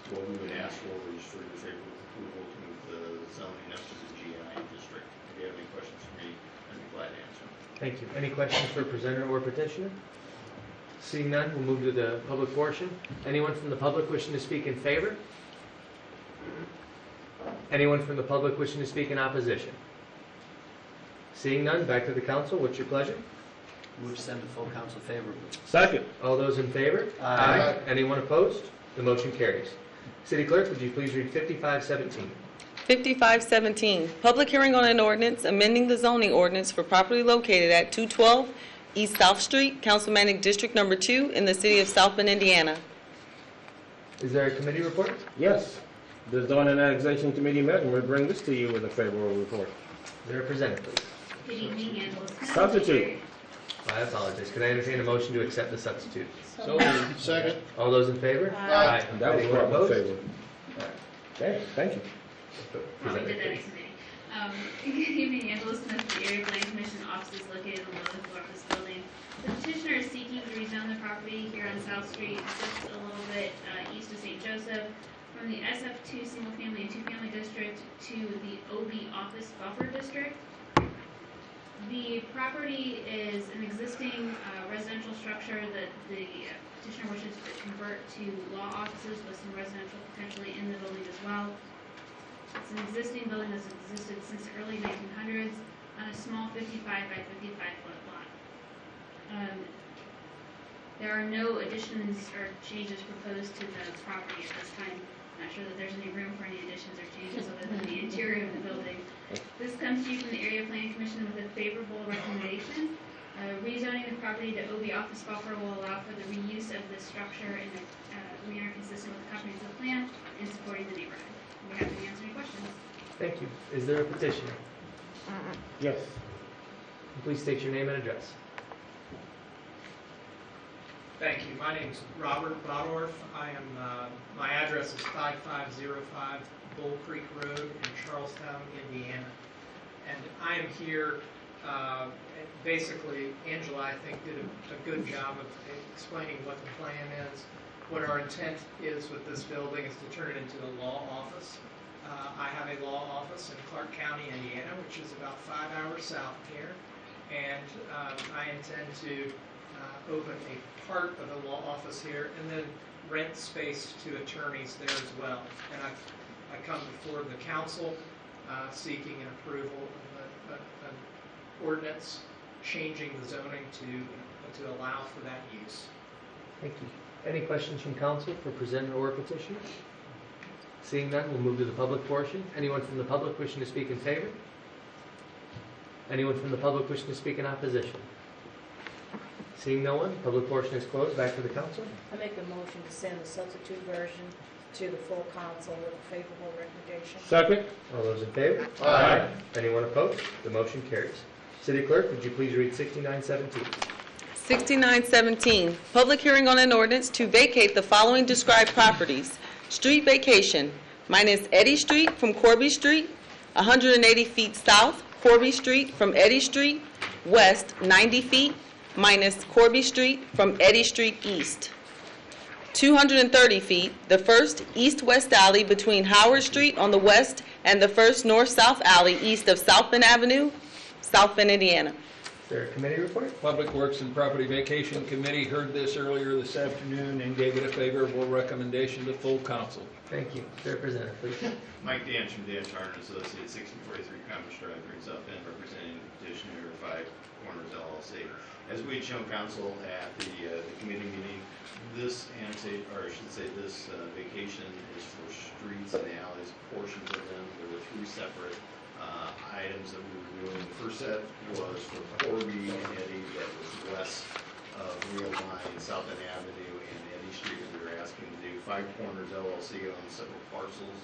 So what we would ask for is for your favorable approval to move the zoning up to the GI district. If you have any questions for me, I'd be glad to answer them. Thank you. Any questions for presenter or petitioner? Seeing none, we'll move to the public portion. Anyone from the public wishing to speak in favor? Anyone from the public wishing to speak in opposition? Seeing none, back to the council. What's your pleasure? Move to send to full council favorably. Second. All those in favor? Aye. Anyone opposed? The motion carries. City Clerk, would you please read 5517? 5517, public hearing on an ordinance amending the zoning ordinance for property located at 212 East South Street, Councilmanic District Number 2 in the city of South Bend, Indiana. Is there a committee report? Yes. The Zoning and Annexation Committee met and we bring this to you with a favorable report. Is there a presenter, please? Good evening, Angela Smith. Substitute. I apologize. Could I entertain a motion to accept the substitute? So moved. Second. All those in favor? Aye. And that was Anyone brought in opposed? favor. Okay, thank you. Oh, we did that next meeting. Good evening, Angela Smith, the Area Planning Commission office is located on the 11th floor of this building. The petitioner is seeking to rezone the property here on South Street, just a little bit east of St. Joseph, from the SF2 single-family and two-family district to the OB office buffer district. The property is an existing residential structure that the petitioner wishes to convert to law offices with some residential potentially in the building as well. It's an existing building that's existed since the early 1900s on a small 55 by 55 foot lot. There are no additions or changes proposed to the property at this time. I'm not sure that there's any room for any additions or changes other than the interior of the building. This comes to you from the Area Planning Commission with a favorable recommendation. Rezoning the property to OB office buffer will allow for the reuse of this structure in a manner consistent with the comprehensive plan and supporting the neighborhood. We have to answer any questions. Thank you. Is there a petitioner? Yes. Please state your name and address. Thank you. My name is Robert Bodorf. I am, my address is 5505 Bull Creek Road in Charlestown, Indiana. And I am here, basically, Angela, I think, did a good job of explaining what the plan is. What our intent is with this building is to turn it into a law office. I have a law office in Clark County, Indiana, which is about 5 hours south of here. And I intend to open a part of the law office here and then rent space to attorneys there as well. And I come before the council seeking an approval of an ordinance changing the zoning to allow for that use. Thank you. Any questions from council for presenter or petitioner? Seeing none, we'll move to the public portion. Anyone from the public wishing to speak in favor? Anyone from the public wishing to speak in opposition? Seeing no one, public portion is closed. Back to the council. I make a motion to send the substitute version to the full council with a favorable recommendation. Second. All those in favor? Aye. Anyone opposed? The motion carries. City Clerk, would you please read 6917? 6917, public hearing on an ordinance to vacate the following described properties. Street vacation, minus Eddy Street from Corby Street, 180 feet south, Corby Street from Eddy Street, west 90 feet, minus Corby Street from Eddy Street east. 230 feet, the first east-west alley between Howard Street on the west and the first north-south alley east of South Bend Avenue, South Bend, Indiana. Is there a committee report? Public Works and Property Vacation Committee heard this earlier this afternoon and gave it a favorable recommendation to full council. Thank you. Is there a presenter, please? Mike Dan from Dan Charner Associates, 1643 Commerce Drive here in South Bend, representing the petitioner, Five Corners LLC. As we had shown council at the committee meeting, this annexate, or I should say this vacation is for streets and alleys, portions of them. There were three separate items that we were doing. The first set was for Corby and Eddy, that was west of Real Line, South Bend Avenue, and Eddy Street. We were asking to do Five Corners LLC on several parcels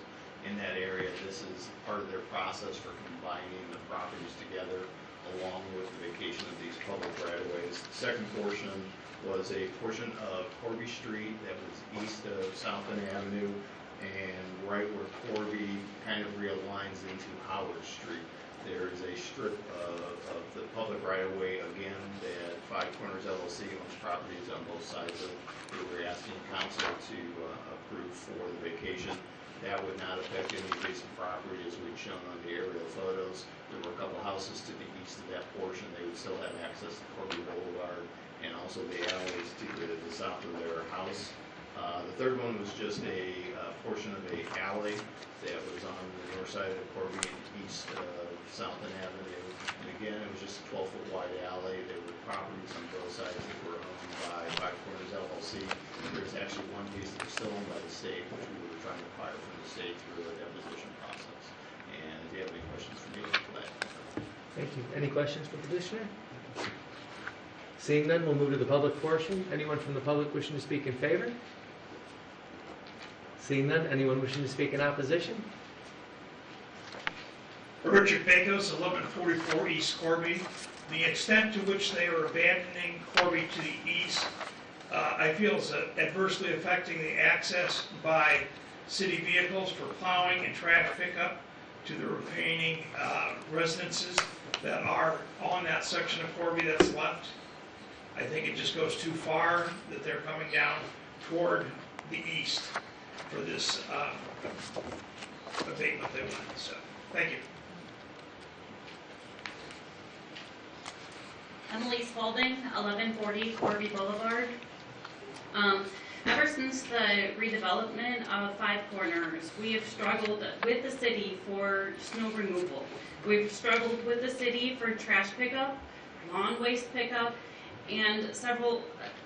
in that area. This is part of their process for combining the properties together, along with the vacation of these public right-of-ways. The second portion was a portion of Corby Street that was east of South Bend Avenue, and right where Corby kind of realigns into Howard Street. There is a strip of the public right-of-way, again, that Five Corners LLC owns properties on both sides of. We were asking council to approve for the vacation. That would not affect any adjacent property, as we've shown on the aerial photos. There were a couple houses to the east of that portion. They would still have access to Corby Boulevard and also the alleys to the south of their house. The third one was just a portion of a alley that was on the north side of Corby and east of South Bend Avenue. And again, it was just a 12-foot wide alley. There were properties on both sides that were owned by Five Corners LLC. There's actually one piece that was still owned by the state, which we were trying to acquire from the state through a deposition process. And if you have any questions for me, for that. Thank you. Any questions for the petitioner? Seeing none, we'll move to the public portion. Anyone from the public wishing to speak in favor? Seeing none, anyone wishing to speak in opposition? Richard Bakos, 1144 East Corby. The extent to which they are abandoning Corby to the east, I feel is adversely affecting the access by city vehicles for plowing and trash pickup to the remaining residences that are on that section of Corby that's left. I think it just goes too far that they're coming down toward the east for this abatement they want. So, thank you. Emily Spalding, 1140 Corby Boulevard. Ever since the redevelopment of Five Corners, we have struggled with the city for snow removal. We've struggled with the city for trash pickup, lawn waste pickup, and a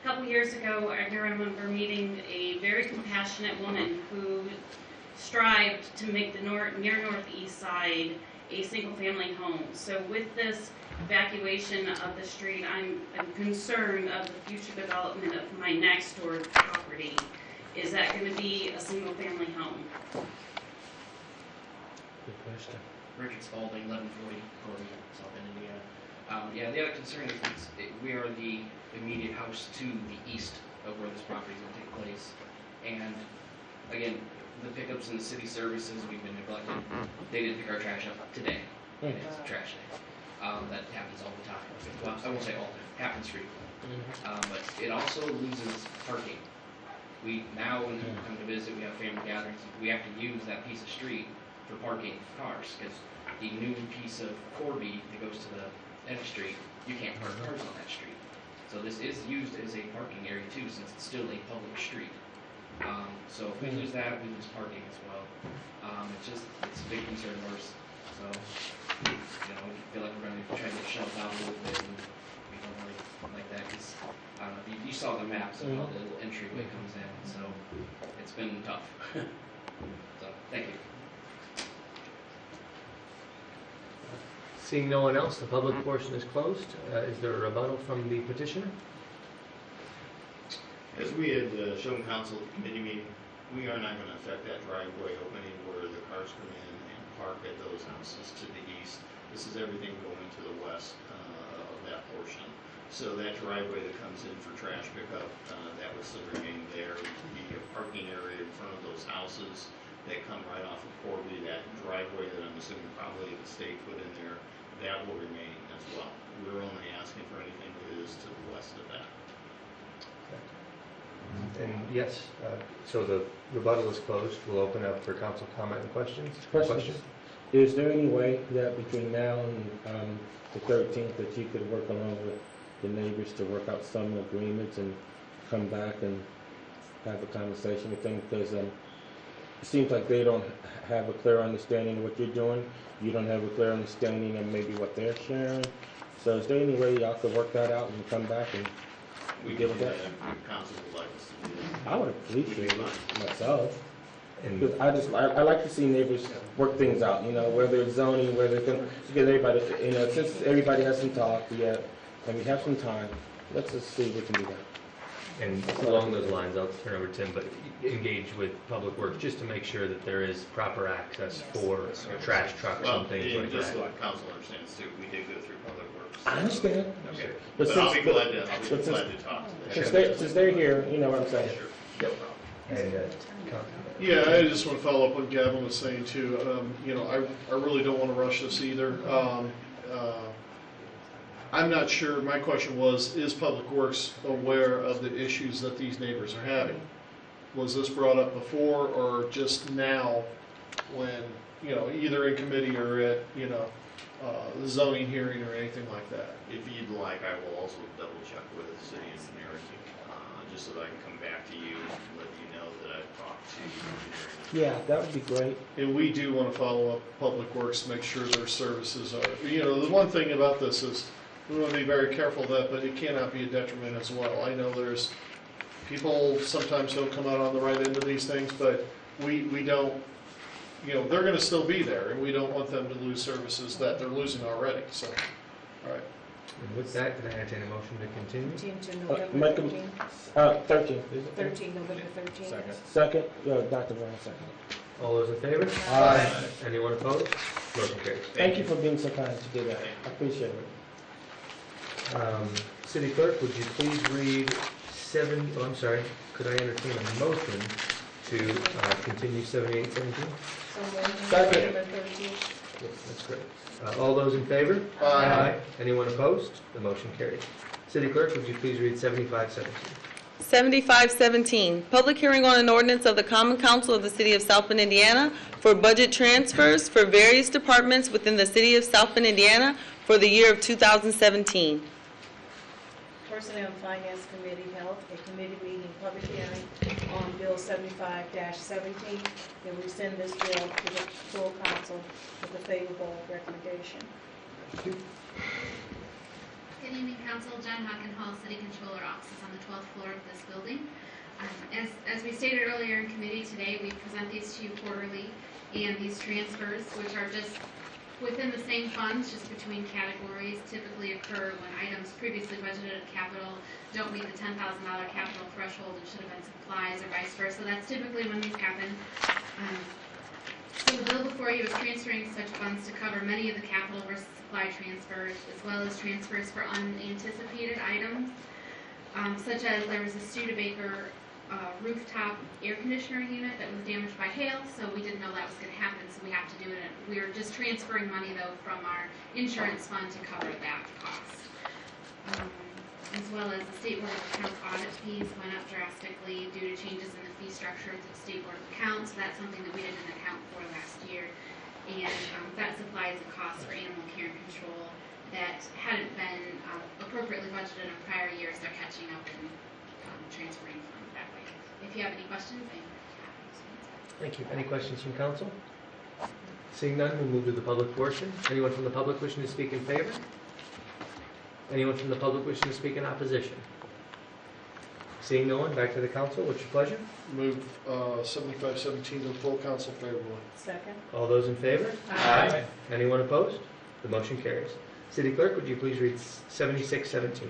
couple years ago, I remember meeting a very compassionate woman who strived to make the near northeast side a single-family home. So with this evacuation of the street, I'm concerned of the future development of my next door property. Is that going to be a single-family home? Good question. Richard Spalding, 1140 Corby, South Bend, Indiana. Yeah, the other concern is we are the immediate house to the east of where this property is going to take place. And again, the pickups and the city services, we've been neglected. They didn't pick our trash up today, and it's a trash day. That happens all the time. Well, I won't say all the time, happens frequently. But it also loses parking. Now when people come to visit, we have family gatherings, we have to use that piece of street for parking cars, because the new piece of Corby that goes to the end of the street, you can't park cars on that street. So this is used as a parking area too, since it's still a public street. So if we lose that, we lose parking as well. It's a big concern of ours. So, we feel like we're going to try to get shelved out a little bit, and we don't really like that, because, I don't know, you saw the maps of how the little entryway comes in, so it's been tough. So, thank you. Seeing no one else, the public portion is closed. Is there a rebuttal from the petitioner? As we had shown council at the committee meeting, we are not going to affect that driveway opening where the cars come in and park at those houses to the east. This is everything going to the west of that portion. So that driveway that comes in for trash pickup, that would still remain there. The parking area in front of those houses that come right off of Corby, that driveway that I'm assuming probably the state put in there, that will remain as well. We're only asking for anything that is to the west of that. And yes, so the rebuttal is closed. We'll open up for council comment and questions. Question. Is there any way that between now and the 13th that you could work along with the neighbors to work out some agreements and come back and have a conversation with them? Because it seems like they don't have a clear understanding of what you're doing. You don't have a clear understanding of maybe what they're sharing. So is there any way y'all could work that out and come back and we deal can with do that? that. Council would like us to do that. I would appreciate it myself. Because I like to see neighbors work things out, whether it's zoning, whether it's to get everybody, since everybody has some talk yet, and we have some time, let's just see if we can do that. And along those lines, I'll turn over to Tim, but engage with Public Works just to make sure that there is proper access for trash trucks and things like Just so that. the council understands too, we did go through Public Works. I understand. Okay, But but I'll be since- glad to, but glad to talk to them. Since they're here, you know what I'm saying. No problem. And, Yeah, I just want to follow up what Gavin was saying too. You know, I really don't want to rush this either. I'm not sure, my question was, is Public Works aware of the issues that these neighbors are having? Was this brought up before or just now when, you know, either in committee or at, you know, the zoning hearing or anything like that? If you'd like, I will also double check with the city engineer, just so that I can come back to you and let you know that I've talked to engineering. Yeah, that would be great. And we do want to follow up Public Works to make sure their services are, you know, the one thing about this is we want to be very careful of that, but it cannot be a detriment as well. I know there's, people sometimes don't come out on the right end of these things, but we don't, you know, they're going to still be there, and we don't want them to lose services that they're losing already, so, all right. And with that, can I entertain a motion to continue? Continue to November Make 13th. 13th. Is it? 13, November 13th. Second, Dr. Brown, second. All those in favor? Aye. Anyone opposed? Motion carries. Thank you for being so kind to do that. I appreciate it. City Clerk, would you please read could I entertain a motion to continue 7817? So moved. Second. November 13th. Yes, that's great. All those in favor? Aye. Anyone opposed? The motion carries. City Clerk, would you please read 7517? 7517, public hearing on an ordinance of the Common Council of the City of South Bend, Indiana for budget transfers for various departments within the City of South Bend, Indiana for the year of 2017. Personnel and Finance Committee held a committee meeting public hearing on Bill 75-17. Then we send this bill to the full council with a favorable recommendation. Good evening, Council. Jen Hockenhall, City Controller Office on the 12th floor of this building. As we stated earlier in committee today, we present these to you quarterly, and these transfers, which are just within the same funds, just between categories, typically occur when items previously budgeted at capital don't meet the $10,000 capital threshold and should have been supplies or vice versa. That's typically when these happen. So the bill before you is transferring such funds to cover many of the capital versus supply transfers, as well as transfers for unanticipated items, such as there was a Studebaker rooftop air conditioner unit that was damaged by hail, so we didn't know that was going to happen, so we have to do it. We are just transferring money, though, from our insurance fund to cover that cost. As well as the State Board of Accounts audit fees went up drastically due to changes in the fee structure of the State Board of Accounts. That's something that we didn't account for last year. And that supplies a cost for animal care and control that hadn't been appropriately budgeted in prior years. They're catching up and transferring funds that way. If you have any questions, I'm happy to answer. Thank you. Any questions from council? Seeing none, we'll move to the public portion. Anyone from the public wishing to speak in favor? Anyone from the public wishing to speak in opposition? Seeing no one, back to the council. What's your pleasure? Move 7517 to the full council favorably. Second. All those in favor? Aye. Anyone opposed? The motion carries. City Clerk, would you please read 7617?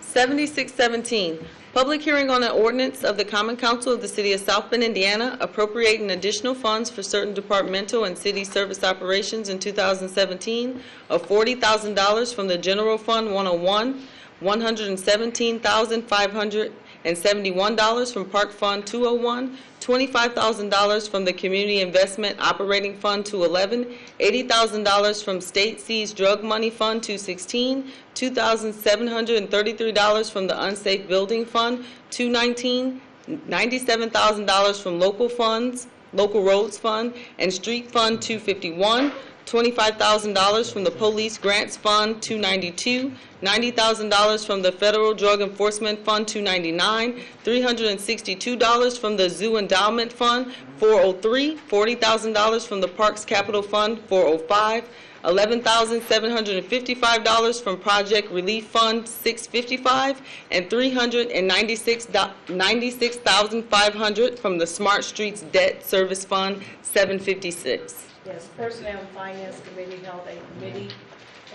7617, public hearing on an ordinance of the Common Council of the City of South Bend, Indiana, appropriating additional funds for certain departmental and city service operations in 2017 of $40,000 from the General Fund 101, $117,571 from Park Fund 201, $25,000 from the Community Investment Operating Fund 211, $80,000 from State Seized Drug Money Fund 216, $2,733 from the Unsafe Building Fund 219, $97,000 from local funds, Local Roads Fund, and Street Fund 251, $25,000 from the Police Grants Fund 292, $90,000 from the Federal Drug Enforcement Fund 299, $362 from the Zoo Endowment Fund 403, $40,000 from the Parks Capital Fund 405, $11,755 from Project Relief Fund 655, and $396,500 from the Smart Streets Debt Service Fund 756. Yes, Personnel and Finance Committee held a committee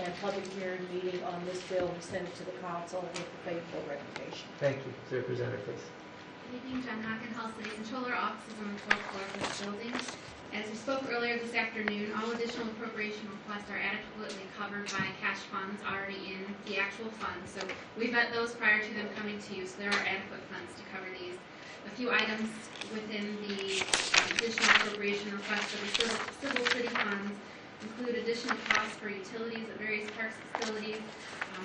and public hearing meeting on this bill. We send it to the council with a favorable recommendation. Thank you. Is there a presenter, please? Good evening, John Hockenhull, City Controller, offices on the 12th floor of this building. As we spoke earlier this afternoon, all additional appropriation requests are adequately covered by cash funds already in the actual funds. So we vet those prior to them coming to you, so there are adequate funds to cover these. A few items within the additional appropriation requests for the civil city funds include additional costs for utilities at various parks facilities.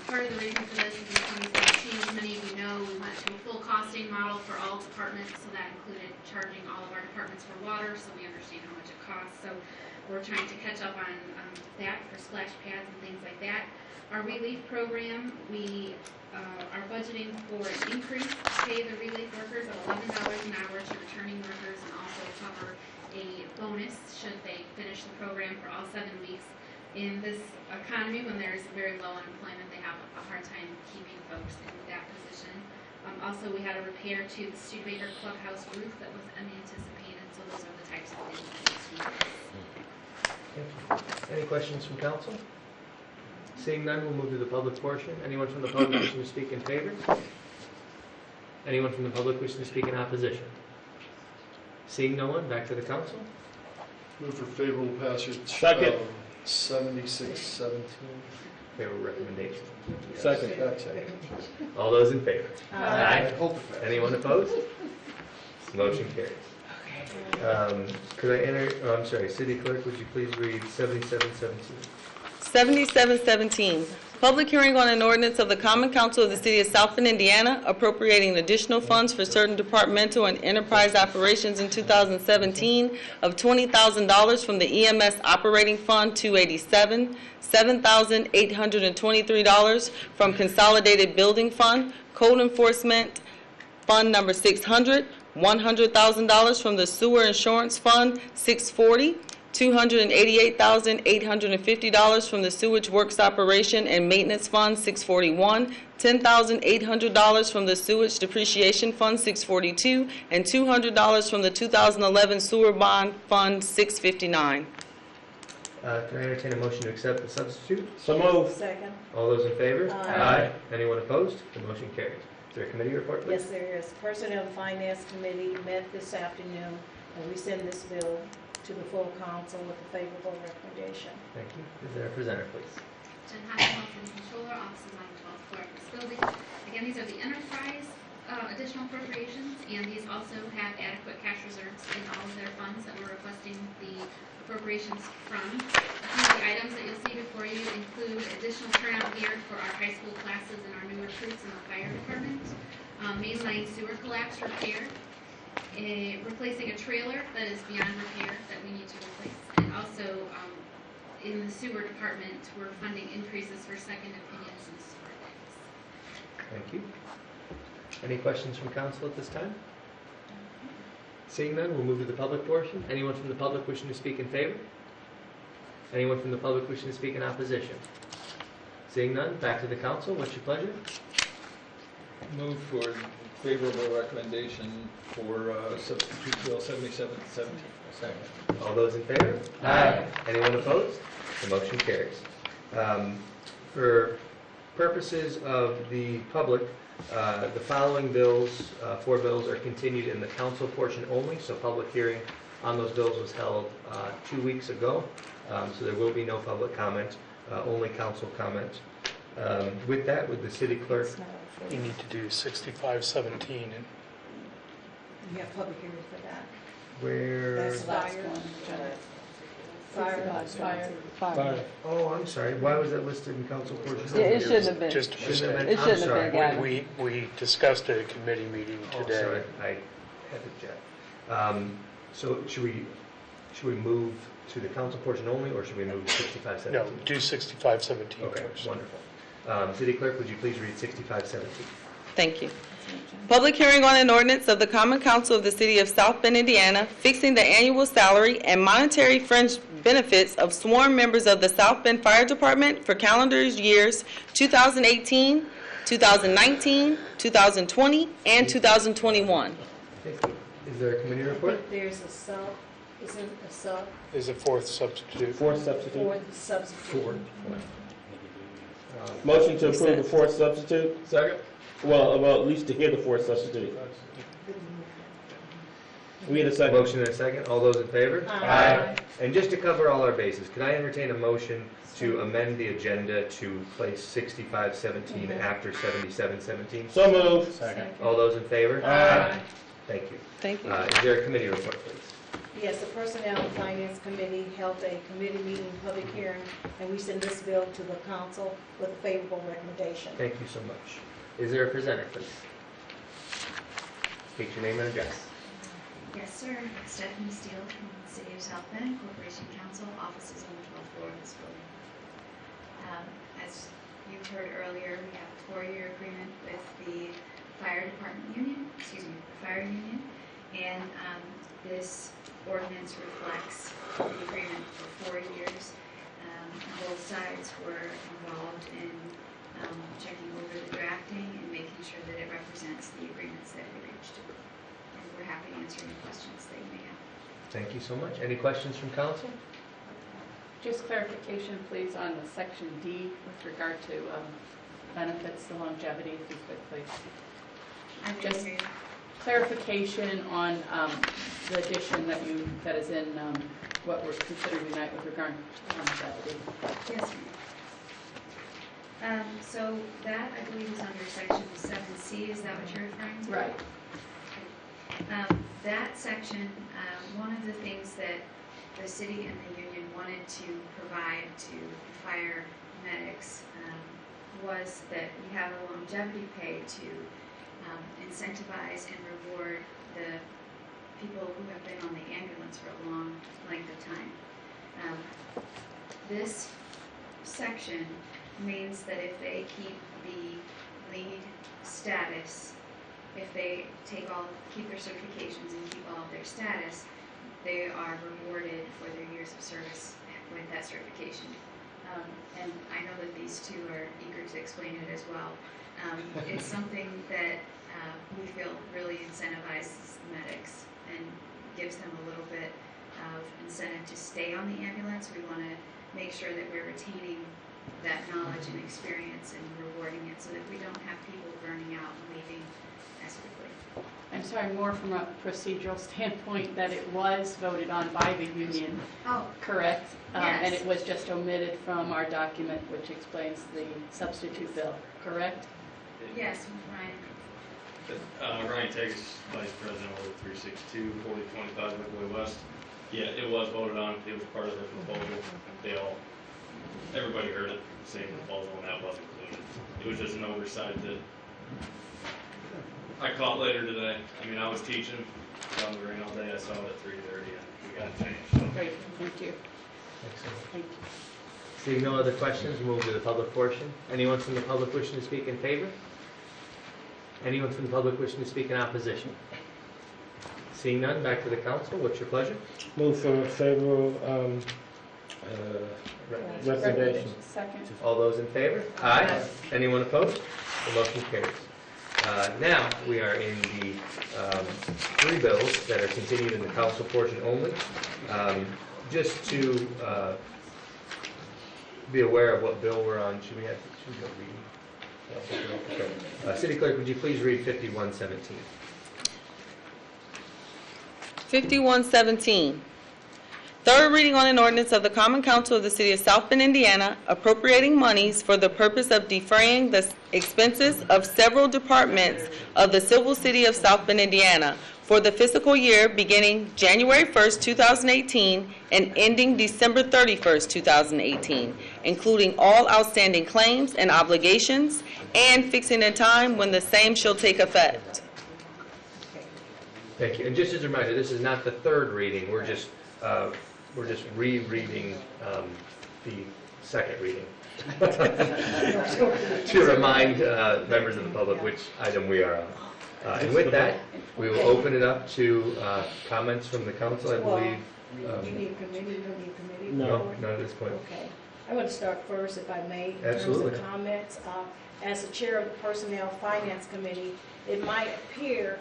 Part of the reason for this is in 2017, many of you know, we went to a full costing model for all departments, so that included charging all of our departments for water, so we understand how much it costs. So we're trying to catch up on that for splash pads and things like that. Our relief program, we are budgeting for an increase to pay the relief workers of $11 an hour to returning workers, and also cover a bonus should they finish the program for all 7 weeks. In this economy, when there's very low unemployment, they have a hard time keeping folks in that position. Also, we had a repair to the Studebaker Clubhouse roof that was unanticipated, so those are the types of things that we Thank you. Any questions from council? Seeing none, we'll move to the public portion. Anyone from the public wishing to speak in favor? Anyone from the public wishing to speak in opposition? Seeing no one, back to the council. Move for favorable passage. Second. 7617. Favorable recommendation. Second. All those in favor? Aye. Anyone opposed? Motion carries. Could I enter, I'm sorry, City Clerk, would you please read 7717? 7717, public hearing on an ordinance of the Common Council of the City of South Bend, Indiana, appropriating additional funds for certain departmental and enterprise operations in 2017 of $20,000 from the EMS Operating Fund 287, $7,823 from Consolidated Building Fund, Code Enforcement Fund Number 600, $100,000 from the Sewer Insurance Fund 640, $288,850 from the Sewage Works Operation and Maintenance Fund 641, $10,800 from the Sewage Depreciation Fund 642, and $200 from the 2011 Sewer Bond Fund 659. Can I entertain a motion to accept the substitute? So moved. Second. All those in favor? Aye. Anyone opposed? The motion carries. Is there a committee report, please? Yes, there is. Personnel and Finance Committee met this afternoon, and we send this bill to the full council with a favorable recommendation. Thank you. Is there a presenter, please? Jen Hockenhull, City Controller, offices on the 12th floor of this building. Again, these are the enterprise additional appropriations, and these also have adequate cash reserves in all of their funds that we're requesting the appropriations from. A few of the items that you'll see before you include additional turnout gear for our high school classes and our new recruits in the fire department, mainline sewer collapse repair, replacing a trailer that is beyond repair that we need to replace, and also in the sewer department, we're funding increases for second opinions and sewer things. Thank you. Any questions from council at this time? Seeing none, we'll move to the public portion. Anyone from the public wishing to speak in favor? Anyone from the public wishing to speak in opposition? Seeing none, back to the council. What's your pleasure? Move for favorable recommendation for substitute bill 7717. Second. All those in favor? Aye. Anyone opposed? The motion carries. For purposes of the public, the following bills, 4 bills, are continued in the council portion only, so public hearing on those bills was held 2 weeks ago, so there will be no public comment, only council comment. With that, would the city clerk... You need to do 6517. And You have public hearing for that. Where... That's fire. Oh, I'm sorry. Why was that listed in council portion? Yeah, it shouldn't have been. Just a mistake. It shouldn't have been, Gavin. We discussed at a committee meeting today. Sorry, I had to check. So should we move to the council portion only, or should we move to 6517? No, do 6517 Okay, first. wonderful. City Clerk, would you please read 6517? Thank you. Public hearing on an ordinance of the Common Council of the City of South Bend, Indiana, fixing the annual salary and monetary fringe benefits of sworn members of the South Bend Fire Department for calendar years 2018, 2019, 2020, and 2021. Thank you. Is there a committee report? There's a sub, isn't a sub? Is a fourth substitute. Fourth substitute. Motion to approve the fourth substitute? Second? Well, at least to hear the fourth substitute. We need a second. Motion and a second. All those in favor? Aye. And just to cover all our bases, could I entertain a motion to amend the agenda to place 6517 after 7717? So moved. Second. All those in favor? Aye. Thank you. Thank you. Is there a committee report, please? Yes, the Personnel and Finance Committee held a committee meeting, public hearing, and we send this bill to the council with a favorable recommendation. Thank you so much. Is there a presenter, please? State your name and address. Yes, sir. Stephanie Steele from the City of South Bend, Corporation Council, offices on the 12th floor of this building. As you've heard earlier, we have a 4-year agreement with the fire union, and this ordinance reflects the agreement for 4 years. Both sides were involved in checking over the drafting and making sure that it represents the agreements that we reached. And we're happy to answer any questions that you may have. Thank you so much. Any questions from council? Just clarification, please, on the section D with regard to benefits, the longevity, if you could, please. Just clarification on the addition that is in what we're considering tonight with regard to longevity. Yes, ma'am. So that, I believe, is under section 7C. Is that what you're referring to? Right. That section, one of the things that the city and the union wanted to provide to fire medics was that we have a longevity pay to incentivize and reward the people who have been on the ambulance for a long length of time. This section means that if they keep the lead status, if they keep their certifications and keep all of their status, they are rewarded for their years of service with that certification. And I know that these two are eager to explain it as well. It's something that we feel really incentivizes the medics and gives them a little bit of incentive to stay on the ambulance. We want to make sure that we're retaining that knowledge and experience and rewarding it so that we don't have people burning out and leaving as quickly. I'm sorry, more from a procedural standpoint, that it was voted on by the union, correct? Yes. And it was just omitted from our document, which explains the substitute bill, correct? Yes, Ryan. Ryan Tegas, Vice President of 362, 4025 Midway West. Yeah, it was voted on. It was part of the proposal. Everybody heard it, same proposal, and that was included. It was just an oversight that I caught later today. I mean, I was teaching, on the rain all day. I saw it at 3:30, and we got it changed. So. Great, thank you. Excellent. Thank you. Seeing no other questions, we'll move to the public portion. Anyone from the public wishing to speak in favor? Anyone from the public wishing to speak in opposition? Seeing none, back to the council. What's your pleasure? Move for favorable recommendation. Second. All those in favor? Aye. Anyone opposed? The motion carries. Now, we are in the 3 bills that are continued in the council portion only. Just to be aware of what bill we're on, should we go reading? Okay. City Clerk, would you please read 5117? 5117. Third reading on an ordinance of the Common Council of the City of South Bend, Indiana, appropriating monies for the purpose of defraying the expenses of several departments of the civil city of South Bend, Indiana, for the fiscal year beginning January 1st, 2018, and ending December 31st, 2018, including all outstanding claims and obligations, and fixing a time when the same shall take effect. Thank you. And just as a reminder, this is not the third reading. We're just rereading the second reading to remind members of the public which item we are on. And with that, we will open it up to comments from the council, I believe. Do you need committee? You don't need committee? No, not at this point. Okay. I'm going to start first, if I may, in Absolutely. terms of comments. As the chair of the Personnel Finance Committee, it might appear,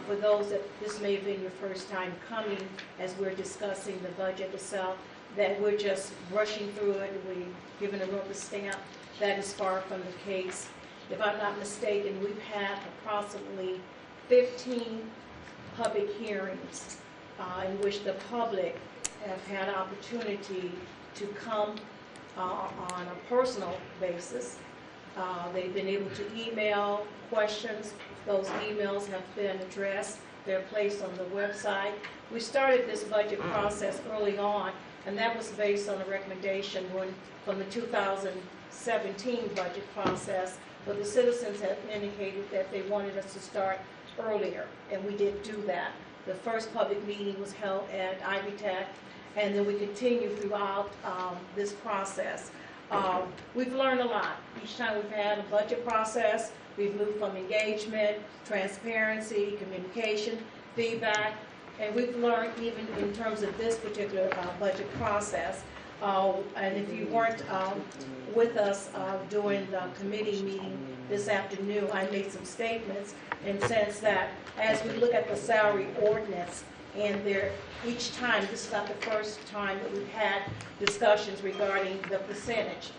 for those that this may have been your first time coming, as we're discussing the budget itself, that we're just rushing through it, we're giving a rubber stamp. That is far from the case. If I'm not mistaken, we've had approximately 15 public hearings in which the public have had opportunity to come on a personal basis. They've been able to email questions. Those emails have been addressed. They're placed on the website. We started this budget process early on, and that was based on a recommendation from the 2017 budget process, but the citizens have indicated that they wanted us to start earlier, and we did do that. The first public meeting was held at Ivy Tech, and then we continue throughout this process. We've learned a lot. Each time we've had a budget process, we've moved from engagement, transparency, communication, feedback, and we've learned even in terms of this particular budget process. And if you weren't with us during the committee meeting this afternoon, I made some statements in the sense that as we look at the salary ordinance, and each time, this is not the first time that we've had discussions regarding the percentage.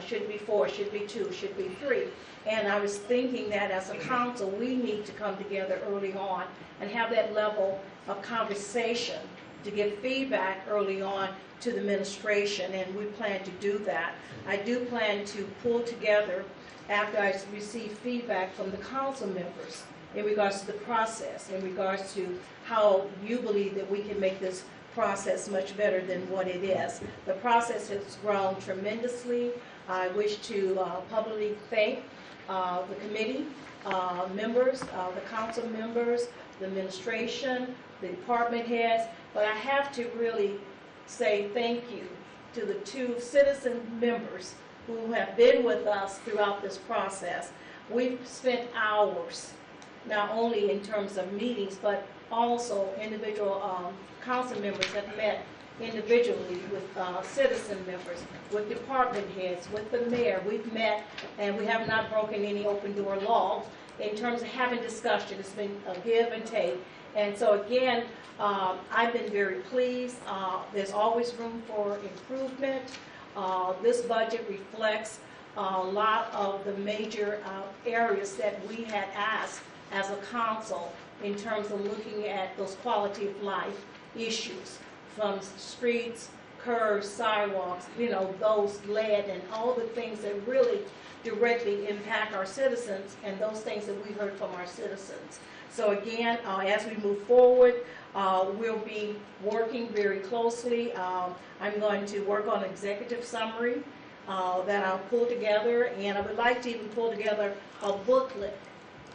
Should it be 4, should it be 2, should it be 3? And I was thinking that as a council, we need to come together early on and have that level of conversation to give feedback early on to the administration, and we plan to do that. I do plan to pull together, after I receive feedback from the council members, in regards to the process, in regards to how you believe that we can make this process much better than what it is. The process has grown tremendously. I wish to publicly thank the committee members, the council members, the administration, the department heads, but I have to really say thank you to the 2 citizen members who have been with us throughout this process. We've spent hours, not only in terms of meetings, but also individual council members have met individually with citizen members, with department heads, with the mayor. We've met, and we have not broken any open door law in terms of having discussion. It's been a give and take. And so again, I've been very pleased. There's always room for improvement. This budget reflects a lot of the major areas that we had asked as a council in terms of looking at those quality of life issues, from streets, curbs, sidewalks, those lead and all the things that really directly impact our citizens, and those things that we heard from our citizens. So again, as we move forward, we'll be working very closely. I'm going to work on an executive summary that I'll pull together, and I would like to even pull together a booklet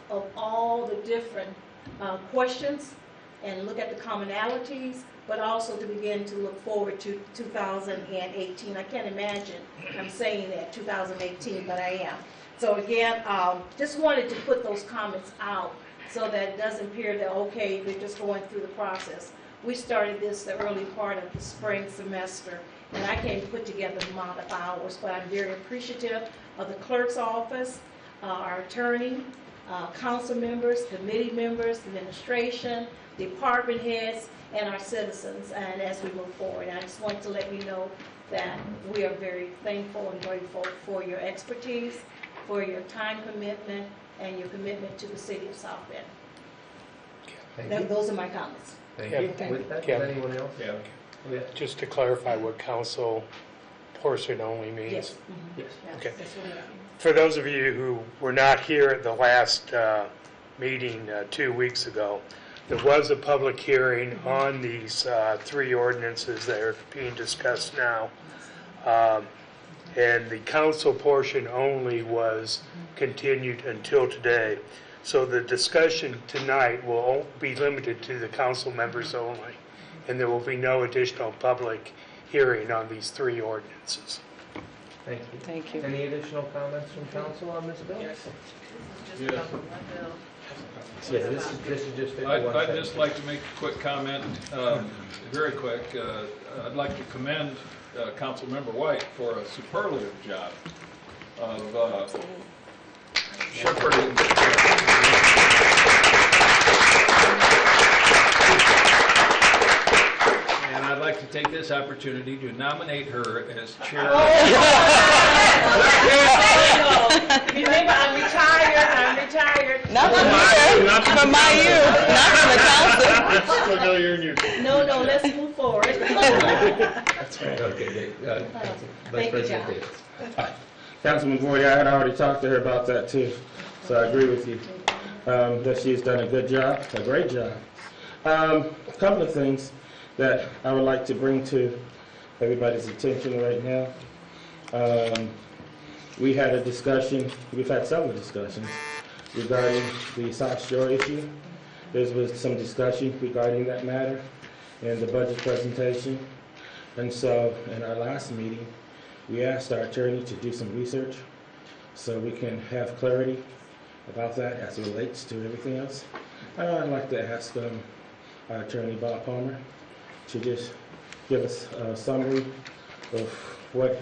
of all the different questions and look at the commonalities, but also to begin to look forward to 2018. I can't imagine I'm saying that, 2018, but I am. So again, just wanted to put those comments out so that it doesn't appear that, okay, we're just going through the process. We started this the early part of the spring semester, and I can't put together the amount of hours, but I'm very appreciative of the clerk's office, our attorney, council members, committee members, administration, department heads, and our citizens, and as we move forward. I just want to let you know that we are very thankful and grateful for your expertise, for your time commitment, and your commitment to the city of South Bend. Those are my comments. Thank Yeah, you. thank With you. that, Yeah. does anyone else? Yeah. Yeah. Just to clarify what council portion only means. Yes. Yes. Okay. That's what I- For those of you who were not here at the last meeting 2 weeks ago, there was a public hearing on these 3 ordinances that are being discussed now. And the council portion only was continued until today. So the discussion tonight will be limited to the council members only, and there will be no additional public hearing on these 3 ordinances. Thank you. Thank you. Any additional comments from council on this bill? Yes. Yes. Yeah, this is just. I'd just like to make a quick comment, very quick. I'd like to commend Councilmember White for a superlative job of shepherding. And I'd like to to take this opportunity to nominate her as chair. Remember, I'm retired. Not from here, not from my youth, not from the council. Still know you're in your. No, let's move forward. That's right. Okay, Vice Thank you, President John. Davis. Councilman Boyd, I had already talked to her about that too, so I agree with you. That she's done a good job, a great job. A couple of things that I would like to bring to everybody's attention right now. We had a discussion, we've had several discussions regarding the South Shore issue. There was some discussion regarding that matter in the budget presentation. And so in our last meeting, we asked our attorney to do some research so we can have clarity about that as it relates to everything else. I'd like to ask our attorney, Bob Palmer, to just give us a summary of what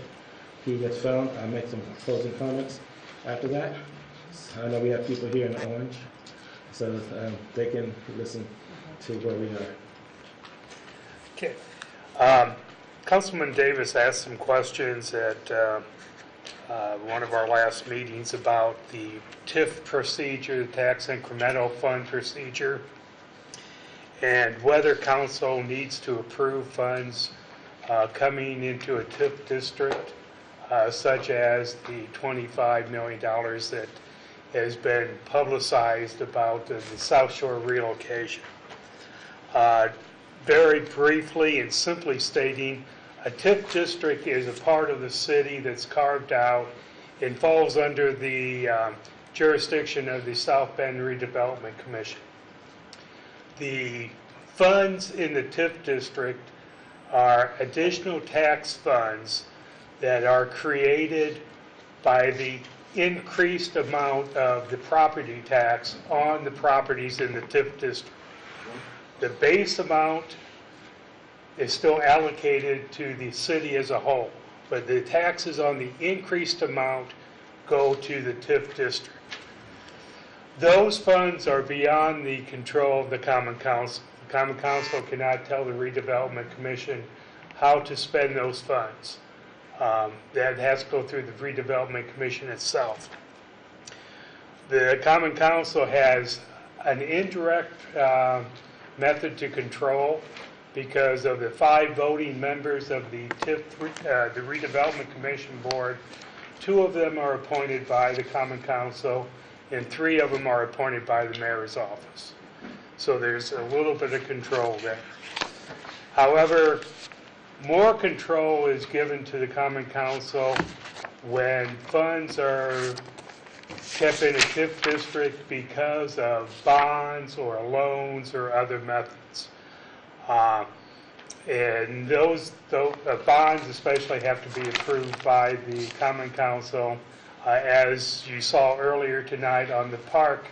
he has found. I'll make some closing comments after that. I know we have people here in Orange, so they can listen to where we are. Okay. Councilman Davis asked some questions at one of our last meetings about the TIF procedure, the tax incremental fund procedure, and whether council needs to approve funds coming into a TIF district, such as the $25 million that has been publicized about the South Shore relocation. Very briefly and simply stating, a TIF district is a part of the city that's carved out and falls under the jurisdiction of the South Bend Redevelopment Commission. The funds in the TIF district are additional tax funds that are created by the increased amount of the property tax on the properties in the TIF district. The base amount is still allocated to the city as a whole, but the taxes on the increased amount go to the TIF district. Those funds are beyond the control of the Common Council. The Common Council cannot tell the Redevelopment Commission how to spend those funds. That has to go through the Redevelopment Commission itself. The Common Council has an indirect method to control because of the 5 voting members of the TIF, the Redevelopment Commission Board. 2 of them are appointed by the Common Council, and 3 of them are appointed by the mayor's office. So there's a little bit of control there. However, more control is given to the Common Council when funds are kept in a TIF district because of bonds or loans or other methods. And those bonds especially have to be approved by the Common Council, as you saw earlier tonight on the park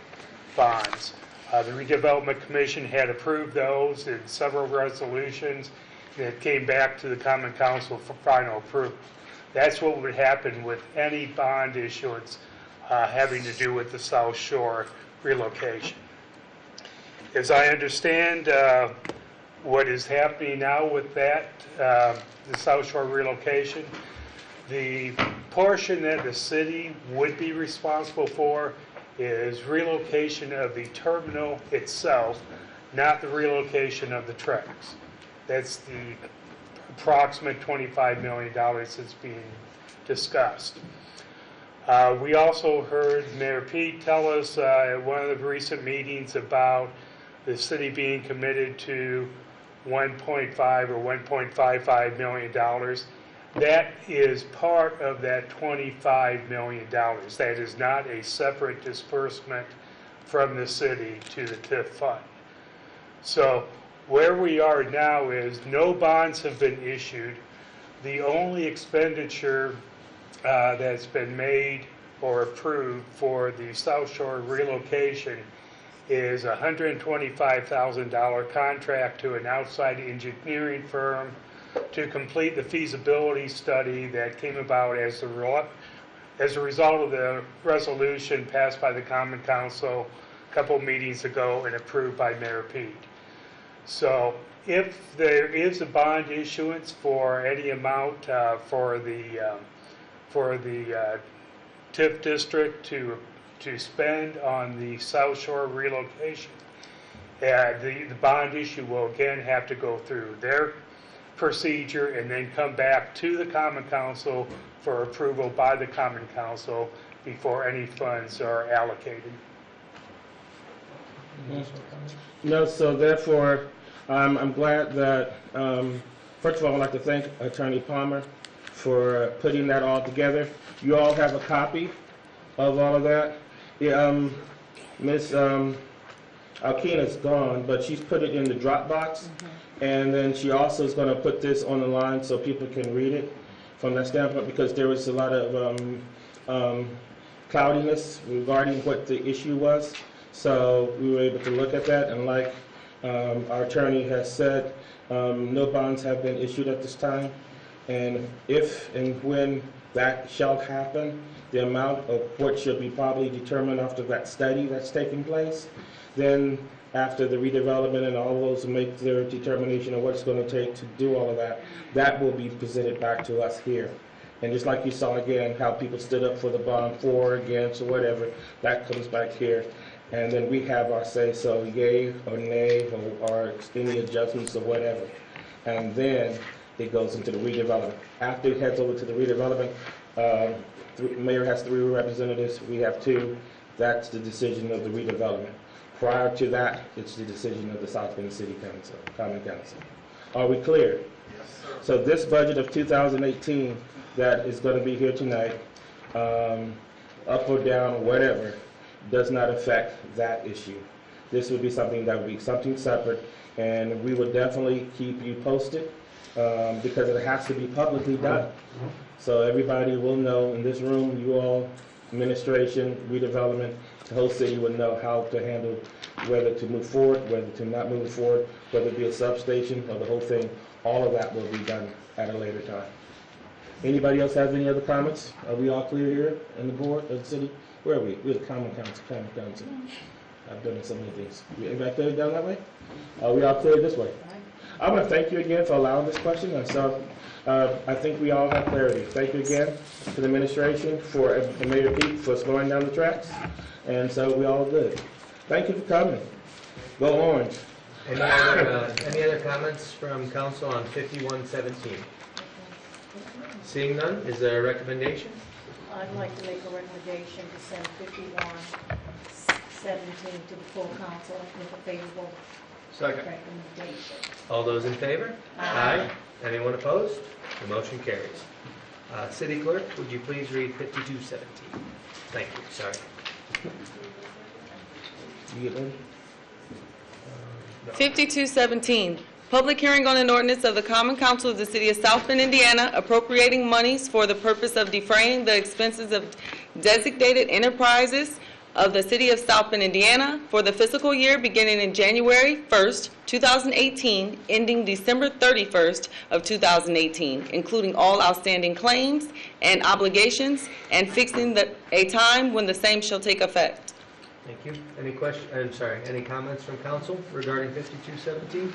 bonds. The Redevelopment Commission had approved those in several resolutions that came back to the Common Council for final approval. That's what would happen with any bond issuance having to do with the South Shore relocation. As I understand what is happening now with that, the South Shore relocation, the portion that the city would be responsible for is relocation of the terminal itself, not the relocation of the tracks. That's the approximate $25 million that's being discussed. We also heard Mayor Pete tell us at one of the recent meetings about the city being committed to $1.5 or $1.55 million. That is part of that $25 million. That is not a separate disbursement from the city to the TIF fund. So where we are now is no bonds have been issued. The only expenditure that's been made or approved for the South Shore relocation is a $125,000 contract to an outside engineering firm to complete the feasibility study that came about as a result of the resolution passed by the Common Council a couple meetings ago and approved by Mayor Pete. So If there is a bond issuance for any amount for the TIF district to spend on the South Shore relocation, the bond issue will again have to go through their procedure and then come back to the Common Council for approval by the Common Council before any funds are allocated. No, so therefore, I'm glad that, first of all, I'd like to thank Attorney Palmer for putting that all together. You all have a copy of all of that. Yeah, Ms. Alkina's gone, but she's put it in the Dropbox. And then she also is going to put this on the line so people can read it from that standpoint, because there was a lot of cloudiness regarding what the issue was. So we were able to look at that, and like our attorney has said, no bonds have been issued at this time. And if and when that shall happen, the amount of what should be probably determined after that study that's taking place, then after the redevelopment and all those make their determination of what it's going to take to do all of that, that will be presented back to us here. And just like you saw again, how people stood up for the bond, for, against, or whatever, that comes back here. And then we have our say, so yay or nay, or any adjustments or whatever. And then it goes into the redevelopment. After it heads over to the redevelopment, mayor has 3 representatives, we have 2. That's the decision of the redevelopment. Prior to that, it's the decision of the South Bend City Council, Common Council. Are we clear? Yes, sir. So this budget of 2018 that is going to be here tonight, up or down or whatever, does not affect that issue. This would be something that would be something separate, and we would definitely keep you posted because it has to be publicly done. So everybody will know in this room, you all, administration, redevelopment, the whole city would know how to handle whether to move forward, whether to not move forward, whether it be a substation or the whole thing. All of that will be done at a later time. Anybody else have any other comments? Are we all clear here in the board of the city? Where are we? We're the Common Council, Common Council. I've done so many things. Everybody clear down that way? Are we all clear this way? I want to thank you again for allowing this question. And so I think we all have clarity. Thank you again to the administration, for Mayor Pete for slowing down the tracks. And so we all good. Thank you for coming. Go Orange. Any other comments from council on 5117? Seeing none, is there a recommendation? I'd like to make a recommendation to send 5117 to the full council with a favorable recommendation. All those in favor? Aye. Anyone opposed? The motion carries. City Clerk, would you please read 5217? Thank you, sorry. You get one? 5217, public hearing on an ordinance of the Common Council of the City of South Bend, Indiana, appropriating monies for the purpose of defraying the expenses of designated enterprises of the City of South Bend, Indiana, for the fiscal year beginning in January 1st, 2018, ending December 31st of 2018, including all outstanding claims and obligations, and fixing a time when the same shall take effect. Thank you. Any any comments from council regarding 5217?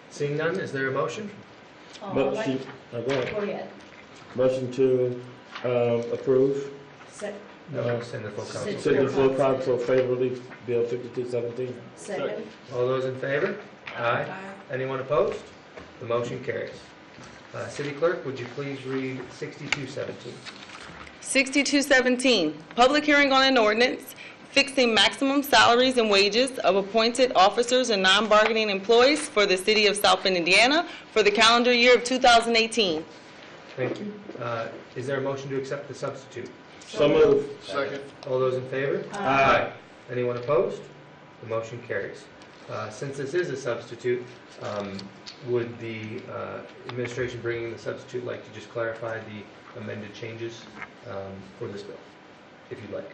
Seeing none, is there a motion? Go ahead. Go ahead. Motion to approve. No, send the full council. Send the full council favorably, Bill 5217. Second. All those in favor? Aye. Anyone opposed? The motion carries. City Clerk, would you please read 6217? 6217, public hearing on an ordinance fixing maximum salaries and wages of appointed officers and non-bargaining employees for the City of South Bend, Indiana for the calendar year of 2018. Thank you. Is there a motion to accept the substitute? So moved. Second. All those in favor? Aye. Anyone opposed? The motion carries. Since this is a substitute, would the administration bringing the substitute like to just clarify the amended changes for this bill, if you'd like?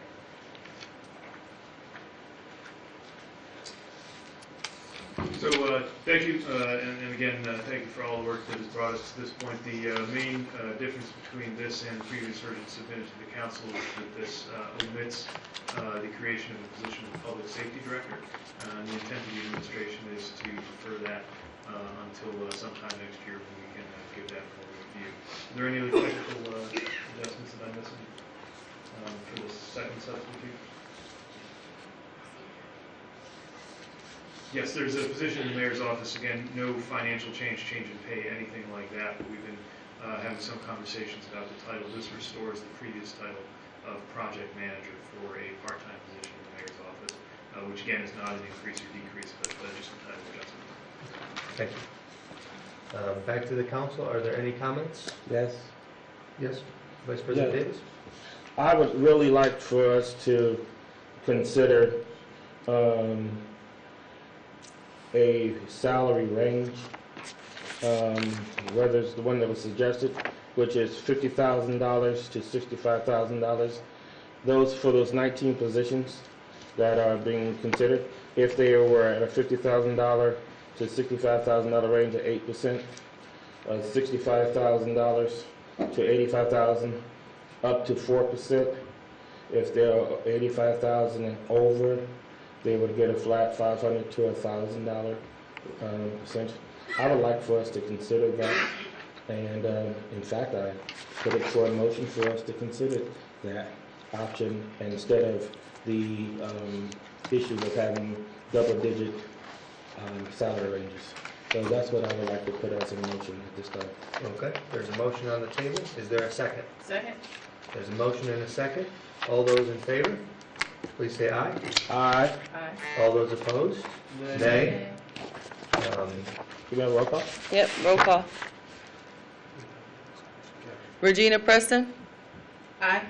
So, thank you, and again, thank you for all the work that has brought us to this point. The main difference between this and the previous version submitted to the council is that this omits the creation of the position of public safety director. And the intent of the administration is to defer that until sometime next year when we can give that full review. Are there any other technical adjustments that I'm missing for the second substitute? Yes, there's a position in the mayor's office, again, no financial change in pay, anything like that, but we've been having some conversations about the title. This restores the previous title of project manager for a part-time position in the mayor's office, which again is not an increase or decrease, but just a title adjustment. Thank you. Back to the council, are there any comments? Yes. Yes, Vice President Yeah. Davis? I would really like for us to consider a salary range, whether it's the one that was suggested, which is $50,000 to $65,000. For those 19 positions that are being considered, if they were at a $50,000 to $65,000 range at 8%, $65,000 to $85,000 up to 4%. If they're $85,000 and over, they would get a flat $500 to $1,000 percentage. I would like for us to consider that, and in fact, I put it for a motion for us to consider that option instead of the issue of having double-digit salary ranges. So that's what I would like to put as a motion at this time. Okay, there's a motion on the table. Is there a second? Second. There's a motion and a second. All those in favor, please say aye. Aye. Aye. All those opposed? Nay. You got a roll call? Yep, roll call. Regina Preston? Aye.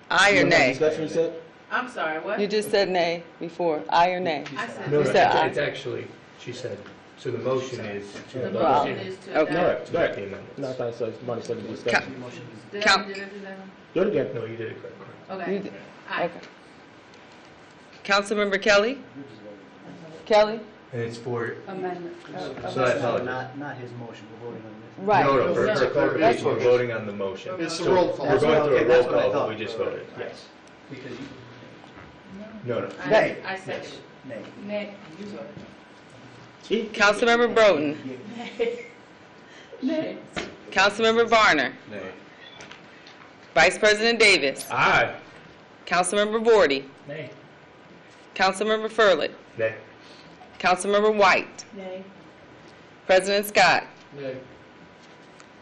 Aye or You have nay? discussion, you said? I'm sorry, what? You just said nay before. Aye or nay? I said No, You no, said aye. it's actually, she said, so the motion is to The Well, motion is to okay. All adopt. right, go ahead. No, I thought somebody said the discussion. Did Count- I do that? Do it again. No, you did it correct. You Okay. did- Aye. Okay. Councilmember Kelly? Kelly? And it's for, Amendment. so I apologize. Not his motion, we're voting on this. Right. No, no, for No. clarification, we're voting on the motion. It's So the roll call. We're going through a Okay, roll that's what I call, but thought. we just voted, yes. Because you, No, no. I second. nay. Nay. Councilmember Broden? Nay. Councilmember Varner? Nay. Vice President Davis? Aye. Councilmember Vorty? Nay. Councilmember Furlett? Nay. Councilmember White? Nay. President Scott? Nay.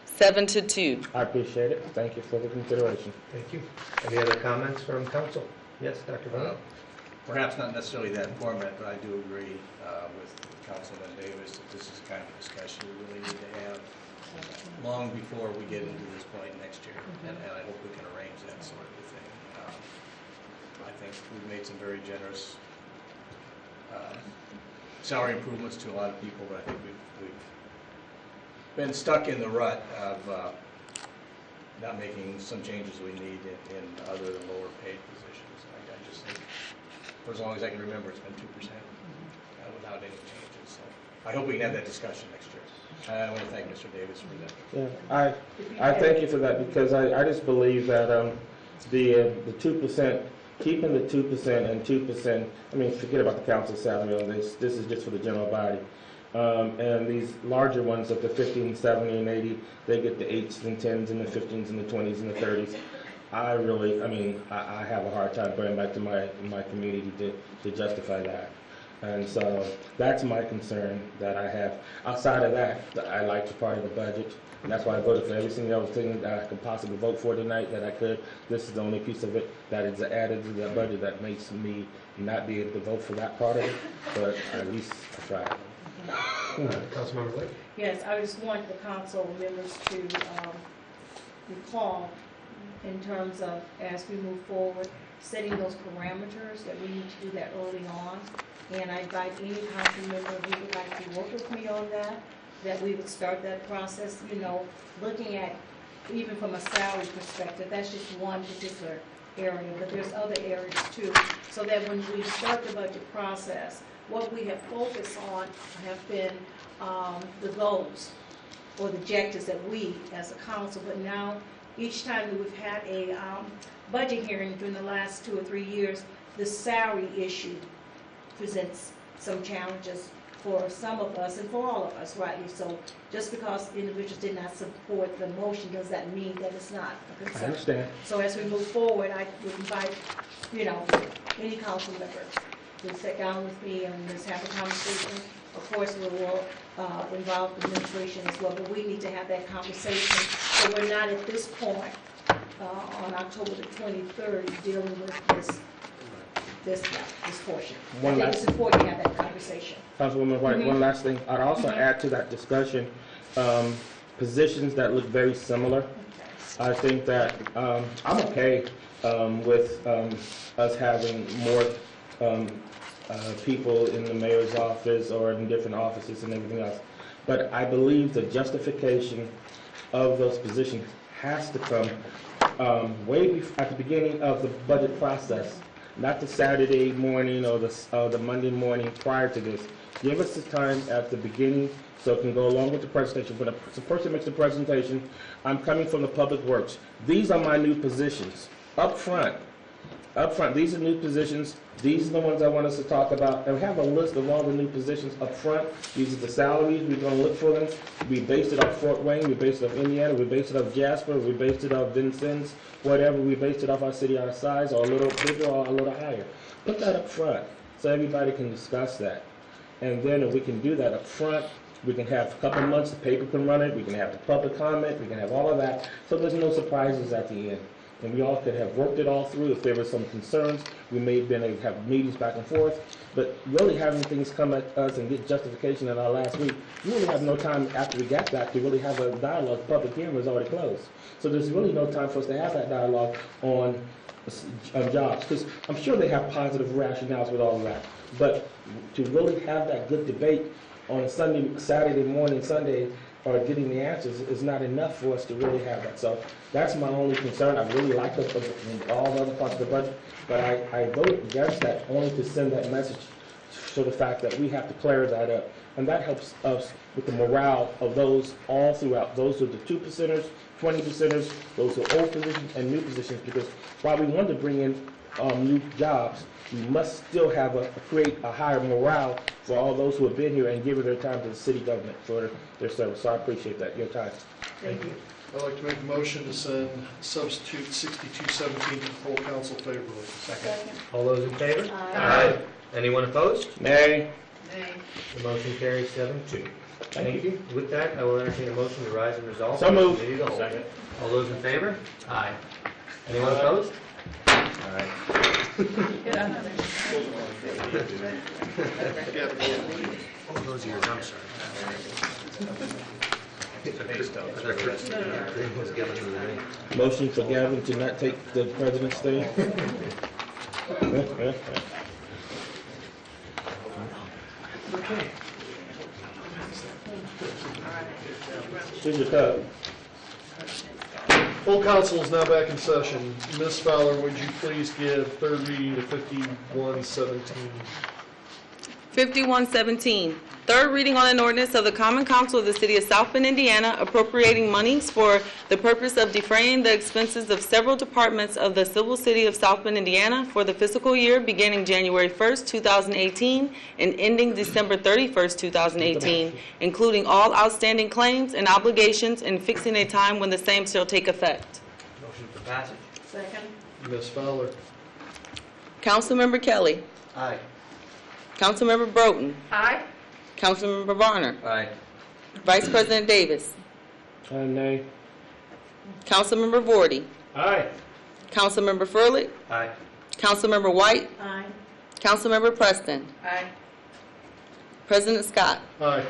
7-2. I appreciate it. Thank you for the consideration. Thank you. Any other comments from council? Yes, Dr. Varno? Perhaps not necessarily that format, but I do agree with Councilman Davis that this is the kind of discussion we really need to have long before we get into this point next year, and I hope we can arrange that sort of a thing. I think we've made some very generous salary improvements to a lot of people, but I think we've been stuck in the rut of not making some changes we need in other lower paid positions. I just think, for as long as I can remember, it's been 2% without any changes. So I hope we can have that discussion next year. I want to thank Mr. Davis for that. Yeah, I thank you for that because I just believe that the 2%, keeping the 2% and 2%, I mean, forget about the council salary on this. This is just for the general body. And these larger ones at the 15, 70, and 80, they get the 8s and 10s and the 15s and the 20s and the 30s. I have a hard time going back to my community to justify that. And so that's my concern that I have. Outside of that, I like to part of the budget. And that's why I voted for every single other thing that I could possibly vote for tonight that I could. This is the only piece of it that is added to the budget that makes me not be able to vote for that part of it. But at least I tried. Councilmember Blake? Yes, I just want the council members to recall in terms of, as we move forward, setting those parameters, that we need to do that early on. And I invite any council member who would like to work with me on that we would start that process, looking at, even from a salary perspective, that's just one particular area, but there's other areas too, so that when we start the budget process, what we have focused on have been the goals or the objectives that we as a council, but now each time that we've had a budget hearing during the last 2 or 3 years, the salary issue presents some challenges for some of us and for all of us, rightly so. Just because individuals did not support the motion, does that mean that it's not a concern? I understand. So as we move forward, I would invite, any council member to sit down with me and let's have a conversation. Of course, we will involve the administration as well, but we need to have that conversation. So we're not at this point, on October the 23rd, dealing with this portion. I think it's important to have that conversation. Councilwoman White, one last thing. I'd also add to that discussion, positions that look very similar. I think that I'm okay with us having more people in the mayor's office or in different offices and everything else. But I believe the justification of those positions has to come at the beginning of the budget process, not the Saturday morning or the Monday morning prior to this. Give us the time at the beginning so it can go along with the presentation. When the person makes the presentation, I'm coming from the Public Works. These are my new positions. Up front, these are new positions. These are the ones I want us to talk about. And we have a list of all the new positions up front. These are the salaries. We're going to look for them. We based it off Fort Wayne. We based it off Indiana. We based it off Jasper. We based it off Vincennes. Whatever. We based it off our city, our size, or a little bigger or a little higher. Put that up front so everybody can discuss that. And then if we can do that up front, we can have a couple months, the paper can run it, we can have the public comment, we can have all of that, so there's no surprises at the end. And we all could have worked it all through. If there were some concerns, we may have been able to have meetings back and forth. But really having things come at us and get justification in our last week, we really have no time after we got back to really have a dialogue. The public hearing was already closed. So there's really no time for us to have that dialogue on jobs. Because I'm sure they have positive rationales with all of that. But to really have that good debate on Saturday morning, Sunday, or getting the answers is not enough for us to really have that. So that's my only concern. I really like all the other parts of the budget, but I voted against that only to send that message to the fact that we have to clear that up. And that helps us with the morale of those all throughout. Those are the 2%ers, 20%ers, those are old positions and new positions, because while we want to bring in new jobs, we must still have create a higher morale for all those who have been here and given their time to the city government for their service. So I appreciate that, your time. Thank you. I'd like to make a motion to send substitute 6217 to full council favorably. Second. All those in favor? Aye. Anyone opposed? Nay. Nay. The motion carries 7-2. Thank you. With that, I will entertain a motion to rise and resolve. So moved. Second. All those in favor? Aye. Anyone opposed? All right. Oh, those are yours, I'm sorry. Motion for Gavin to not take the president's thing. Here's your cup. Full council is now back in session. Ms. Fowler, would you please give third reading to 5117? 5117, third reading on an ordinance of the Common Council of the City of South Bend, Indiana, appropriating monies for the purpose of defraying the expenses of several departments of the Civil City of South Bend, Indiana for the fiscal year beginning January 1st, 2018 and ending December 31st, 2018, including all outstanding claims and obligations and fixing a time when the same shall take effect. Motion for passage. Second. Ms. Fowler. Councilmember Kelly. Aye. Councilmember Broughton. Aye. Councilmember Varner. Aye. Vice President Davis. Nay. Councilmember Vorty. Aye. Councilmember Furlick. Aye. Councilmember White. Aye. Councilmember Preston. Aye. President Scott. Aye.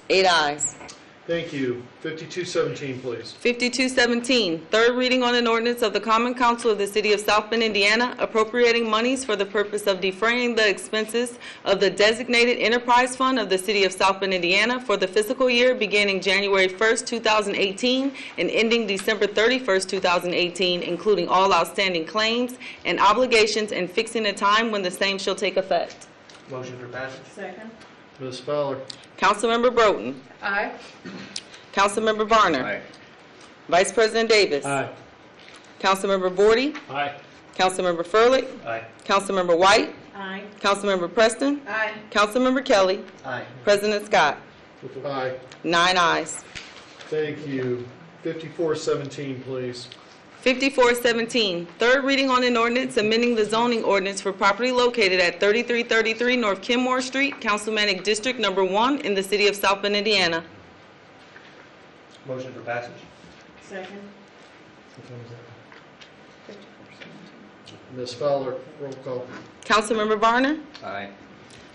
8 ayes. Thank you. 5217, please. 5217, third reading on an ordinance of the Common Council of the City of South Bend, Indiana, appropriating monies for the purpose of defraying the expenses of the designated enterprise fund of the City of South Bend, Indiana for the fiscal year beginning January 1st, 2018 and ending December 31st, 2018, including all outstanding claims and obligations and fixing a time when the same shall take effect. Motion for passage? Second. Ms. Fowler? Councilmember Broden. Aye. Councilmember Varner. Aye. Vice President Davis. Aye. Councilmember Vorty. Aye. Councilmember Furlick. Aye. Councilmember White. Aye. Councilmember Preston. Aye. Councilmember Kelly. Aye. President Scott. Aye. 9 ayes. Thank you. 5417, please. 5417, third reading on an ordinance amending the zoning ordinance for property located at 3333 North Kenmore Street, Councilmanic District Number 1 in the city of South Bend, Indiana. Motion for passage? Second. Ms. Fowler, roll call. Councilmember Varner. Aye.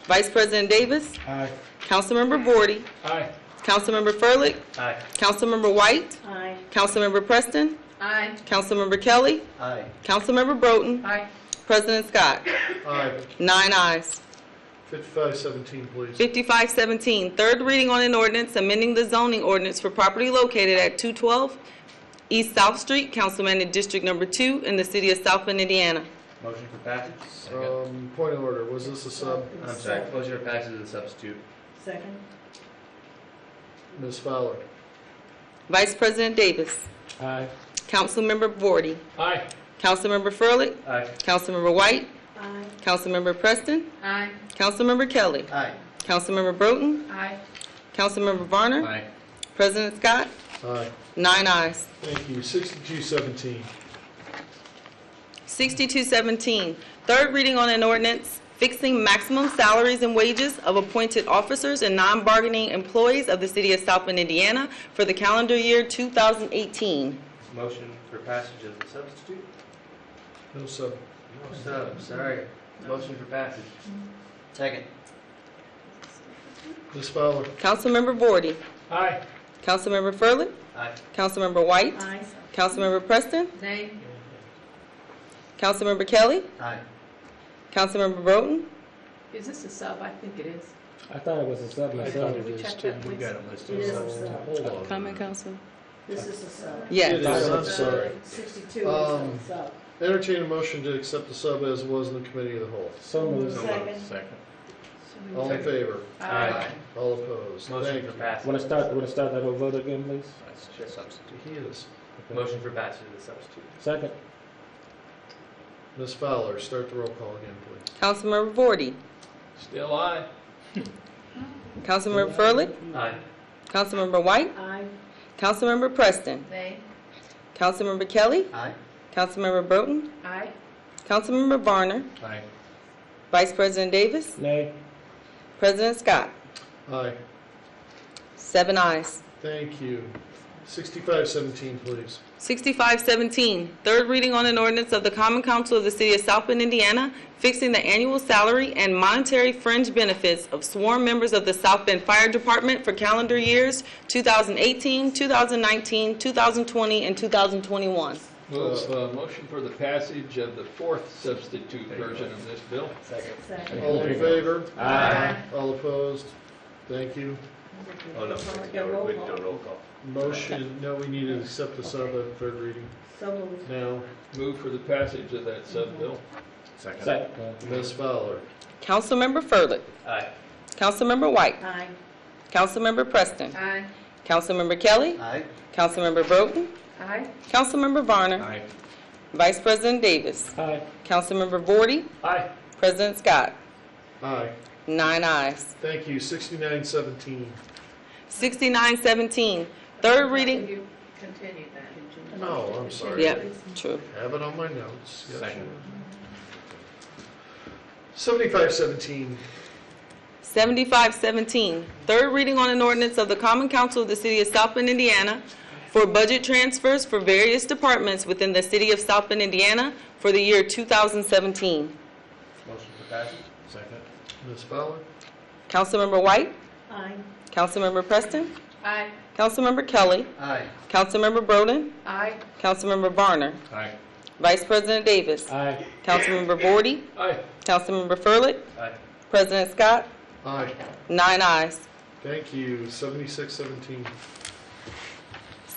Vice President Davis. Aye. Councilmember Vorty. Aye. Councilmember Furlick. Aye. Councilmember White. Aye. Councilmember Preston. Aye. Councilmember Kelly. Aye. Councilmember Broden. Aye. President Scott. Aye. 9 ayes. 5517, please. 5517, third reading on an ordinance amending the zoning ordinance for property located at 212 East South Street, Councilmanic District Number 2 in the city of South Bend, Indiana. Motion for passage? Point of order, was this a sub? I'm sorry, motion for passage is a substitute. Second. Ms. Fowler? Vice President Davis. Aye. Councilmember Vorty. Aye. Councilmember Furlick. Aye. Councilmember White. Aye. Councilmember Preston. Aye. Councilmember Kelly. Aye. Councilmember Broden. Aye. Councilmember Varner. Aye. President Scott. Aye. 9 ayes. Thank you. 6217. 6217, third reading on an ordinance fixing maximum salaries and wages of appointed officers and non-bargaining employees of the city of South Bend, Indiana for the calendar year 2018. Motion for passage is a substitute? No sub. No sub, sorry. Motion for passage. Second. Ms. Fowler? Councilmember Vorty. Aye. Councilmember Furlick. Aye. Councilmember White. Aye. Councilmember Preston. Nay. Councilmember Kelly. Aye. Councilmember Broden. Is this a sub? I think it is. I thought it was a sub myself. Can we check that, We please? got it listed. It is a sub. Hold on. Comment, Council? This is a sub. Yes. It is, I'm sorry. 62 is a sub. Entertain a motion to accept the sub as was in the committee of the whole. So moved. Second. Second. All in favor? Aye. All opposed? Motion Thank for you. passage. Want to start that whole vote again, please? That's just substitute. He is. Motion for passage is a substitute. Second. Ms. Fowler, start the roll call again, please. Councilmember Vorty. Still aye. Councilmember Furlick. Aye. Councilmember White. Aye. Councilmember Preston. Nay. Councilmember Kelly. Aye. Councilmember Broden. Aye. Councilmember Varner. Aye. Vice President Davis. Nay. President Scott. Aye. 7 ayes. Thank you. 6517, please. 6517, third reading on an ordinance of the Common Council of the City of South Bend, Indiana, fixing the annual salary and monetary fringe benefits of sworn members of the South Bend Fire Department for calendar years 2018, 2019, 2020, and 2021. Move motion for the passage of the fourth substitute version of this bill. Second. All in favor? Aye. All opposed? Thank you. Oh, no, we do a roll call. Motion, no, we need to accept the sub at third reading. So moved. Now, Move for the passage of that sub-bill. Second. Ms. Fowler. Councilmember Furlick. Aye. Councilmember White. Aye. Councilmember Preston. Aye. Councilmember Kelly. Aye. Councilmember Broden. Aye. Councilmember Varner. Aye. Vice President Davis. Aye. Councilmember Vorty. Aye. President Scott. Aye. 9 ayes. Thank you. 6917. 6917, third reading. You continue that. No, I'm sorry. Yeah, true. Have it on my notes. Yes, Second. sure. 7517. 7517, third reading on an ordinance of the Common Council of the City of South Bend, Indiana for budget transfers for various departments within the City of South Bend, Indiana for the year 2017. Motion for passage? Second. Ms. Fowler. Councilmember White. Aye. Councilmember Preston. Aye. Councilmember Kelly. Aye. Councilmember Broden. Aye. Councilmember Varner. Aye. Vice President Davis. Aye. Councilmember Vorty. Aye. Councilmember Furlick. Aye. President Scott. Aye. 9 ayes. Thank you. 7617.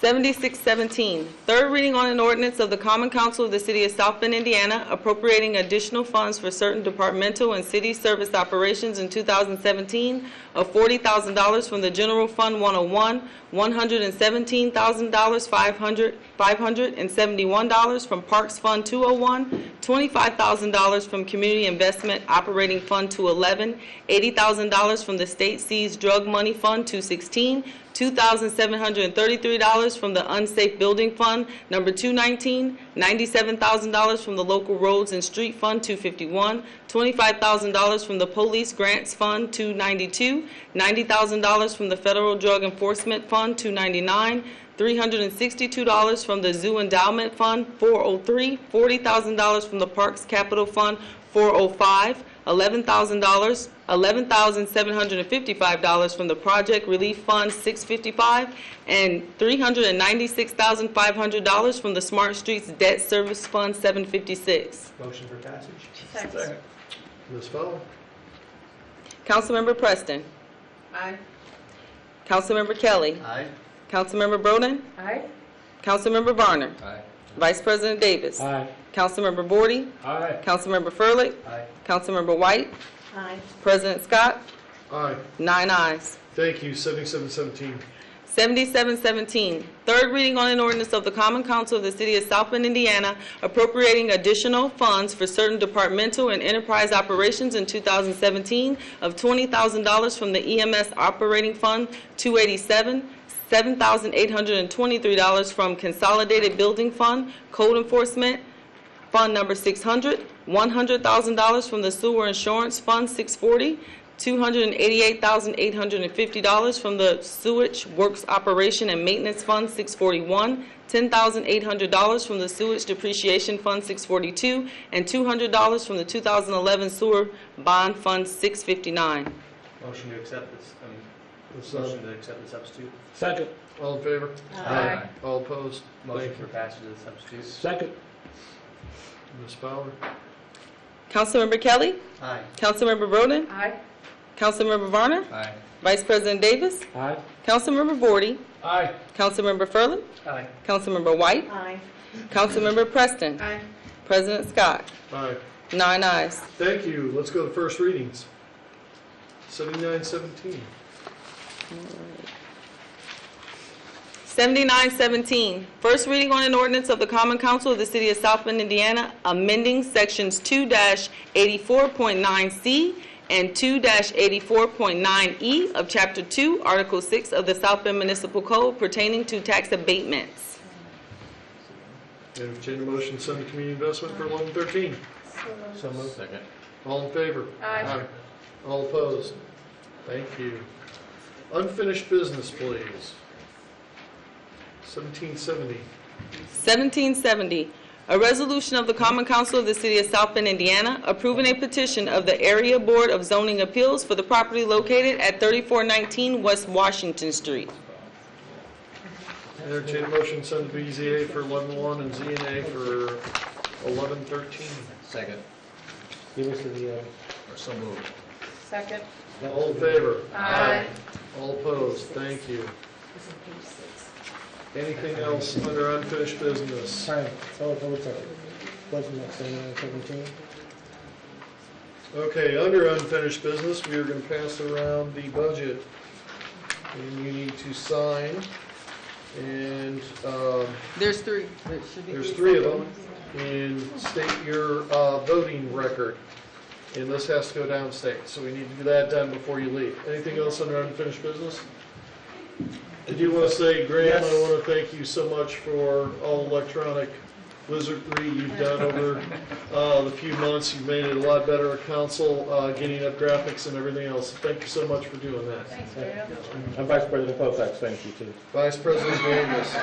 7617, third reading on an ordinance of the Common Council of the City of South Bend, Indiana, appropriating additional funds for certain departmental and city service operations in 2017 of $40,000 from the General Fund 101, $117,000, $571 from Parks Fund 201, $25,000 from Community Investment Operating Fund 211, $80,000 from the State Seized Drug Money Fund 216, $2,733 from the Unsafe Building Fund number 219, $97,000 from the Local Roads and Street Fund 251, $25,000 from the Police Grants Fund 292, $90,000 from the Federal Drug Enforcement Fund 299, $362 from the Zoo Endowment Fund 403, $40,000 from the Parks Capital Fund 405, $11,755 from the Project Relief Fund 655, and $396,500 from the Smart Streets Debt Service Fund 756. Motion for passage? Second. Ms. Fowler? Councilmember Preston. Aye. Councilmember Kelly. Aye. Councilmember Broden. Aye. Councilmember Varner. Aye. Vice President Davis. Aye. Councilmember Bordy. Aye. Councilmember Furlick. Aye. Councilmember White. Aye. President Scott. Aye. 9 ayes. Thank you. 7717. 7717, third reading on an ordinance of the Common Council of the City of South Bend, Indiana, appropriating additional funds for certain departmental and enterprise operations in 2017 of $20,000 from the EMS Operating Fund 287, $7,823 from Consolidated Building Fund, Code Enforcement Fund number 600, $100,000 from the Sewer Insurance Fund 640, $288,850 from the Sewage Works Operation and Maintenance Fund 641, $10,800 from the Sewage Depreciation Fund 642, and $200 from the 2011 Sewer Bond Fund 659. Motion to accept this, motion to accept the substitute? Second. All in favor? Aye. All opposed? Motion Thank for you. passage of the substitute? Second. Ms. Fowler? Councilmember Kelly. Aye. Councilmember Broden. Aye. Councilmember Varner. Aye. Vice President Davis. Aye. Councilmember Bordy. Aye. Councilmember Furlick. Aye. Councilmember White. Aye. Councilmember Preston. Aye. President Scott. Aye. 9 ayes. Thank you. Let's go to first readings. 7917. 7917, first reading on an ordinance of the Common Council of the City of South Bend, Indiana, amending sections 2-84.9C and 2-84.9E of Chapter 2, Article 6 of the South Bend Municipal Code pertaining to tax abatements. Entertain a motion to send to community investment for 1113. So moved. Second. All in favor? Aye. All opposed? Thank you. Unfinished business, please. 1770. 1770, a resolution of the Common Council of the City of South Bend, Indiana, approving a petition of the Area Board of Zoning Appeals for the property located at 3419 West Washington Street. Entertain a motion to send to BZA for 11-1 and ZNA for 11-13. Second. Give us the, Or so moved. Second. All in favor? Aye. All opposed? Thank you. Anything else under unfinished business? sorry, wasn't that 7917? Okay, under unfinished business, we are going to pass around the budget. And you need to sign. And There's three. There should be there's three of them. And state your voting record. And this has to go downstate, so we need to get that done before you leave. Anything else under unfinished business? I do want to say, Graham, I want to thank you so much for all electronic wizardry you've done over the few months. You've made it a lot better at council, getting up graphics and everything else. Thank you so much for doing that. Thanks, Graham. And Vice President Colfax, thank you too. Vice President Davis.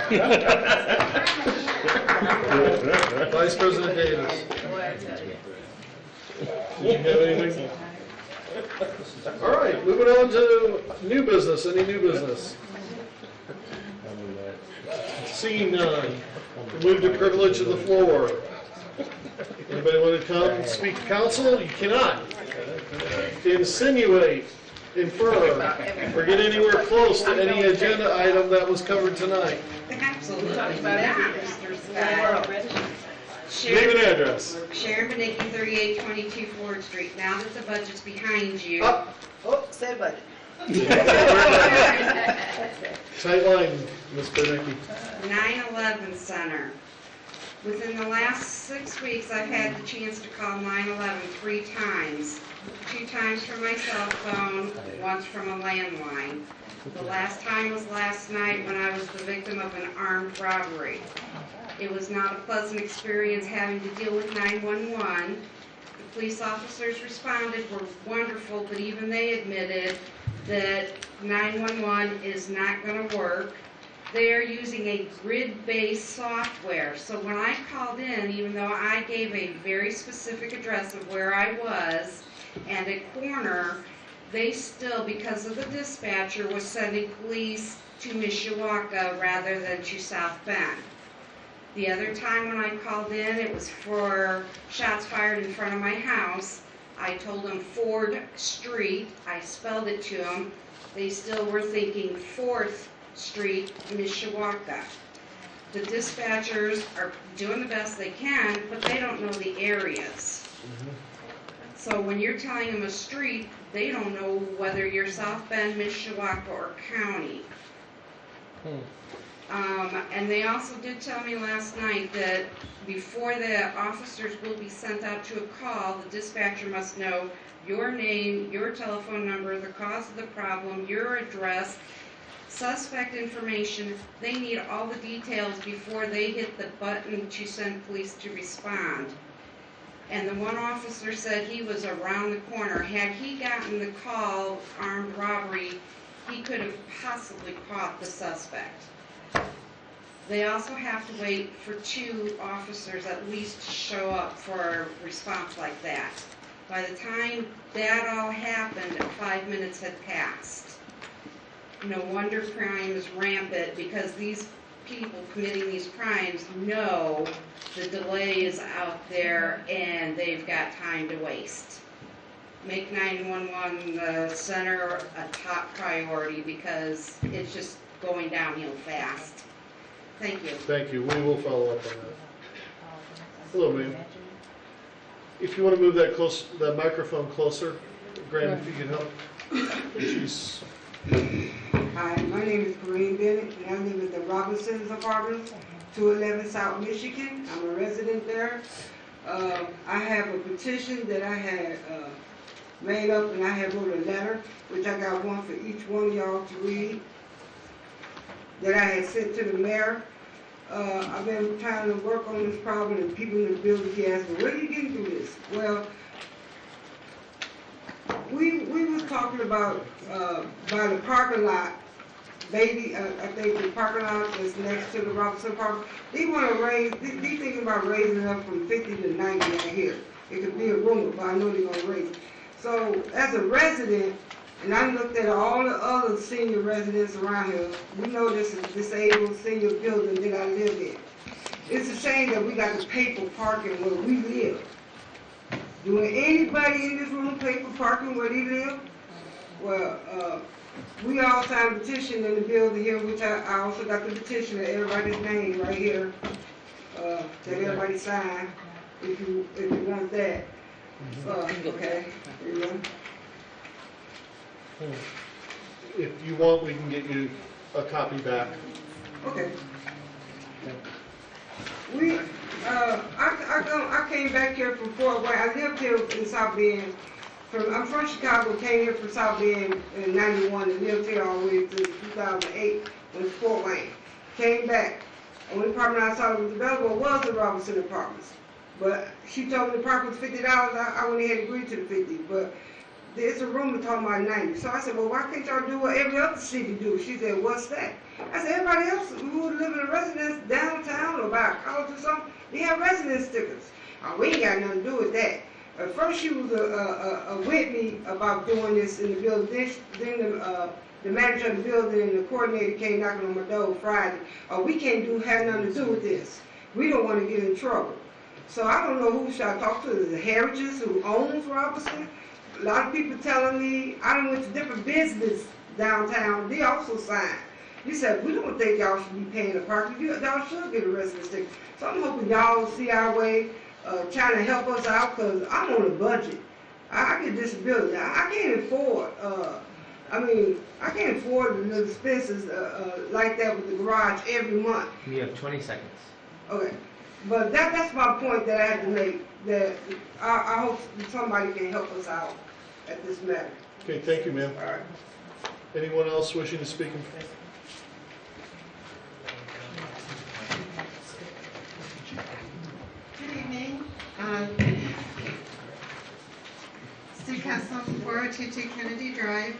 Vice President Davis. You have anything? All right, moving on to new business. Any new business? Seeing none, move to privilege of the floor. Anybody want to come and speak to council? You cannot. Insinuate, infer, or get anywhere close to any agenda item that was covered tonight. Absolutely. Talking about everything. Name and address. Sharon Benicki, 3822 Ford Street. Now that the budget's behind you. Oh, say budget. Tight line, Ms. Bernicki. 9/11 Center. Within the last 6 weeks, I've had the chance to call 9/11 3 times. 2 times from my cell phone, once from a landline. The last time was last night when I was the victim of an armed robbery. It was not a pleasant experience having to deal with 911. The police officers responded were wonderful, but even they admitted that 911 is not going to work. They are using a grid-based software. So when I called in, even though I gave a very specific address of where I was and a corner, they still, because of the dispatcher, was sending police to Mishawaka rather than to South Bend. The other time when I called in, it was for shots fired in front of my house. I told them Ford Street. I spelled it to them. They still were thinking 4th Street, Mishawaka. The dispatchers are doing the best they can, but they don't know the areas. So when you're telling them a street, they don't know whether you're South Bend, Mishawaka, or county. And they also did tell me last night that before the officers will be sent out to a call, the dispatcher must know your name, your telephone number, the cause of the problem, your address, suspect information. They need all the details before they hit the button to send police to respond. And the one officer said he was around the corner. Had he gotten the call, armed robbery, he could have possibly caught the suspect. They also have to wait for 2 officers at least to show up for a response like that. By the time that all happened, 5 minutes had passed. No wonder crime is rampant, because these people committing these crimes know the delay is out there and they've got time to waste. Make 911 the center a top priority, because it's just going downhill fast. Thank you. Thank you. We will follow up on that. Hello, ma'am. If you want to move that microphone closer, Graham, if you can help. Jeez. Hi, my name is Kareem Bennett, and I live at the Robinson's Apartments, 211 South Michigan. I'm a resident there. I have a petition that I had made up, and I had wrote a letter, which I got one for each one of y'all to read, that I had sent to the mayor. I've been trying to work on this problem, and people in the building keep asking, where are you getting through this? Well, we was talking about by the parking lot, I think the parking lot that's next to the Robinson Park, they want to raise, they thinking about raising it up from 50 to 90 out here. It could be a rumor, but I know they're going to raise it. So as a resident, and I looked at all the other senior residents around here, we know this is a disabled senior building that I live in. It's a shame that we got to pay for parking where we live. Do anybody in this room pay for parking where they live? Well, we all signed a petition in the building here, which I also got the petition of everybody's name right here, that everybody signed, if you want that. Okay, there you go. If you want, we can get you a copy back. Okay. I came back here from Fort Wayne. I lived here in South Bend. I'm from Chicago, came here from South Bend in '91 and lived here all the way to 2008 in Fort Wayne. Came back. The only apartment I saw that was available was the Robinson Apartments. But she told me the apartment was $50. I went ahead and agreed to the 50. But there's a rumor talking about 90. So I said, well, why can't y'all do what every other city do? She said, what's that? I said, everybody else who live in a residence downtown or by a college or something, they have residence stickers. We ain't got nothing to do with that. At first she was with me about doing this in the building. Then the manager of the building and the coordinator came knocking on my door Friday. We can't have nothing to do with this. We don't want to get in trouble. So I don't know who should I talk to. Is it Heritage who owns Robinson? A lot of people telling me, I done went to different business downtown, they also signed. You said, we don't think y'all should be paying the parking, y'all should get a residence ticket. So I'm hoping y'all see our way, trying to help us out, cause I'm on a budget. I get disability, I can't afford, I can't afford the expenses, like that with the garage every month. You have 20 seconds. Okay, but that's my point that I had to make, that I hope somebody can help us out at this matter. Okay, thank you, ma'am. All right. Anyone else wishing to speak? Good evening. Sue Castle, 4022 Kennedy Drive.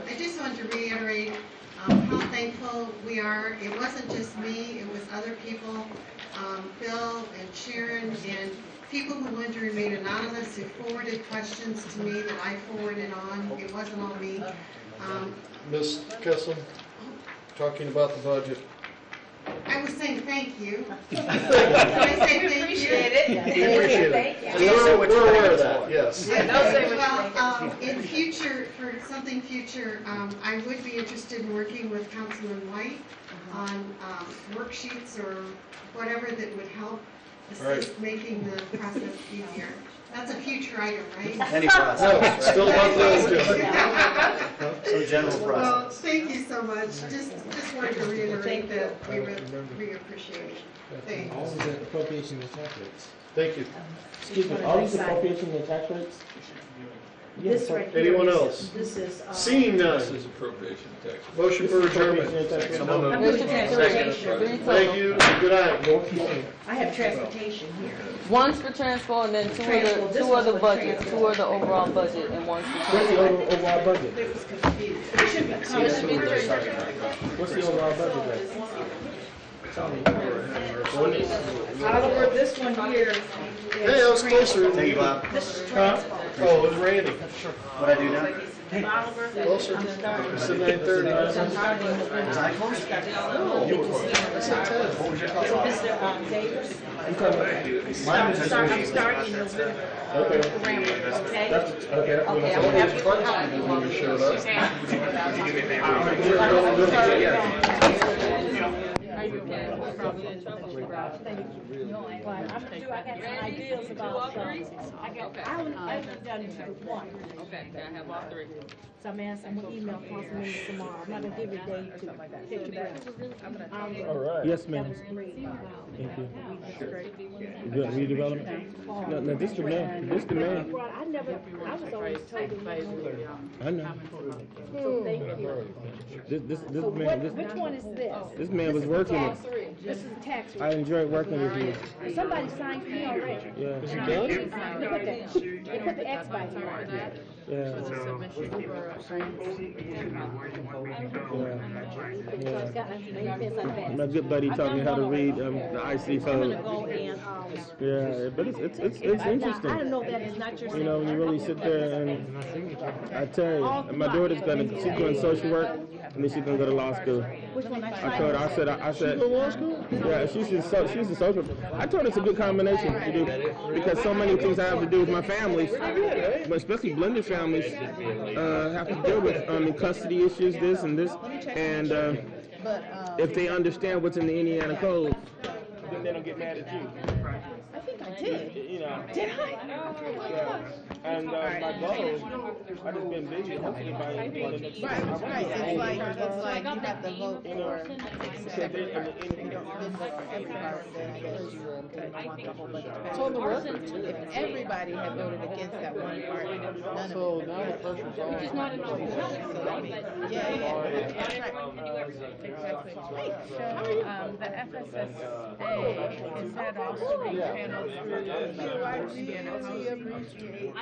I just want to reiterate how thankful we are. It wasn't just me, it was other people, Bill and Sharon, and people who wanted to remain anonymous who forwarded questions to me that I forwarded on. It wasn't all me. Ms. Kessler, talking about the budget. I was saying thank you. Can I say thank you? Appreciate it. We appreciate it. We're aware of that, yes. Well, in future, for something future, I would be interested in working with Councilman White on worksheets or whatever that would help assist making the process easier. That's a future item, right? Any process, right? Still about those two. Some general process. Well, thank you so much. Just wanted to reiterate that we appreciate it. Thanks. All of the appropriation and tax rates. Thank you. Excuse me, all of the appropriation and tax rates? This right here Anyone is- else? This is. Seeing none. This is appropriation tax. Motion for adjournment. Thank you, and good night. I have transportation here. One's for transfer and then two other budgets, two of the overall budget and one's for What's the transfer. overall budget? It was confused. It should be three. What's the overall budget then? Tell me. Oliver, this one here. Hey, I was closer. Thank you, Bob. This is Huh? transfer. Oh, it was Randy. What I do now? Oliver. Closer. It's at 9:30. Was I close? No, you were close. I said 10. What was your call? Mr. Davis. Mine was I'm starting in November. Okay. Okay? That's, okay. Okay, I'm happy to help you. When you showed up. Are you okay? Probably in trouble. Thank you. No, I got some ideas about something. I haven't done one. Okay, can I have all three? So I'm gonna email Councilman tomorrow. I'm not gonna give you a day to take it back. All right. Yes, ma'am. Thank you. Good redevelopment? No, this the man, this the man. I was always told to. I know. So thank you. This So man, which one is this? this man was working with, This is the tax I rate. enjoyed working with you. Somebody signed for me already. Yeah. Is he done? They put the X by here. Yeah. My good buddy taught me how to read the IC code. Yeah, but it's I interesting. know that is not your. You know, when you really sit there and I tell you, my daughter's she's doing social work and then she's gonna go to law school. Which one? I told her, I said, yeah, she's a social. I told her it's a good combination to do because so many things I have to do with my families, but especially blended families, have to deal with in custody issues, this and this, and if they understand what's in the Indiana code, then they don't get mad at you. I think I did. You know. Did I? Yeah. And my goal, I just been busy. Hopefully by the next year. Right. It's like you have to vote for. So the workers, if everybody had voted against that one part, none of it. So now the pressure's on. Which is not in The FSSA, is that also being channeled through the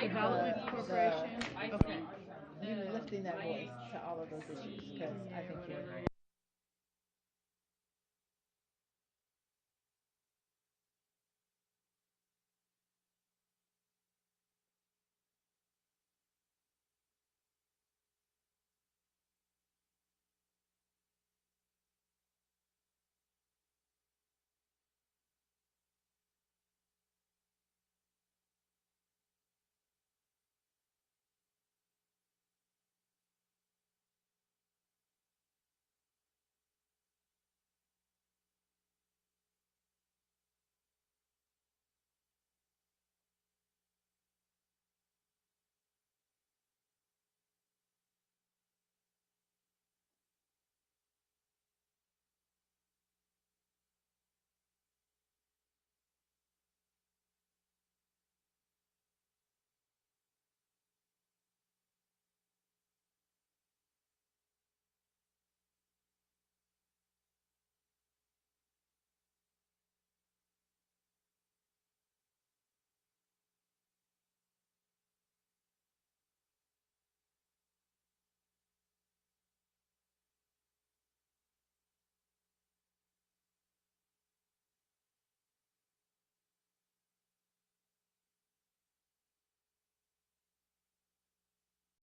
Development Corporation? Okay. You're lifting that voice to all of those issues, because I think you're